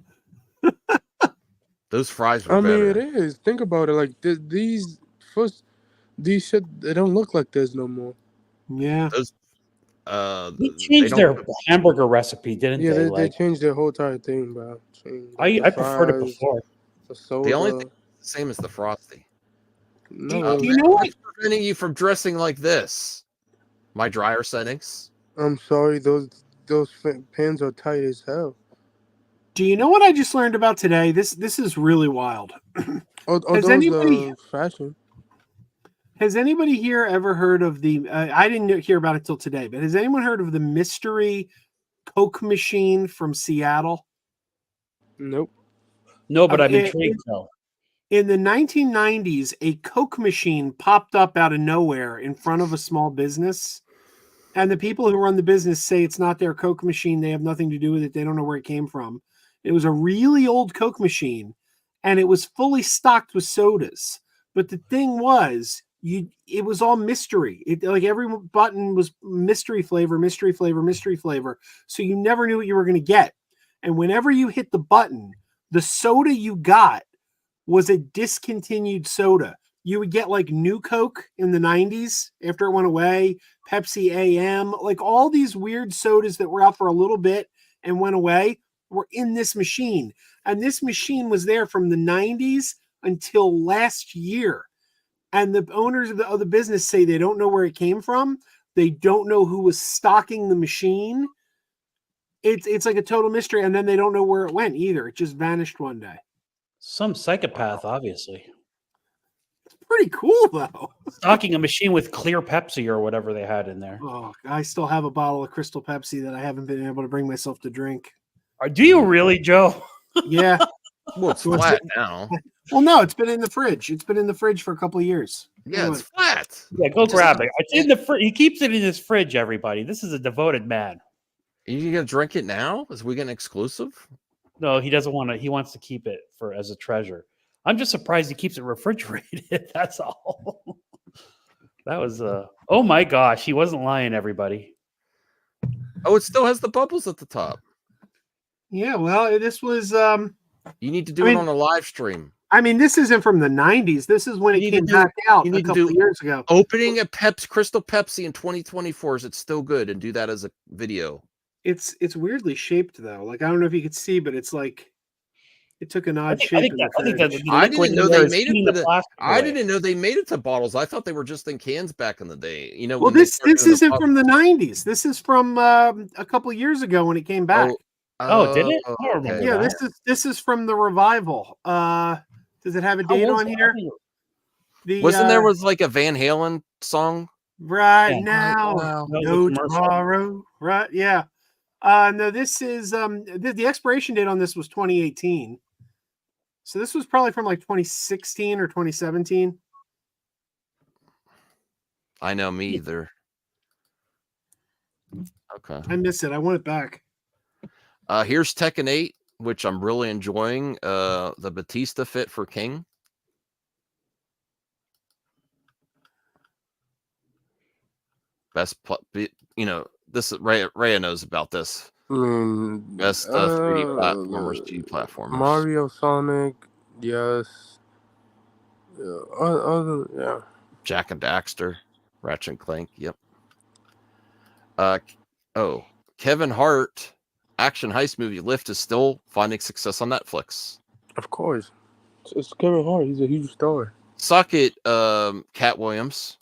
Those fries were I mean, better. it is. Think about it. Like these shit, they don't look like this no more. Yeah. Those, They changed their hamburger recipe, didn't Yeah, they? they changed their whole entire thing, bro. I preferred it before. The soda. The only thing the same as the Frosty. No, Do you know what? Preventing you from dressing like this. My dryer settings. I'm sorry, those pins are tight as hell. Do you know what I just learned about today? This is really wild. Are Has those anybody- fashion? Has anybody here ever heard of the? I didn't hear about it till today, but has anyone heard of the mystery Coke machine from Seattle? Nope. No, but I'm intrigued though. In the 1990s, a Coke machine popped up out of nowhere in front of a small business. And the people who run the business say it's not their Coke machine. They have nothing to do with it. They don't know where it came from. It was a really old Coke machine, and it was fully stocked with sodas. But the thing was, it was all mystery. Like every button was mystery flavor, mystery flavor, mystery flavor. So you never knew what you were going to get. And whenever you hit the button, the soda you got was a discontinued soda. You would get like New Coke in the 90s after it went away, Pepsi AM, like all these weird sodas that were out for a little bit and went away were in this machine. And this machine was there from the 90s until last year. And the owners of the business say they don't know where it came from. They don't know who was stocking the machine. It's like a total mystery. And then they don't know where it went either. It just vanished one day. Some psychopath, obviously. Pretty cool though. Stocking a machine with clear Pepsi or whatever they had in there. Oh, I still have a bottle of Crystal Pepsi that I haven't been able to bring myself to drink. Do you really, Joe? Yeah. Well, it's flat now. Well, no, it's been in the fridge. It's been in the fridge for a couple of years. Yeah, it's flat. Yeah, go grab it. It's in the he keeps it in his fridge, everybody. This is a devoted man. Are you gonna drink it now? Is we get an exclusive? No, he doesn't want to. He wants to keep it as a treasure. I'm just surprised he keeps it refrigerated. That's all. That was oh my gosh, he wasn't lying, everybody. Oh, it still has the bubbles at the top. Yeah, well, this was you need to do it on a live stream. I mean, this isn't from the 90s. This is when it came back out a couple of years ago. Opening a Crystal Pepsi in 2024, is it still good? And do that as a video. It's weirdly shaped though. Like I don't know if you could see, but it's like it took an odd shape. I didn't know they made it to I didn't know they made it to bottles. I thought they were just in cans back in the day. You know, well, this isn't from the 90s. This is from a couple of years ago when it came back. Did it? I don't remember Yeah, that. this is from the revival. Does it have a date on here? Wasn't there was like a Van Halen song? Right now, no tomorrow. Right, yeah. No, this is the expiration date on this was 2018. So this was probably from like 2016 or 2017. I know, me either. Okay. I miss it. I want it back. Here's Tekken 8, which I'm really enjoying. The Batista fit for King. Best, you know, this Rhea knows about this. Best 3D platformers, 2D platformers. Mario, Sonic, yes. Yeah. Jack and Daxter, Ratchet and Clank. Yep. Kevin Hart action heist movie Lift is still finding success on Netflix. Of course, it's Kevin Hart. He's a huge star. Suck it, Cat Williams.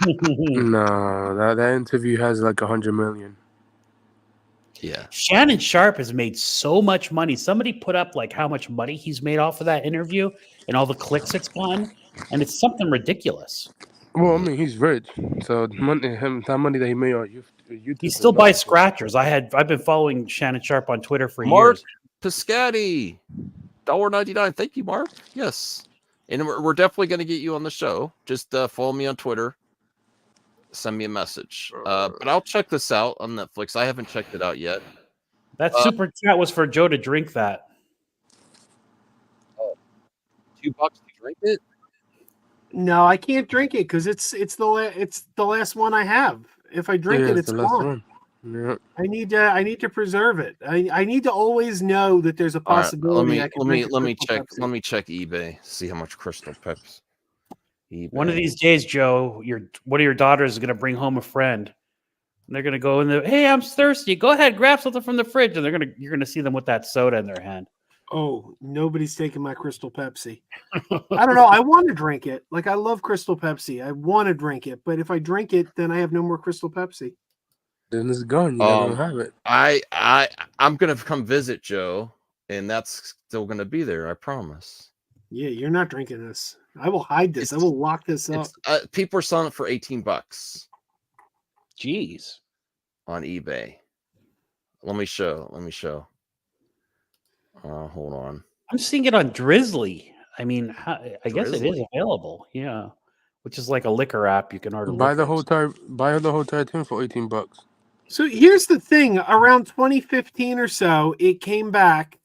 No, that interview has like 100 million. Yeah. Shannon Sharp has made so much money. Somebody put up like how much money he's made off of that interview and all the clicks it's gone, and it's something ridiculous. Well, I mean, he's rich, so that money that he made on YouTube. He still buys scratchers. I've been following Shannon Sharp on Twitter for Mark years. Piscati, $1.99. Thank you, Mark. Yes, and we're definitely going to get you on the show. Just follow me on Twitter. Send me a message. But I'll check this out on Netflix. I haven't checked it out yet. That super chat was for Joe to drink that. $2 to drink it? No, I can't drink it because it's the last one I have. If I drink it, it's gone. Yeah. I need to preserve it. I need to always know that there's a possibility. Right, let me check eBay. See how much Crystal Pepsi. One of these days, Joe, one of your daughters is going to bring home a friend. And they're going to go in there. Hey, I'm thirsty. Go ahead, grab something from the fridge, and you're going to see them with that soda in their hand. Oh, nobody's taking my Crystal Pepsi. I don't know. I want to drink it. Like I love Crystal Pepsi. I want to drink it, but if I drink it, then I have no more Crystal Pepsi. Then it's gone. You don't have it. I'm gonna come visit Joe, and that's still gonna be there. I promise. Yeah, you're not drinking this. I will hide this. I will lock this up. People are selling it for $18. Jeez. On eBay. Let me show. Hold on. I'm seeing it on Drizzly. I mean, I guess it is Drizzly. available. Yeah, which is like a liquor app you can order. Buy the liquor. whole entire thing for $18. So here's the thing: around 2015 or so, it came back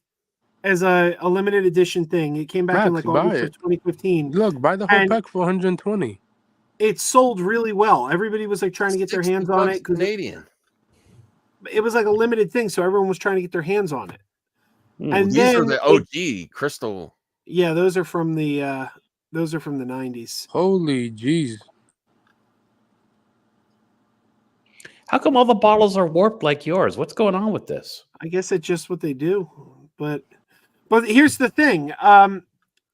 as a limited edition thing. It came back in like August of 2015. Look, buy the whole pack for 120. It sold really well. Everybody was like trying to get their hands on it. Canadian. It was like a limited thing, so everyone was trying to get their hands on it. And These then are the OG crystal. Yeah, those are from the 90s. Holy jeez. How come all the bottles are warped like yours? What's going on with this? I guess it's just what they do. But here's the thing.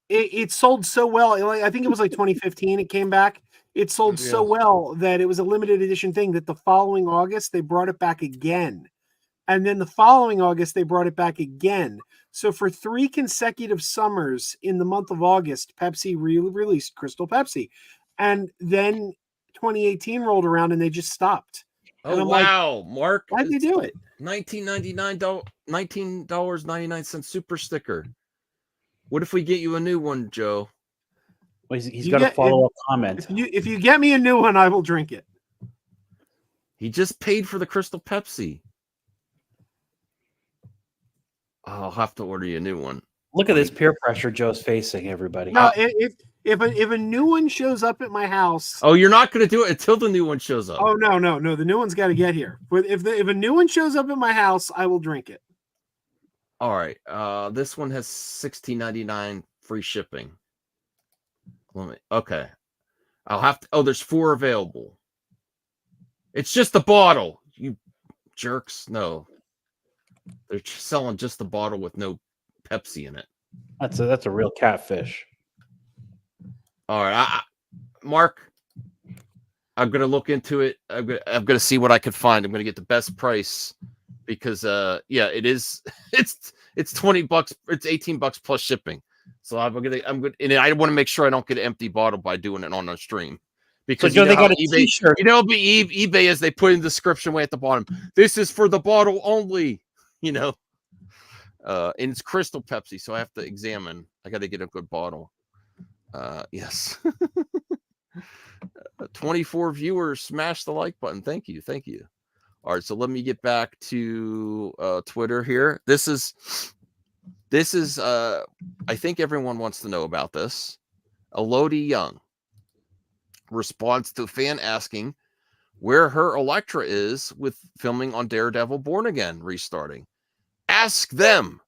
It sold so well. I think it was like 2015 it came back. It sold so well that it was a limited edition thing that the following August they brought it back again. And then the following August they brought it back again. So for 3 consecutive summers in the month of August, Pepsi released Crystal Pepsi. And then 2018 rolled around and they just stopped. And Oh I'm wow, like, Mark! Why'd they do it? $19.99 super sticker. What if we get you a new one, Joe? Well, he's got a follow-up comment. If you get me a new one, I will drink it. He just paid for the Crystal Pepsi. I'll have to order you a new one. Look at this peer pressure Joe's facing, everybody. No, if a new one shows up at my house. Oh, you're not going to do it until the new one shows up. Oh no, the new one's got to get here. But if a new one shows up at my house, I will drink it. All right. This one has $16.99 free shipping. Okay. I'll have to. Oh, there's 4 available. It's just the bottle. You jerks. No. They're selling just the bottle with no Pepsi in it. That's a real catfish. All right, Mark. I'm gonna look into it. I'm gonna see what I can find. I'm gonna get the best price because it is. It's $20. It's $18 plus shipping. So I'm good. And I want to make sure I don't get an empty bottle by doing it on a stream. Because so they got a eBay, t-shirt. eBay as they put in the description way at the bottom. This is for the bottle only. And it's Crystal Pepsi, so I have to examine. I got to get a good bottle. Yes. 24 viewers, smash the like button. Thank you. All right, so let me get back to Twitter here. This is I think everyone wants to know about this. Elodie Young responds to a fan asking where her Elektra is with filming on Daredevil Born Again restarting. Ask them.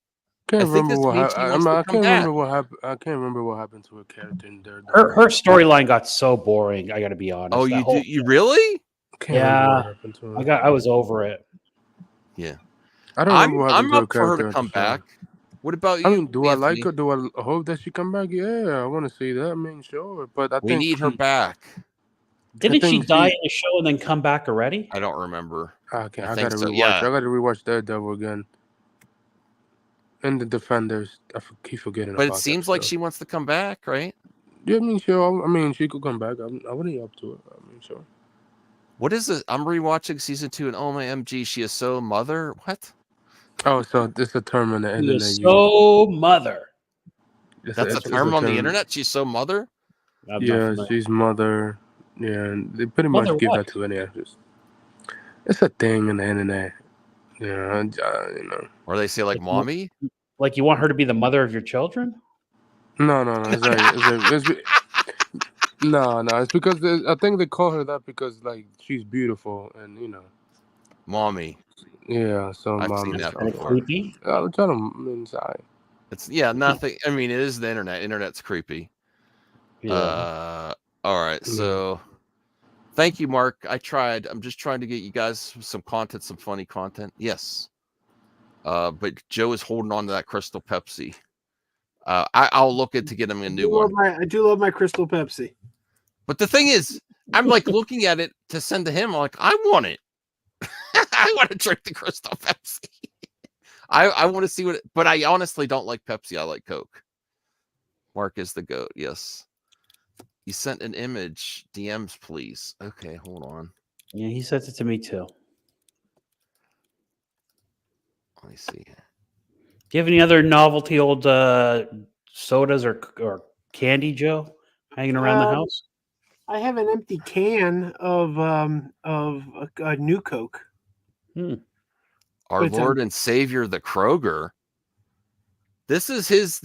I can't remember what happened. I can't remember what happened to her character in Daredevil. Her storyline got so boring. I got to be honest. Oh, you really? Yeah, I was over it. Yeah, I don't remember what happened I'm to up for her to come back. What about you? I mean, do I like her? Do I hope that she come back? Yeah, I want to see that. I mean, sure, but I think we need her back. Didn't she die in the show and then come back already? I don't remember. Okay, I gotta rewatch. I gotta rewatch Daredevil again. And the Defenders, keep forgetting. But it seems like she wants to come back, right? Yeah, I mean, sure. I mean, she could come back. I wouldn't up to it. I mean, sure. What is it? I'm rewatching season 2, and oh my MG, she is so mother. What? Oh, so this is a term on the internet. So mother. That's a term on the internet. She's so mother. Yeah, she's mother. Yeah, and they pretty much give that to any actress. It's a thing on the internet. Yeah, Or they say like mommy. Like you want her to be the mother of your children? No. It's because I think they call her that because like she's beautiful and mommy. Yeah, so I've mommy. seen that before. Creepy. I'm trying to inside. It's nothing. I mean, it is the internet. Internet's creepy. Yeah. All right, so thank you, Mark. I tried. I'm just trying to get you guys some content, some funny content. Yes. But Joe is holding on to that Crystal Pepsi. I'll look to get him a new one. I do love my Crystal Pepsi. But the thing is, I'm like looking at it to send to him. I'm like, I want it. I want to drink the Crystal Pepsi. I want to see but I honestly don't like Pepsi. I like Coke. Mark is the GOAT. Yes. You sent an image. DMs, please. Okay, hold on. Yeah, he sent it to me too. Let me see. Do you have any other novelty old sodas or candy, Joe, hanging around the house? I have an empty can of a new Coke. Our It's Lord and Savior, the Kroger. This is his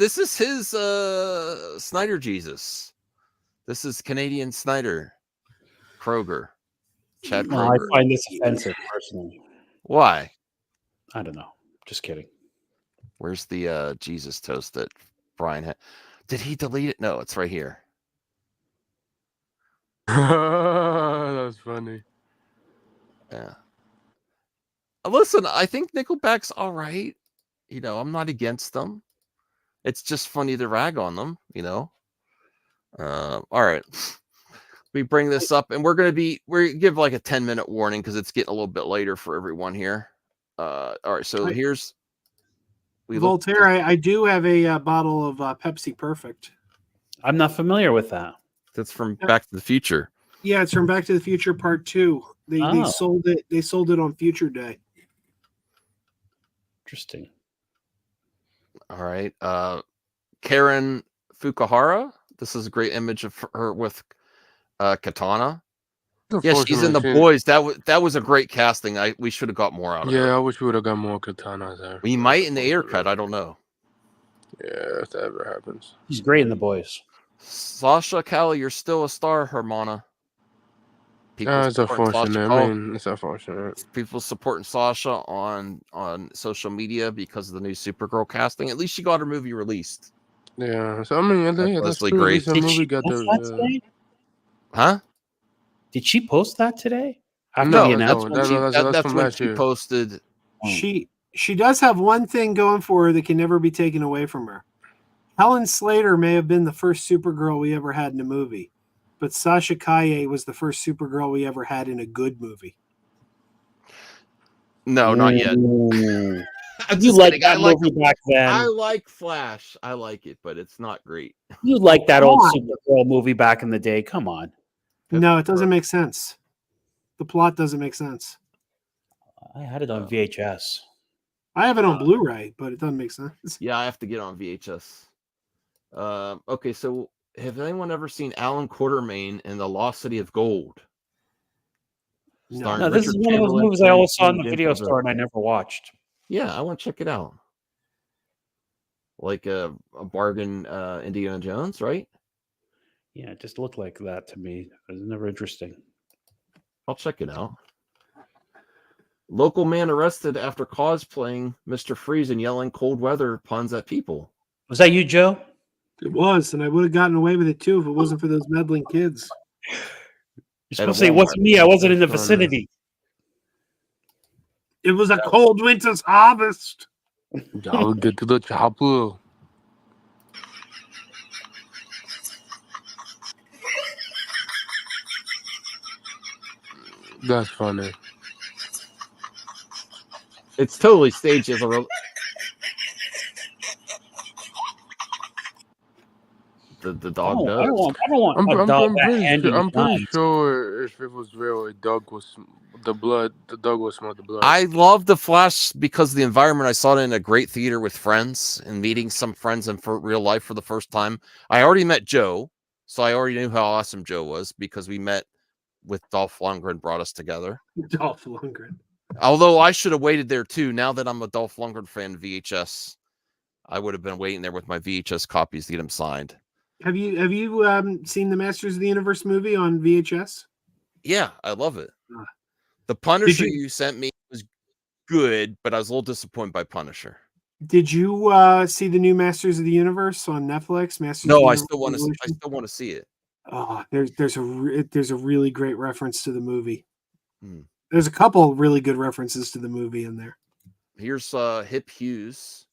Snyder Jesus. This is Canadian Snyder. Kroger. Chad No, Kroger. I find this offensive personally. Why? I don't know. Just kidding. Where's the Jesus toast that Brian had? Did he delete it? No, it's right here. That's funny. Yeah. Listen, I think Nickelback's all right. You know, I'm not against them. It's just funny to rag on them, you know. All right. We bring this up, and we give like a 10-minute warning because it's getting a little bit later for everyone here. All right, so here's Voltaire. I do have a bottle of Pepsi Perfect. I'm not familiar with that. That's from Back to the Future. Yeah, it's from Back to the Future Part 2. They sold it. They sold it on Future Day. Interesting. All right. Karen Fukuhara. This is a great image of her with Katana. Yeah, she's in The Boys. That was a great casting. We should have got more out of her. Yeah, I wish we would have got more Katanas there. We might in the air cut. I don't know. Yeah, if that ever happens. He's great in The Boys. Sasha Callie, you're still a star, Hermana. It's unfortunate. I mean, it's unfortunate. People supporting Sasha on social media because of the new Supergirl casting. At least she got her movie released. Yeah, so I mean, that's Leslie true. At Grace. least the Did movie she got post that today? Huh? Did she post that today? After No, the announcement? that's from when last she year. posted. She does have one thing going for her that can never be taken away from her. Helen Slater may have been the first Supergirl we ever had in a movie, but Sasha Kaye was the first Supergirl we ever had in a good movie. No, not yet. You like that movie back then. I like Flash. I like it, but it's not great. You like that old Supergirl movie back in the day. Come on. No, it doesn't make sense. The plot doesn't make sense. I had it on VHS. I have it on Blu-ray, but it doesn't make sense. Yeah, I have to get on VHS. Okay, so have anyone ever seen Alan Quatermain in The Lost City of Gold? No, this is one of those movies I always saw in the video store and I never watched. Yeah, I want to check it out. Like a bargain Indiana Jones, right? Yeah, it just looked like that to me. It was never interesting. I'll check it out. Local man arrested after cosplaying Mr. Freeze and yelling cold weather puns at people. Was that you, Joe? It was, and I would have gotten away with it too if it wasn't for those meddling kids. You're supposed to say, "What's me? I wasn't in the vicinity." It was a cold winter's harvest. I'll get to the chopper. That's funny. It's totally staged as a the dog does. I don't want a dog I'm pretty sure if it was real, the dog would smell the blood. I love the Flash because of the environment. I saw it in a great theater with friends and meeting some friends in real life for the first time. I already met Joe, so I already knew how awesome Joe was because we met with Dolph Lundgren brought us together. Dolph Lundgren. Although I should have waited there too. Now that I'm a Dolph Lundgren fan, VHS, I would have been waiting there with my VHS copies to get him signed. Have you seen the Masters of the Universe movie on VHS? Yeah, I love it. The Punisher you sent me was good, but I was a little disappointed by Punisher. Did you see the new Masters of the Universe on Netflix? No, I still want to see it. Oh, there's a really great reference to the movie. There's a couple really good references to the movie in there. Here's Hip Hughes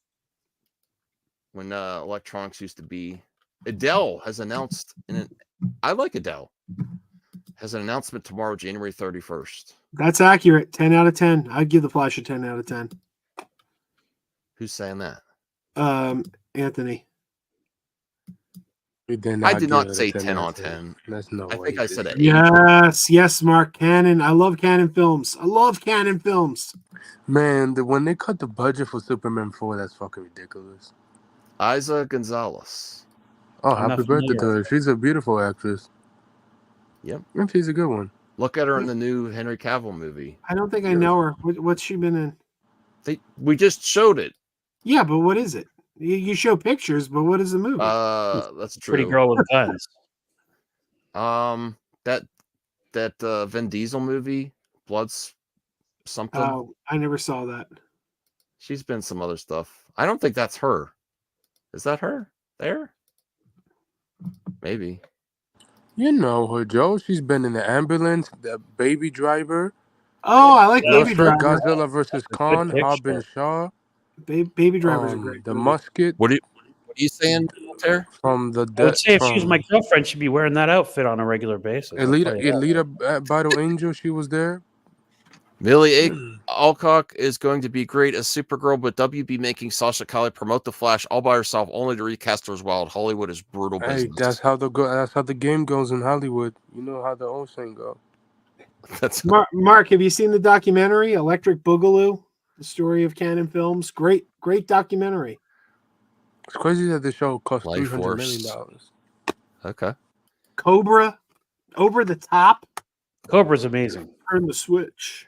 when electronics used to be. Adele has announced, I like Adele, has an announcement tomorrow, January 31st. That's accurate. 10 out of 10. I'd give the Flash a 10 out of 10. Who's saying that? Anthony. I did not say 10 on 10. That's no I way. think I said it. Yes, Mark. Canon. I love Canon films. I love Canon films. Man, when they cut the budget for Superman 4, that's fucking ridiculous. Isa Gonzalez. Oh, I'm not happy birthday to familiar. her. She's a beautiful actress. Yep. And she's a good one. Look at her in the new Henry Cavill movie. I don't think I know her. What's she been in? We just showed it. Yeah, but what is it? You show pictures, but what is the movie? That's true. Pretty girl with guns. That Vin Diesel movie, Blood's something. Oh, I never saw that. She's been some other stuff. I don't think that's her. Is that her there? Maybe. You know her, Joe. She's been in the ambulance, the Baby Driver. Oh, I like Baby Driver. Godzilla versus Khan, Hobbs Shaw. Baby Drivers are great. The Musket. What are you saying, Terry? From the I would say if she was my girlfriend, she'd be wearing that outfit on a regular basis. Elita Battle Angel, she was there. Millie Alcock is going to be great as Supergirl, but WB making Sasha Calle promote the Flash all by herself, only to recast her as Wild. Hollywood is brutal business. Hey, that's how the game goes in Hollywood. You know how the old saying go. That's Mark. Have you seen the documentary Electric Boogaloo? The story of Canon Films. Great documentary. It's crazy that the show cost Life $300 million. Force. Okay. Cobra, Over the Top. Cobra's amazing. Turn the switch.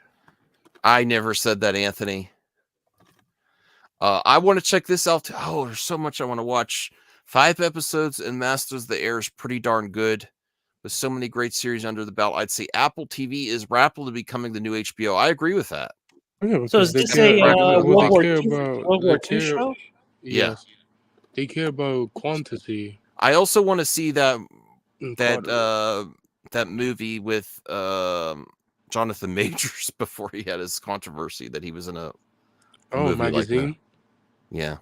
I never said that, Anthony. I want to check this out. Oh, there's so much I want to watch. 5 episodes in Masters of the Air is pretty darn good. With so many great series under the belt, I'd say Apple TV is rapidly becoming the new HBO. I agree with that. Yeah, So is this a World War II show? Yeah. They care about quantity. I also want to see that movie with Jonathan Majors before he had his controversy that he was in a movie magazine. Like that. Yeah.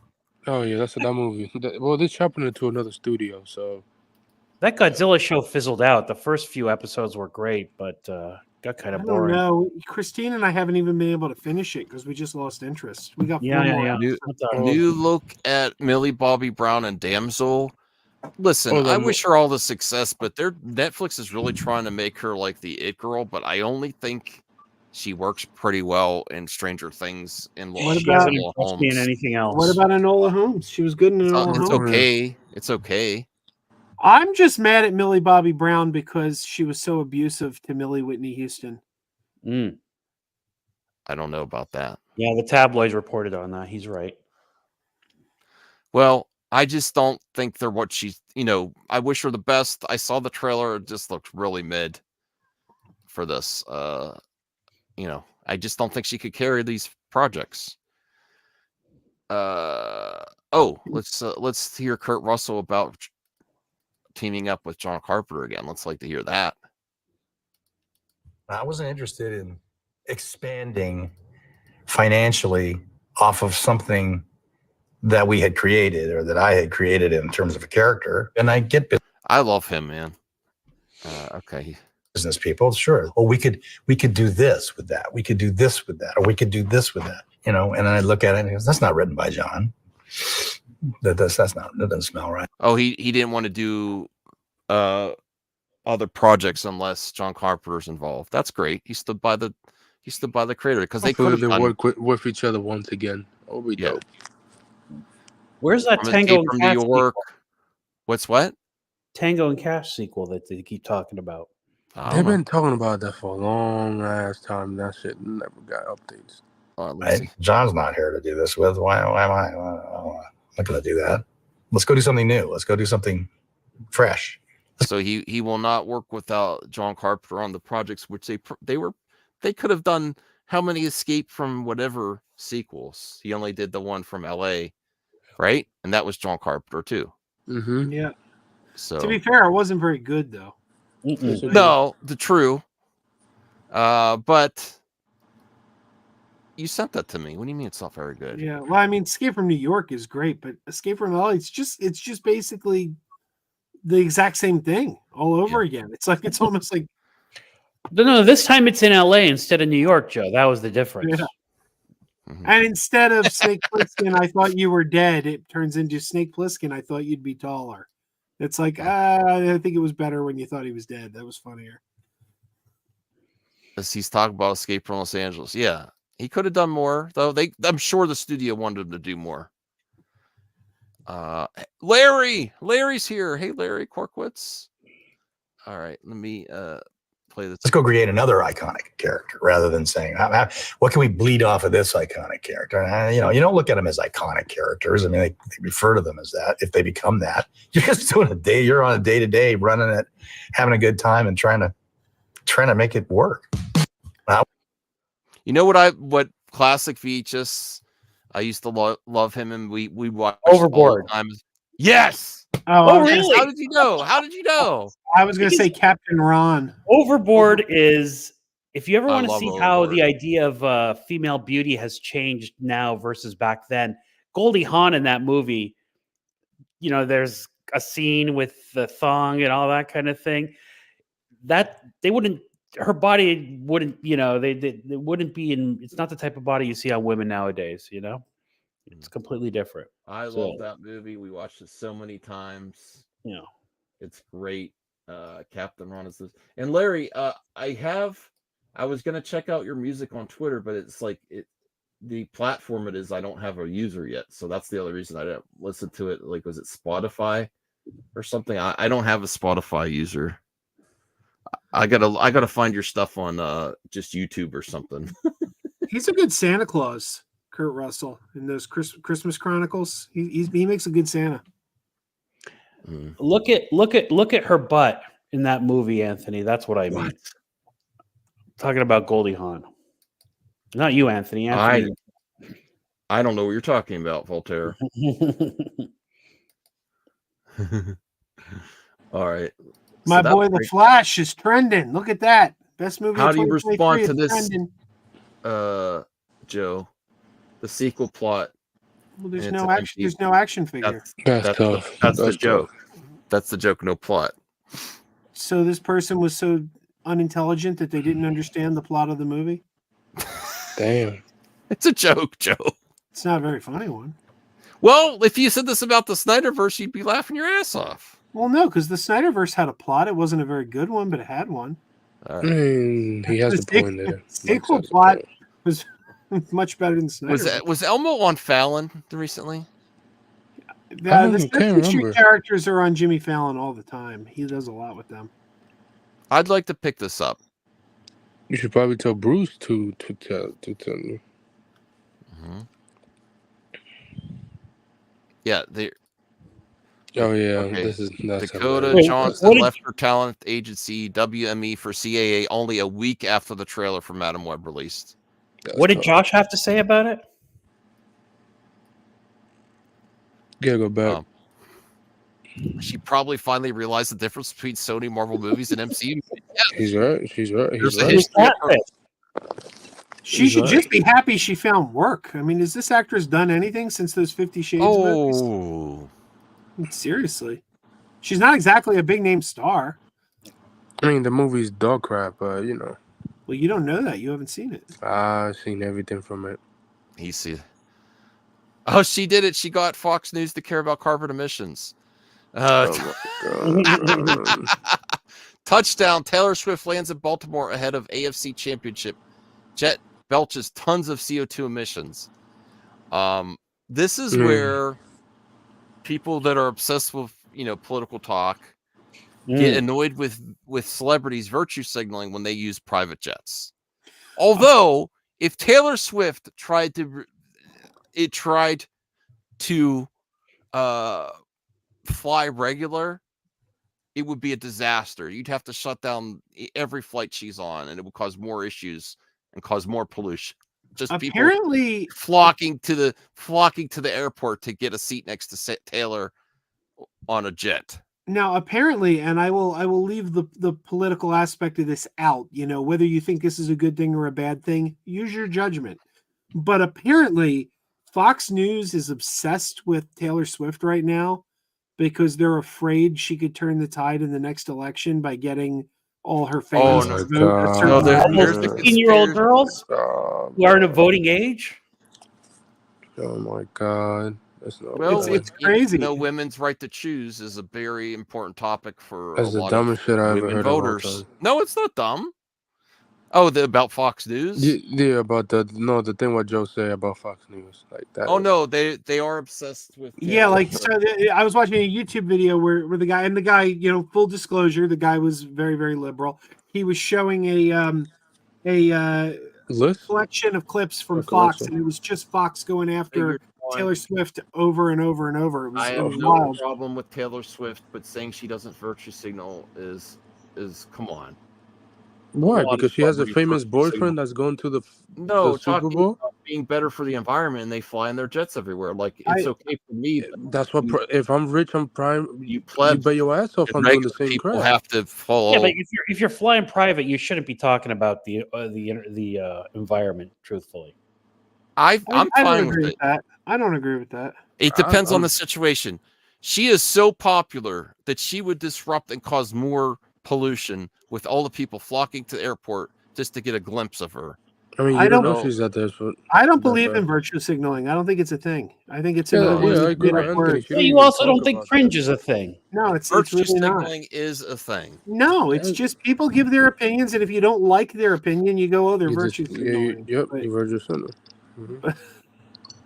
Oh yeah, that's that movie. Well, they're chopping it to another studio, so That Godzilla show fizzled out. The first few episodes were great, but got kind of boring. No, Christine and I haven't even been able to finish it because we just lost interest. We got New look at Millie Bobby Brown and Damsel. Listen, I wish her all the success, but Netflix is really trying to make her like the it girl, but I only think she works pretty well in Stranger Things and Enola Holmes. In anything else? What about Enola Holmes? She was good in Enola Holmes. It's okay. It's okay. I'm just mad at Millie Bobby Brown because she was so abusive to Millie Whitney Houston. I don't know about that. Yeah, the tabloids reported on that. He's right. Well, I just don't think they're what she's, I wish her the best. I saw the trailer. It just looked really mid for this. I just don't think she could carry these projects. Let's hear Kurt Russell about teaming up with John Carpenter again. Let's like to hear that. I wasn't interested in expanding financially off of something that we had created or that I had created in terms of a character. And I get I love him, man. Okay. Business people, sure. Well, we could do this with that. We could do this with that, or we could do this with that. And I look at it and goes, that's not written by John. That doesn't smell right. Oh, he didn't want to do other projects unless John Carpenter's involved. That's great. He stood by the creator because they could have work with each other once again. Oh, we dope. Where's that Tango and Cash New York? What's what? Tango and Cash sequel that they keep talking about. They've been talking about that for a long ass time. That shit never got updates. John's not here to do this with. Why am I? I'm not going to do that. Let's go do something new. Let's go do something fresh. So he will not work without John Carpenter on the projects, which they could have done. How many Escape from whatever sequels? He only did the one from L.A., right? And that was John Carpenter too. Mm-hmm. Yeah. So to be fair, it wasn't very good though. No, true. But you sent that to me. What do you mean it's not very good? Yeah. Well, I mean, Escape from New York is great, but Escape from LA, it's just basically the exact same thing all over again. It's almost like No, this time it's in LA instead of New York, Joe. That was the difference. Yeah. And instead of Snake Plissken, I thought you were dead. It turns into Snake Plissken. I thought you'd be taller. It's like, I think it was better when you thought he was dead. That was funnier. As he's talking about Escape from Los Angeles. Yeah, he could have done more, though. I'm sure the studio wanted him to do more. Larry's here. Hey, Larry Corkwitz. All right, let me play this. Let's go create another iconic character rather than saying, what can we bleed off of this iconic character? You don't look at them as iconic characters. I mean, they refer to them as that. If they become that, you're just doing you're on a day-to-day running it, having a good time and trying to make it work. You know what classic VHS I used to love him, and we watched Overboard. all the time. Yes. Oh, really? How did you know? I was going to say Captain Ron. Overboard is, if you ever I want to love see how Overboard. the idea of female beauty has changed now versus back then, Goldie Hawn in that movie, there's a scene with the thong and all that kind of thing. That her body wouldn't, they wouldn't be in. It's not the type of body you see on women nowadays. It's completely different. I love that movie. We watched it so many times. Yeah, it's great. Captain Ron is this. And Larry, I was gonna check out your music on Twitter, but it's like the platform it is, I don't have a user yet, so that's the other reason I didn't listen to it. Like, was it Spotify or something? I don't have a Spotify user. I gotta find your stuff on just YouTube or something. He's a good Santa Claus, Kurt Russell, in those Christmas Chronicles. He makes a good Santa. Look at her butt in that movie, Anthony. That's what I mean. Talking about Goldie Hawn. Not you, Anthony. I don't know what you're talking about, Voltaire. All right. My boy, The Flash is trending. Look at that. Best movie. How do you respond to this, trending. Joe? The sequel plot. Well, there's no action. There's no action figure. That's the joke. That's the joke. No plot. So this person was so unintelligent that they didn't understand the plot of the movie. Damn. It's a joke, Joe. It's not a very funny one. Well, if you said this about the Snyderverse, you'd be laughing your ass off. Well, no, because the Snyderverse had a plot. It wasn't a very good one, but it had one. I mean, he has a point there. The sequel plot was much better than Snyderverse. Was Elmo on Fallon recently? The Sesame Street characters are on Jimmy Fallon all the time. He does a lot with them. I'd like to pick this up. You should probably tell Bruce to tell me. Mm-hmm. Yeah, they. Oh yeah, okay. that's Dakota Johnson left her talent agency WME for CAA only a week after the trailer for Madam Web released. What did Josh have to say about it? Gotta go back. She probably finally realized the difference between Sony Marvel movies and MCU. Yeah. She's right. She's right. She should just be happy she found work. I mean, has this actress done anything since those 50 Shades movies? Seriously. She's not exactly a big name star. I mean, the movie's dog crap, but Well, you don't know that. You haven't seen it. I've seen everything from it. He see. Oh, she did it. She got Fox News to care about carbon emissions. Touchdown. Taylor Swift lands in Baltimore ahead of AFC Championship. Jet belches tons of CO2 emissions. This is where people that are obsessed with political talk get annoyed with celebrities virtue signaling when they use private jets. Although if Taylor Swift tried to fly regular, it would be a disaster. You'd have to shut down every flight she's on, and it would cause more issues and cause more pollution. Just apparently people flocking to the airport to get a seat next to Taylor on a jet. Now, apparently, and I will leave the political aspect of this out. Whether you think this is a good thing or a bad thing, use your judgment. But apparently, Fox News is obsessed with Taylor Swift right now because they're afraid she could turn the tide in the next election by getting all her fans to vote. Almost 15-year-old girls who aren't of voting age. Oh my God! That's no. Well, It's crazy. Women's right to choose is a very important topic for That's a the lot dumbest of shit I ever women heard of all voters. time. No, it's not dumb. Oh, about Fox News? Yeah, about the thing what Joe said about Fox News, like that. Oh no, they are obsessed with. Yeah, like so. I was watching a YouTube video where the guy, you know, full disclosure, the guy was very, very liberal. He was showing a collection of clips from Fox, and it was just Fox going after Taylor Swift over and over and over. It was, I it have was no wild. problem with Taylor Swift, but saying she doesn't virtue signal is come on. Why? A lot Because of she has a celebrities famous virtue boyfriend signal. that's going to the No, Super talking Bowl. about being better for the environment, and they fly in their jets everywhere. Like it's okay for me. That's what. If I'm rich, I'm prime. You bet your ass off I'm doing the same people crap. have to follow. Yeah, but if you're flying private, you shouldn't be talking about the environment. Truthfully, I'm I don't fine agree with with that. I don't agree with that. It depends on the situation. She is so popular that she would disrupt and cause more pollution with all the people flocking to the airport just to get a glimpse of her. I mean, you don't know she's at this. I don't believe in virtue signaling. I don't think it's a thing. I think it's another one of those made-up words. yeah, you also don't think cringe is a thing. No, it's Virtue really not. signaling is a thing. No, it's just people give their opinions, and if you don't like their opinion, you go, "Oh, they're virtue signaling." Yep, you virtue signaling.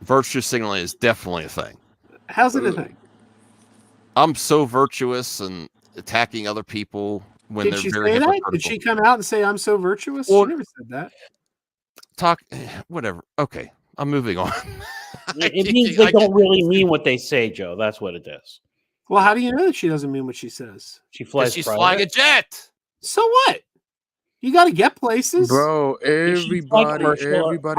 Virtue signaling is definitely a thing. How's it a thing? I'm so virtuous and attacking other people when Did they're she very say that? hypocritical. Did she come out and say, "I'm so virtuous"? Well, she never said that. Whatever. Okay, I'm moving on. It means they don't really mean what they say, Joe. That's what it is. Well, how do you know that she doesn't mean what she says? She flies. She's private. flying a jet. So what? You got to get places, bro. Everybody.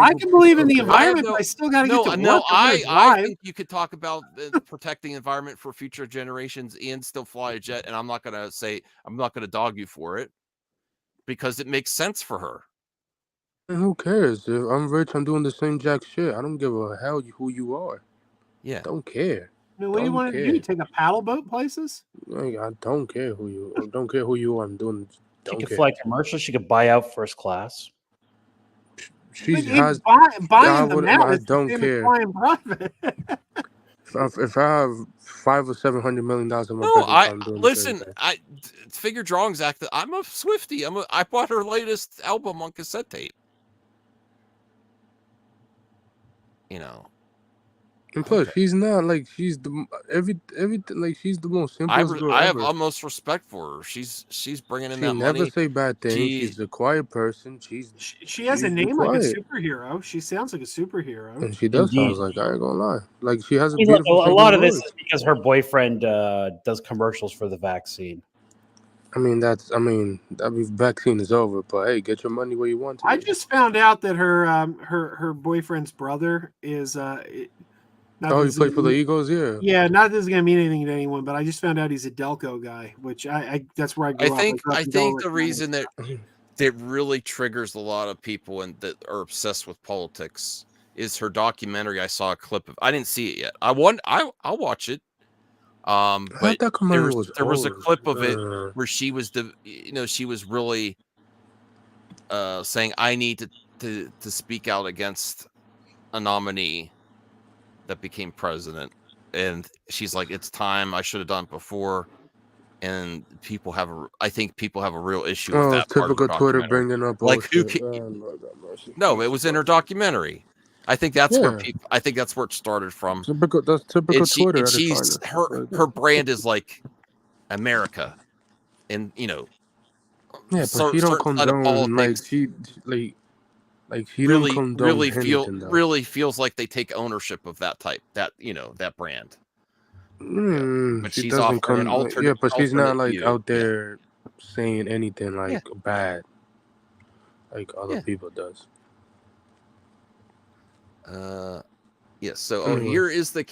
I can believe in the environment, but I still got to get to work. No, I'm gonna I drive. think you could talk about protecting the environment for future generations and still fly a jet. And I'm not going to dog you for it because it makes sense for her. And who cares? If I'm rich, I'm doing the same jack shit. I don't give a hell who you are. Yeah. Don't care. I mean, what do you want to do? Take a paddle boat places? I don't care who you. I don't care who you are. I'm doing. She could fly commercial. She could buy out first class. She But has. buying them out I is the don't same as care. flying private. If I have $500 or $700 million in my bank No, account, I'm doing the same listen. thing. Figure drawings act. I'm a Swiftie. I bought her latest album on cassette tape. You know. And plus, she's not like she's the everything like she's the most simplest girl I have ever. utmost respect for her. She's bringing in She that never money. say bad things. She's a quiet person. She has a she's name like a quiet. superhero. She sounds like a superhero. And she does Indeed. sounds like, I ain't gonna lie. Like she has a I mean, look, beautiful a lot of singing this voice. is because her boyfriend does commercials for the vaccine. I mean that vaccine is over, but hey, get your money where you want to. I just found out that her boyfriend's brother is Oh, he played for the Eagles, yeah. Yeah, not that this is gonna mean anything to anyone, but I just found out he's a Delco guy, which I that's where I grew up. I think the reason that really triggers a lot of people and that are obsessed with politics is her documentary. I saw a clip of. I didn't see it yet. I'll watch it. But there was a clip of it where she was she was really saying I need to speak out against a nominee that became president, and she's like, it's time. I should have done it before. And I think people have a real issue with that part of the typical Twitter documentary. bringing up Like who bullshit. can, no, it was in her documentary. I think that's where it started from. That's typical And Twitter. and at its she's finest. her brand is like America, and Yeah, but certain she don't side of condone like politics she don't condone anything, though. really feels like they take ownership of that that brand. But She she's doesn't offering an condone. Yeah, but she's not alternate like view. out there saying anything like bad, like other people does. Yes. So Anyway. here is the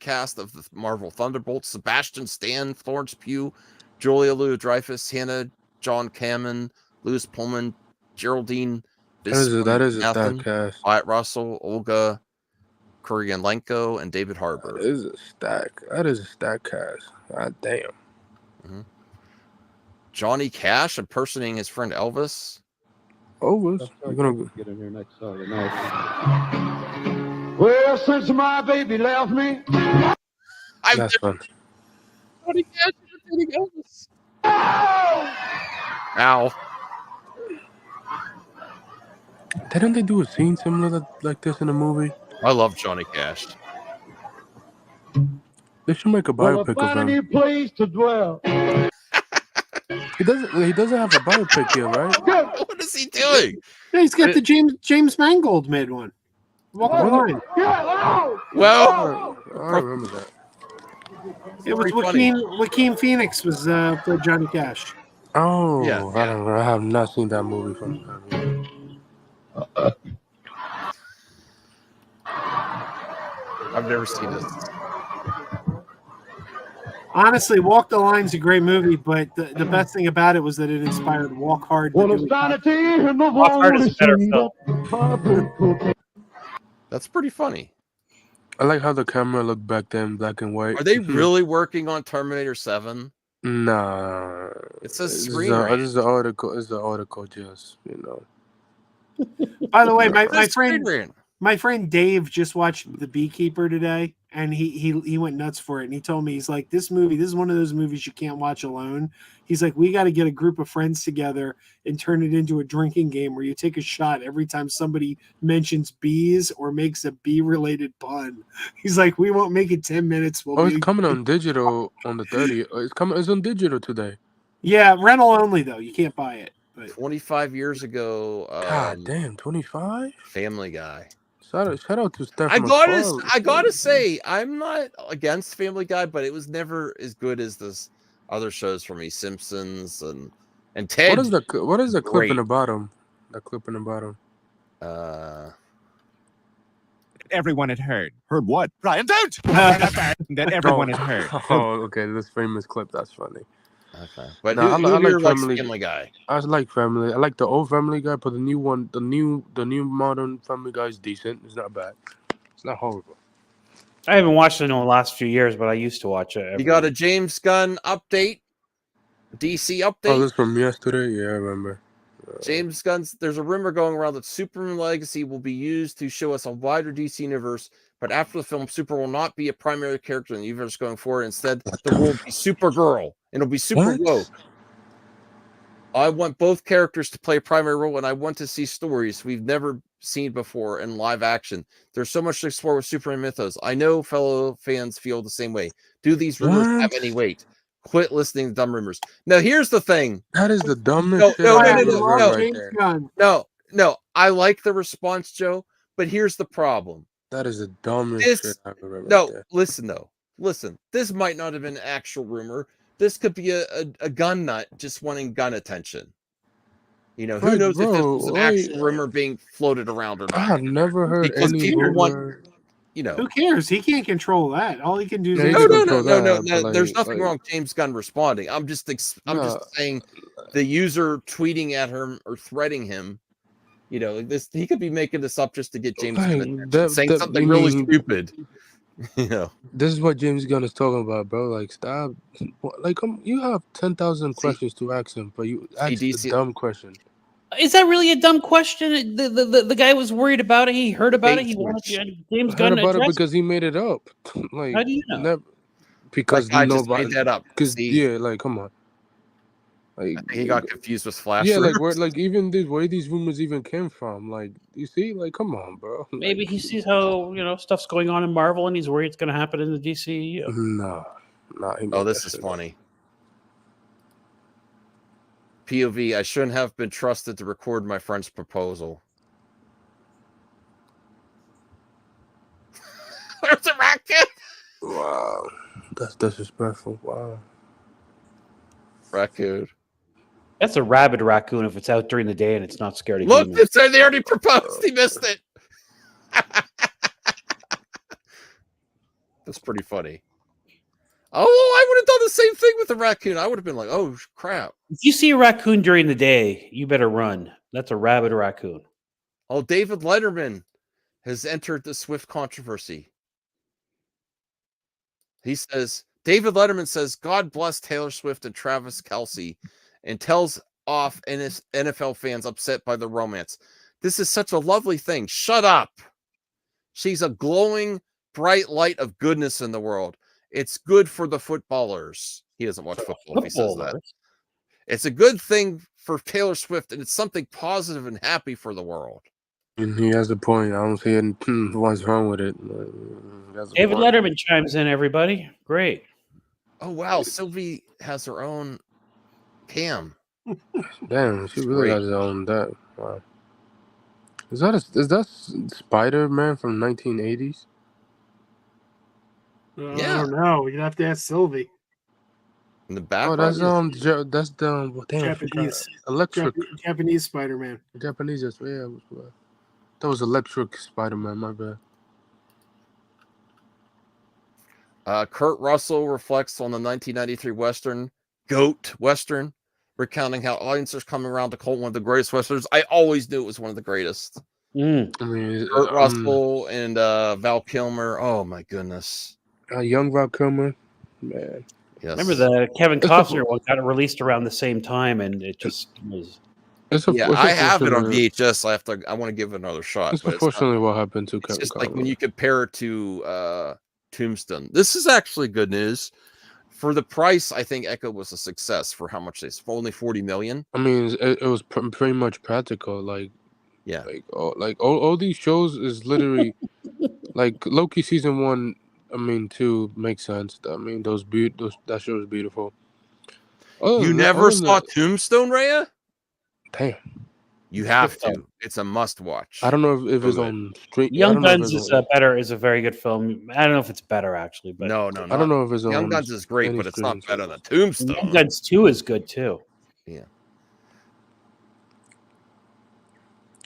cast of the Marvel Thunderbolts: Sebastian Stan, Florence Pugh, Julia Louis-Dreyfus, Hannah John Kamen, Louis Pullman, Geraldine. That is a stacked cast. Wyatt Russell, Olga Kurylenko, and David Harbour. That is a stack cast. God damn. Mm-hmm. Johnny Cash impersonating his friend Elvis. Elvis? You're gonna get in here next Saturday night. Well, Ever since my baby left me. That's fun. Johnny Cash imitating Elvis. Ow. Didn't they do a scene similar like this in a movie? I love Johnny Cash. They should make a biopic of him. Any place to dwell. He doesn't have a biopic here, right? What is he doing? Yeah, he's got the James Mangold made one. Walk the line. Well, I remember that. It was Joaquin Phoenix was played Johnny Cash. Oh, Yeah. I don't know. I have not seen that movie from him. I've never seen this. Honestly, Walk the Line's a great movie, but the best thing about it was that it inspired Walk Hard. Well, it's vanity and the Walk Hard is a better film. That's pretty funny. I like how the camera looked back then, black and white. Are they really working on Terminator 7? Nah. It says It's screen a- rant. It's the article. It's the article, just By the way, my That's friend screen rant. my friend Dave just watched The Beekeeper today, and he went nuts for it. And he told me, he's like, this is one of those movies you can't watch alone. He's like, we got to get a group of friends together and turn it into a drinking game where you take a shot every time somebody mentions bees or makes a bee-related pun. He's like, we won't make it 10 minutes. Oh, it's coming on digital on the 30th. It's on digital today. Yeah, rental only though. You can't buy it. But 25 years ago. God damn, 25. Family Guy. Shout out to Steph. I McFarlane. gotta say, I'm not against Family Guy, but it was never as good as this other shows for me, Simpsons and Ted. What is the clip Great. in the bottom? The clip in the bottom. Everyone had heard. Heard what? Brian, don't! That everyone had heard. Oh, okay. This famous clip. That's funny. Okay, but Nah, who I here like likes Family Guy? I like Family. I like the old Family Guy, but the new one, the new modern Family Guy is decent. It's not bad. It's not horrible. I haven't watched it in the last few years, but I used to watch it. You got a James Gunn update, DC update. Oh, this from yesterday. Yeah, I remember. James Gunn's. There's a rumor going around that Superman Legacy will be used to show us a wider DC universe, but after the film, Superman will not be a primary character in the universe going forward. Instead, there will be Supergirl, and it'll be super woke. I want both characters to play a primary role, and I want to see stories we've never seen before in live action. There's so much to explore with Superman mythos. I know fellow fans feel the same way. Do these rumors have any weight? Quit listening to dumb rumors. Now, here's the thing. That is the dumbest shit I've ever heard right there. No. I like the response, Joe, but here's the problem. That is the dumbest shit I've ever heard. No, right there. listen though. Listen, this might not have been an actual rumor. This could be a gun nut just wanting gun attention. You know, who Right, knows if this bro, was an like, actual rumor being floated around or not? I have never heard Because any people rumor. want, you know. who cares? He can't control that. All he can do is No. There's nothing wrong with James Gunn responding. I'm just saying the user tweeting at him or threatening him. You know, he could be making this up just to get James Gunn attention, saying something really stupid. You know, this is what James Gunn is talking about, bro. Like, stop. Like, you have 10,000 questions to ask him, but you ask a dumb question. Is that really a dumb question? The guy was worried about it. He heard about it. He wanted James Gunn to about it address because he made it up. Like, how do you know? Because Like, I just nobody made that up. Because like, come on. Like, I think he got confused with Flash. Yeah, like rumors. even where these rumors even came from. Like, you see, like, come on, bro. Maybe he sees how stuff's going on in Marvel, and he's worried it's going to happen in the DCU. No. Oh, this is funny. POV, I shouldn't have been trusted to record my friend's proposal. There's a raccoon. Wow. That's disrespectful. Wow. Raccoon. That's a rabid raccoon if it's out during the day and it's not scared of Look, humans. they already proposed. He missed it. That's pretty funny. Oh, I would have done the same thing with the raccoon. I would have been like, oh, crap. If you see a raccoon during the day, you better run. That's a rabid raccoon. Oh, David Letterman has entered the Swift controversy. He says, David Letterman says, God bless Taylor Swift and Travis Kelce, and tells off NFL fans upset by the romance. This is such a lovely thing. Shut up. She's a glowing, bright light of goodness in the world. It's good for the footballers. He doesn't watch football if he says that. It's a good thing for Taylor Swift, and it's something positive and happy for the world. And he has a point. I don't see what's wrong with it. David Letterman chimes in, everybody. Great. Oh, wow. Sylvie has her own cam. Damn, she really has her own that. Wow. Is that Spider-Man from 1980s? I don't know. You'd have to ask Sylvie. In the Oh, background. that's the Japanese. Electric. Japanese Spider-Man. Japanese, yeah. That was Electric Spider-Man. My bad. Kurt Russell reflects on the 1993 Goat Western, recounting how audiences coming around to call it one of the greatest Westerns. I always knew it was one of the greatest. I mean, Kurt Russell and Val Kilmer. Oh, my goodness. Young Val Kilmer. Man. Yes. Remember the Kevin Costner one got released around the same time, and it just was. I have it on VHS. I want to give it another shot. That's But unfortunately what happened to it's Kevin just Costner. like when you compare it to Tombstone. This is actually good news. For the price, I think Echo was a success for how much they for only $40 million. I mean, it was pretty much practical. Like, yeah, all these shows is literally like Loki season 1. I mean, 2 makes sense. I mean, that show is beautiful. You never saw Tombstone, Rhea? Damn. You have to. It's a must watch. I don't know if it's on street. Young Guns is a very good film. I don't know if it's better actually, but no. I don't know if it's Young on Guns is great, any but it's not streaming better than Tombstone. Young Guns 2 is good too. Yeah.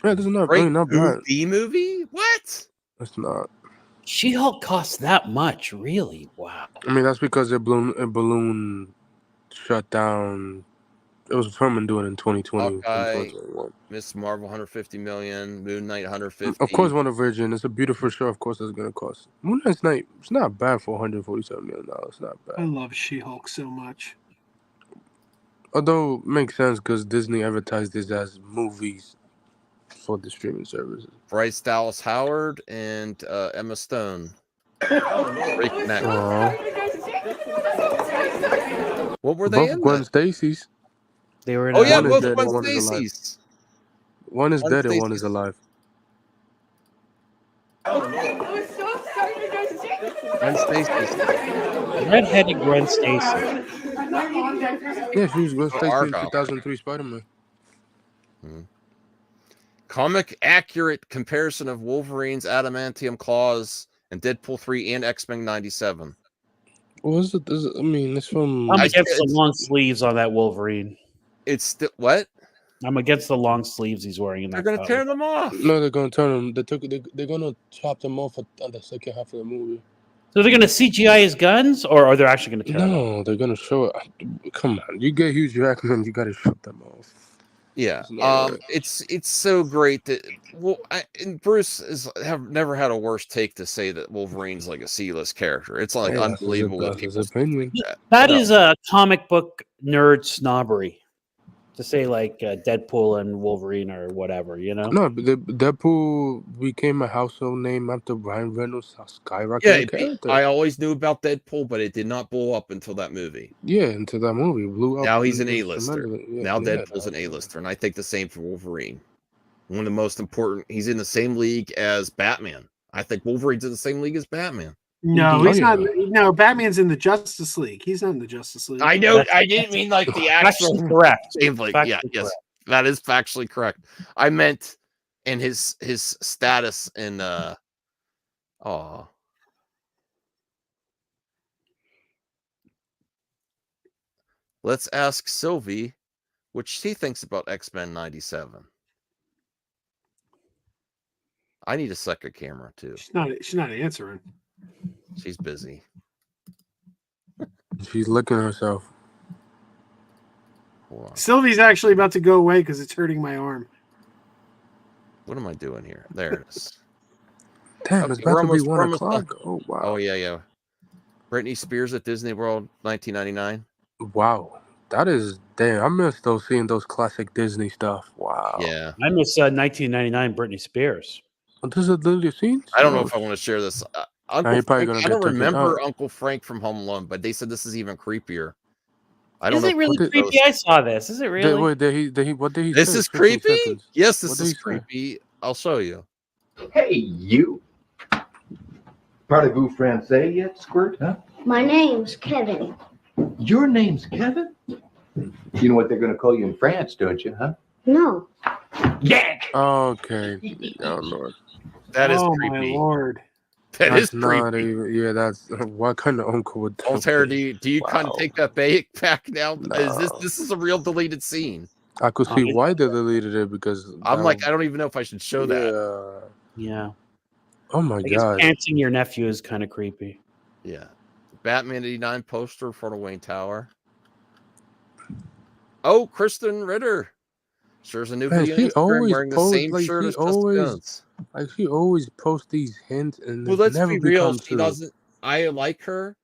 Yeah, this is not really not bad. B movie? What? It's not. She-Hulk costs that much, really? Wow. I mean, that's because a balloon shut down. It was filming doing it in 2020. Hawkeye, 2021. Miss Marvel, 150 million. Moon Knight, 150. Of course, WandaVision. It's a beautiful show. Of course, that's gonna cost. Moon Knight's night. It's not bad for $147 million. It's not I bad. love She-Hulk so much. Although it makes sense because Disney advertised this as movies for the streaming services. Bryce Dallas Howard and Emma Stone. Reconnect. What were they Both in? Gwen Stacy's. They were. Oh yeah, One is both dead and Gwen one is alive. Stacy's. One is Gwen dead and one Stacy's. is alive. Gwen Stacy's. Red-headed Gwen Stacy. Yeah, she was Gwen Stacy in Argo. 2003 Spider-Man. Comic accurate comparison of Wolverine's adamantium claws and Deadpool 3 and X-Men 97. What is it? I mean, it's from. I'm against the long sleeves on that Wolverine. It's still what? I'm against the long sleeves he's wearing in that. They're gonna tear them off. No, they're gonna turn them. They're gonna chop them off on the second half of the movie. So they're gonna CGI his guns, or are they actually gonna tear them off? No, they're gonna show it. Come on, you get Hugh Jackman, you gotta chop them off. Yeah, right. it's so great that and Bruce have never had a worse take to say that Wolverine's like a C-list character. It's like unbelievable that people opinion. That is a comic book nerd snobbery to say like Deadpool and Wolverine or whatever, you know? No, but Deadpool became a household name after Ryan Reynolds skyrocketed character. I always knew about Deadpool, but it did not blow up until that movie. Yeah, until that movie blew up. Now he's an A-lister. Yeah, Now Deadpool's an A-lister, and I think the same for Wolverine. One of the most important. He's in the same league as Batman. I think Wolverine's in the same league as Batman. No, he's not. No, Batman's in the Justice League. He's not in the Justice League. I know. I didn't mean like the actual correct. Same league. Yeah, yes, that is factually correct. I meant in his status in Let's ask Sylvie what she thinks about X-Men 97. I need a second camera too. She's not answering. She's busy. She's licking herself. Sylvie's actually about to go away because it's hurting my arm. What am I doing here? There it is. Damn, it's about to be 1 o'clock. Oh wow. Oh yeah. Britney Spears at Disney World, 1999. Wow, that is damn. I miss seeing those classic Disney stuff. Wow. Yeah. I miss 1999 Britney Spears. This is deleted scenes? I don't know if I want to share this. Uncle you're probably Frank, gonna I don't get taken remember out. Uncle Frank from Home Alone, but they said this is even creepier. I don't Is know. it really creepy? I saw this. Is it really? What did he This say? is 15 creepy? seconds. Yes, this What did is he say? creepy. I'll show you. Hey, you. Parlez-vous français yet, Squirt, huh? My name's Kevin. Your name's Kevin? You know what they're going to call you in France, don't you, huh? No. Yeah. Okay. Oh, Lord. That is Oh creepy. my lord. That is That's not creepy. even, yeah, that's what kind of uncle would that Altair, be? do you kind of take that back now? Is this is a real deleted scene? I could see why they deleted it because I'm like, I don't even know if I should show that. Yeah. Oh my I guess god. pantsing your nephew is kind of creepy. Yeah. Batman 89 poster in front of Wayne Tower. Oh, Kristen Ritter. There's a new Man, video she on Instagram always wearing the posts same like shirt she as Jessica always Jones. like she always posts these hints and Well, it let's never be real. become She true. doesn't. I like her,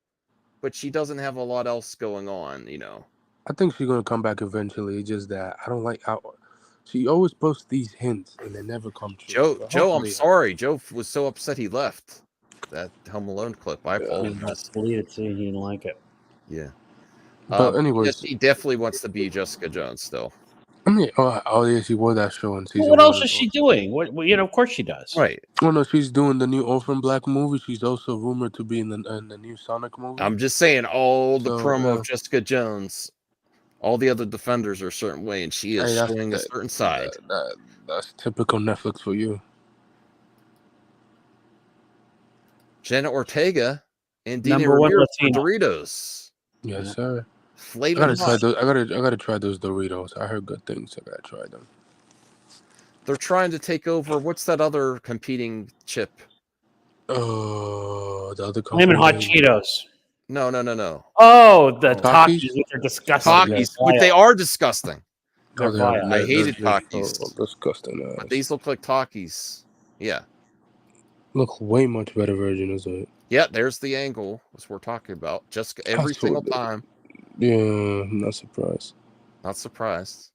but she doesn't have a lot else going on. You know. I think she's gonna come back eventually. It's just that I don't like how she always posts these hints and they never come true. But Joe, I'm hopefully- sorry. Joe was so upset he left that Home Alone clip. I He apologize. deleted it, so he didn't like it. Yeah. But anyways, yes, he definitely wants to be Jessica Jones still. I mean, oh yeah, she wore that show in season What else one is as she doing? What of course she does. Right. well. Oh no, she's doing the new Orphan Black movie. She's also rumored to be in the new Sonic movie. I'm just saying, all the So, promo yeah. of Jessica Jones, all the other defenders are a certain way, and she is Hey, showing a certain side. That's typical Netflix for you. Jenna Ortega and Dina Number one Ramirez for Latina. Doritos. Yes, sir. I Flavor gotta try Hot. those. I gotta try those Doritos. I heard good things. I gotta try them. They're trying to take over. What's that other competing chip? Oh, the other Flamin' Hot company. Cheetos. No. Oh, the Takis? Takis, which are disgusting. Takis, which they are disgusting. They're Oh, they vile. are- I they're hated just Takis. so disgusting. But these look like Takis. Yeah. Look way much better version, is it? Yeah, there's the angle. That's what we're talking about. Just every That's single what- time. Yeah, I'm not surprised. Not surprised.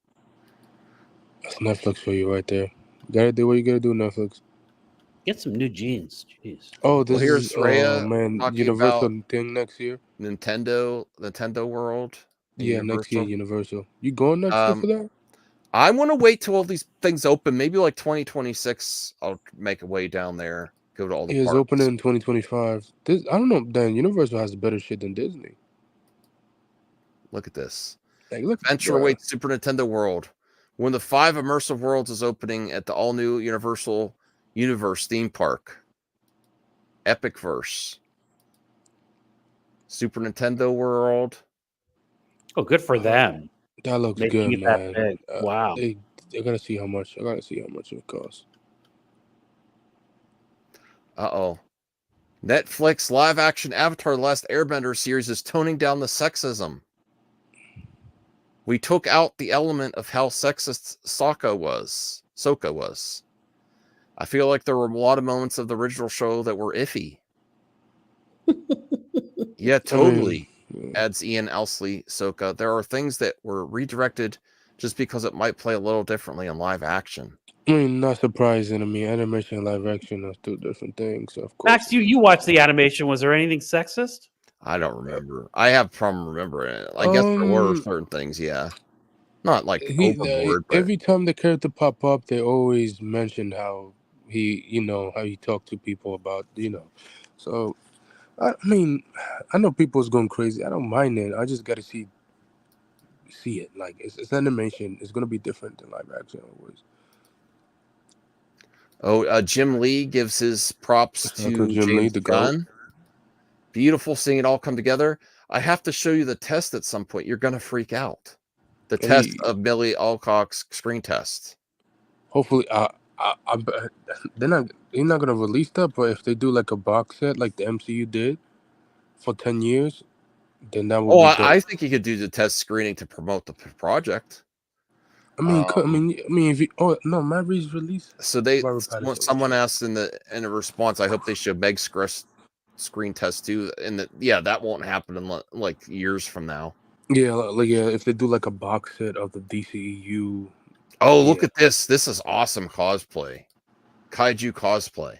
That's Netflix for you right there. You gotta do what you gotta do, Netflix. Get some new jeans. Jeez. Oh, this here's is Rhea man, talking Universal about thing next year. Nintendo World. Yeah, next year Universal. You going next year for that? I want to wait till all these things open. Maybe like 2026. I'll make a way down there. Go to all the Yeah, it's parks. opening in 2025. This I don't know. Dan, Universal has better shit than Disney. Look at this. Like, look, Venture bruh. Away Super Nintendo World. One of the 5 immersive worlds is opening at the all-new Universal Universe theme park. Epic Verse. Super Nintendo World. Oh, good for them. That looks Making good, it that man. big. Wow. I gotta see how much. I gotta see how much it costs. Uh-oh. Netflix live-action Avatar: The Last Airbender series is toning down the sexism. We took out the element of how sexist Sokka was. I feel like there were a lot of moments of the original show that were iffy. Yeah, totally, adds Ian Elsley Sokka. There are things that were redirected just because it might play a little differently in live action. I mean, not surprising. I mean, animation and live action are two different things. So of course. Max, you watched the animation. Was there anything sexist? I don't remember. I have a problem remembering it. I guess there were certain things, yeah. Not like overboard, but Every time the character pop up, they always mention how he talked to people about, So, I mean, I know people's going crazy. I don't mind it. I just got to see it. Like, it's animation. It's going to be different than live action always. Jim Lee gives his props to Jim James Lee, the GOAT. Gunn. Beautiful seeing it all come together. I have to show you the test at some point. You're going to freak out. The test of Millie Alcock's screen test. Hopefully, they're not going to release that, but if they do like a box set like the MCU did for 10 years, then that would be dope. I think you could do the test screening to promote the project. I mean, if you, Matt Reeves released. So someone asked in a response, I hope they show Meg's screen test too, and that won't happen in like years from now. Yeah, if they do like a box set of the DCEU. Oh, look at this! This is awesome cosplay. kaiju cosplay.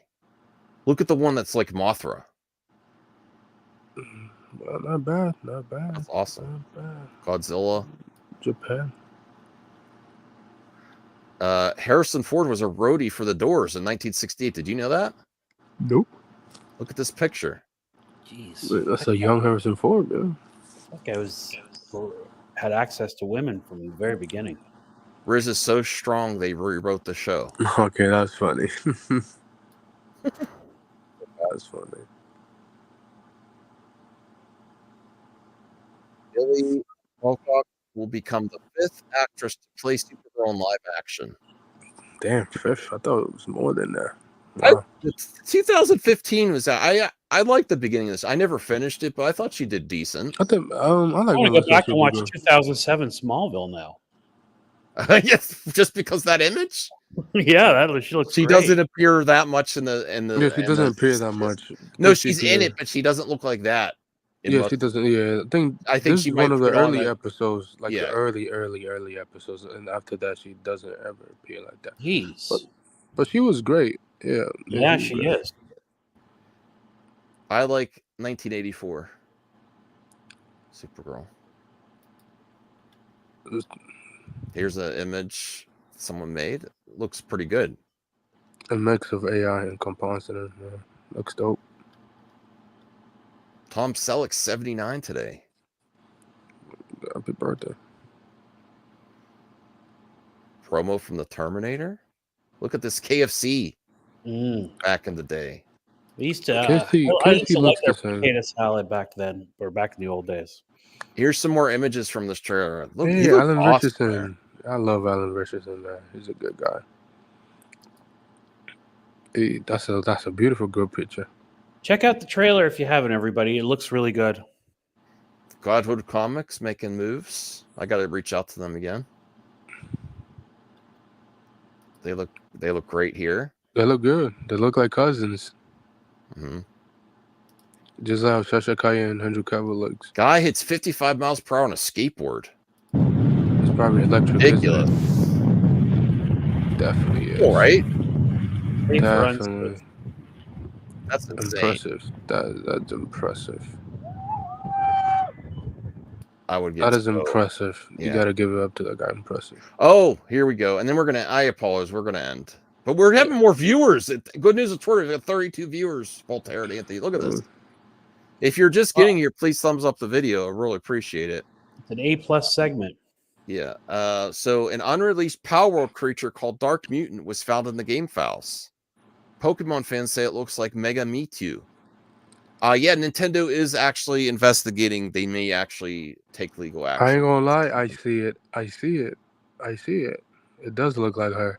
Look at the one that's like Mothra. Well, not bad, not bad. That's awesome. Not bad. Godzilla. Japan. Harrison Ford was a roadie for the Doors in 1968. Did you know that? Nope. Look at this picture. Jeez. Wait, that's a young Harrison Ford, yeah. That guy had access to women from the very beginning. Riz is so strong they rewrote the show. Okay, that's funny. That's funny. Billy Alcock will become the 5th actress to play Supergirl in live action. Damn, 5th. I thought it was more than that. Wow. 2015 was I liked the beginning of this. I never finished it, but I thought she did decent. I think I like. I want to go back and watch 2007 Smallville now. Yes, just because that image. Yeah, she looks. She great. doesn't appear that much in the. Yeah, she doesn't appear that much. No, she's in it, but she doesn't look like that. Yeah, she doesn't. Yeah, I think this she is one of the early a, episodes, like yeah. the early episodes, and after that, she doesn't ever appear like that. Jeez. But she was great. Yeah. Yeah, she is. I like 1984 Supergirl. Here's an image someone made. Looks pretty good. A mix of AI and compositing. Yeah. Looks dope. Tom Selleck's 79 today. Happy birthday. Promo from the Terminator. Look at this KFC back in the day. We used to. KFC I used to like looks their the same. potato salad back then, or back in the old days. Here's some more images from this trailer. Look, Hey, he looks Alan awesome Richardson. I love Alan Richardson, man. He's a good guy. That's a beautiful good picture. Check out the trailer if you haven't, everybody. It looks really good. Godhood Comics making moves. I got to reach out to them again. They look great here. They look good. They look like cousins. Mm-hmm. Just how Sasha Kaya and Henry Cavill looks. Guy hits 55 miles per hour on a skateboard. It's probably electric. Ridiculous. Definitely is. All right. Definitely. That's insane. Impressive. That's impressive. I would get That is so, impressive. You yeah. got to give it up to that guy. Impressive. Oh, here we go. And then I apologize. We're going to end. But we're having more viewers. Good news at Twitter. We got 32 viewers. Voltaire and Anthony. Look at this. If you're just getting here, please thumbs up the video. I really appreciate it. It's an A+ segment. Yeah. So an unreleased Power World creature called Dark Mutant was found in the game files. Pokemon fans say it looks like Mega Mewtwo. Yeah, Nintendo is actually investigating. They may actually take legal action. I ain't gonna lie. I see it. I see it. I see it. It does look like her.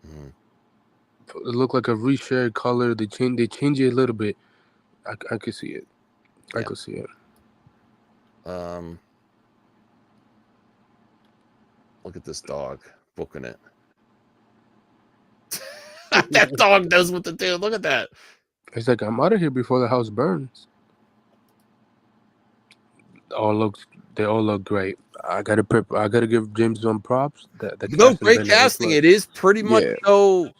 It look like a reshared color. They change it a little bit. I could see it. I could see it. Look at this dog booking it. That dog knows what to do. Look at that. It's like, I'm out of here before the house burns. They all look great. I gotta give James some props. No, great casting. It is pretty much Yeah. so.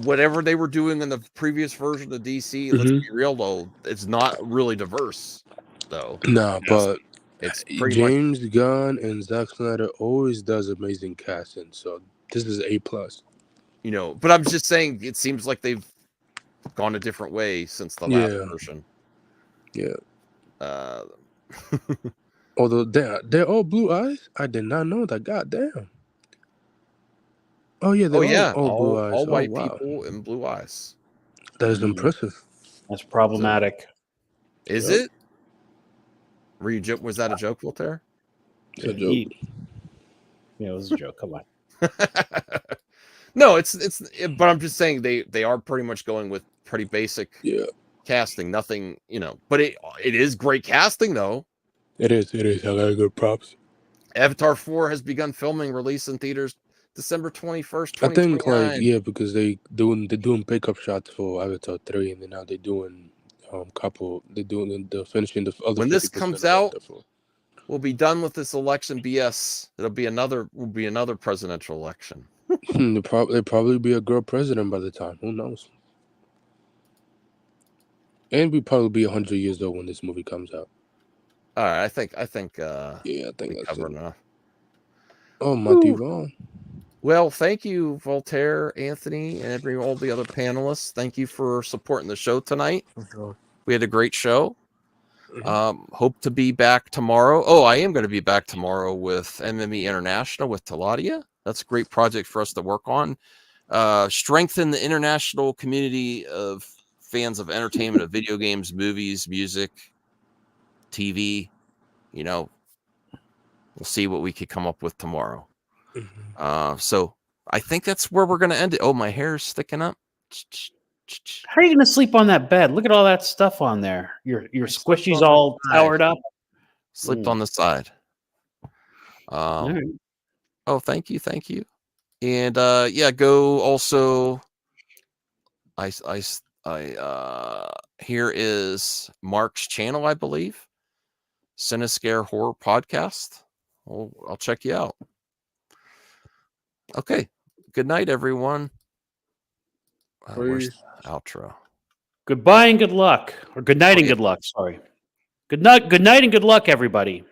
Whatever they were doing in the previous version of DC, let's be real though, it's not really diverse though. No, but it's pretty James Gunn and Zack Snyder always does amazing casting. So this is A+. You know, but I'm just saying it seems like they've gone a different way since the last version. Yeah. Although they're all blue eyes. I did not know that. Goddamn. Oh yeah, they're all blue eyes. All white wow. people and blue eyes. That is impressive. That's problematic. Is it? Were you was that a joke, Voltaire? It's a joke. Yeah, it was a joke. Come on. No, but I'm just saying they are pretty much going with pretty basic casting. Nothing, but it is great casting though. It is. I got good props. Avatar 4 has begun filming, release in theaters December 21st, I think 2029. because they're doing pickup shots for Avatar 3, and then now they're doing they're finishing the other. When this comes out, we'll be done with this election BS. Will be another presidential election. There'll probably be a girl president by the time. Who knows? And we'll probably be 100 years old when this movie comes out. All right, I think yeah, I think we that's covered it. enough. Oh, my divan. Well, thank you, Voltaire, Anthony, and all the other panelists. Thank you for supporting the show tonight. We had a great show. Hope to be back tomorrow. Oh, I am going to be back tomorrow with MME International with Taladia. That's a great project for us to work on. Strengthen the international community of fans of entertainment, of video games, movies, music, TV. You know, we'll see what we could come up with tomorrow. So I think that's where we're going to end it. Oh, my hair's sticking up. How are you going to sleep on that bed? Look at all that stuff on there. Your squishy's all towered up. Slipped on the side. Right. Oh, thank you. And yeah, go also. Here is Mark's channel, I believe. Cinescare Horror Podcast. I'll check you out. Okay. Good night, everyone. Where's the outro? Goodbye and good luck. Or good night and good luck. Sorry. Good night and good luck, everybody.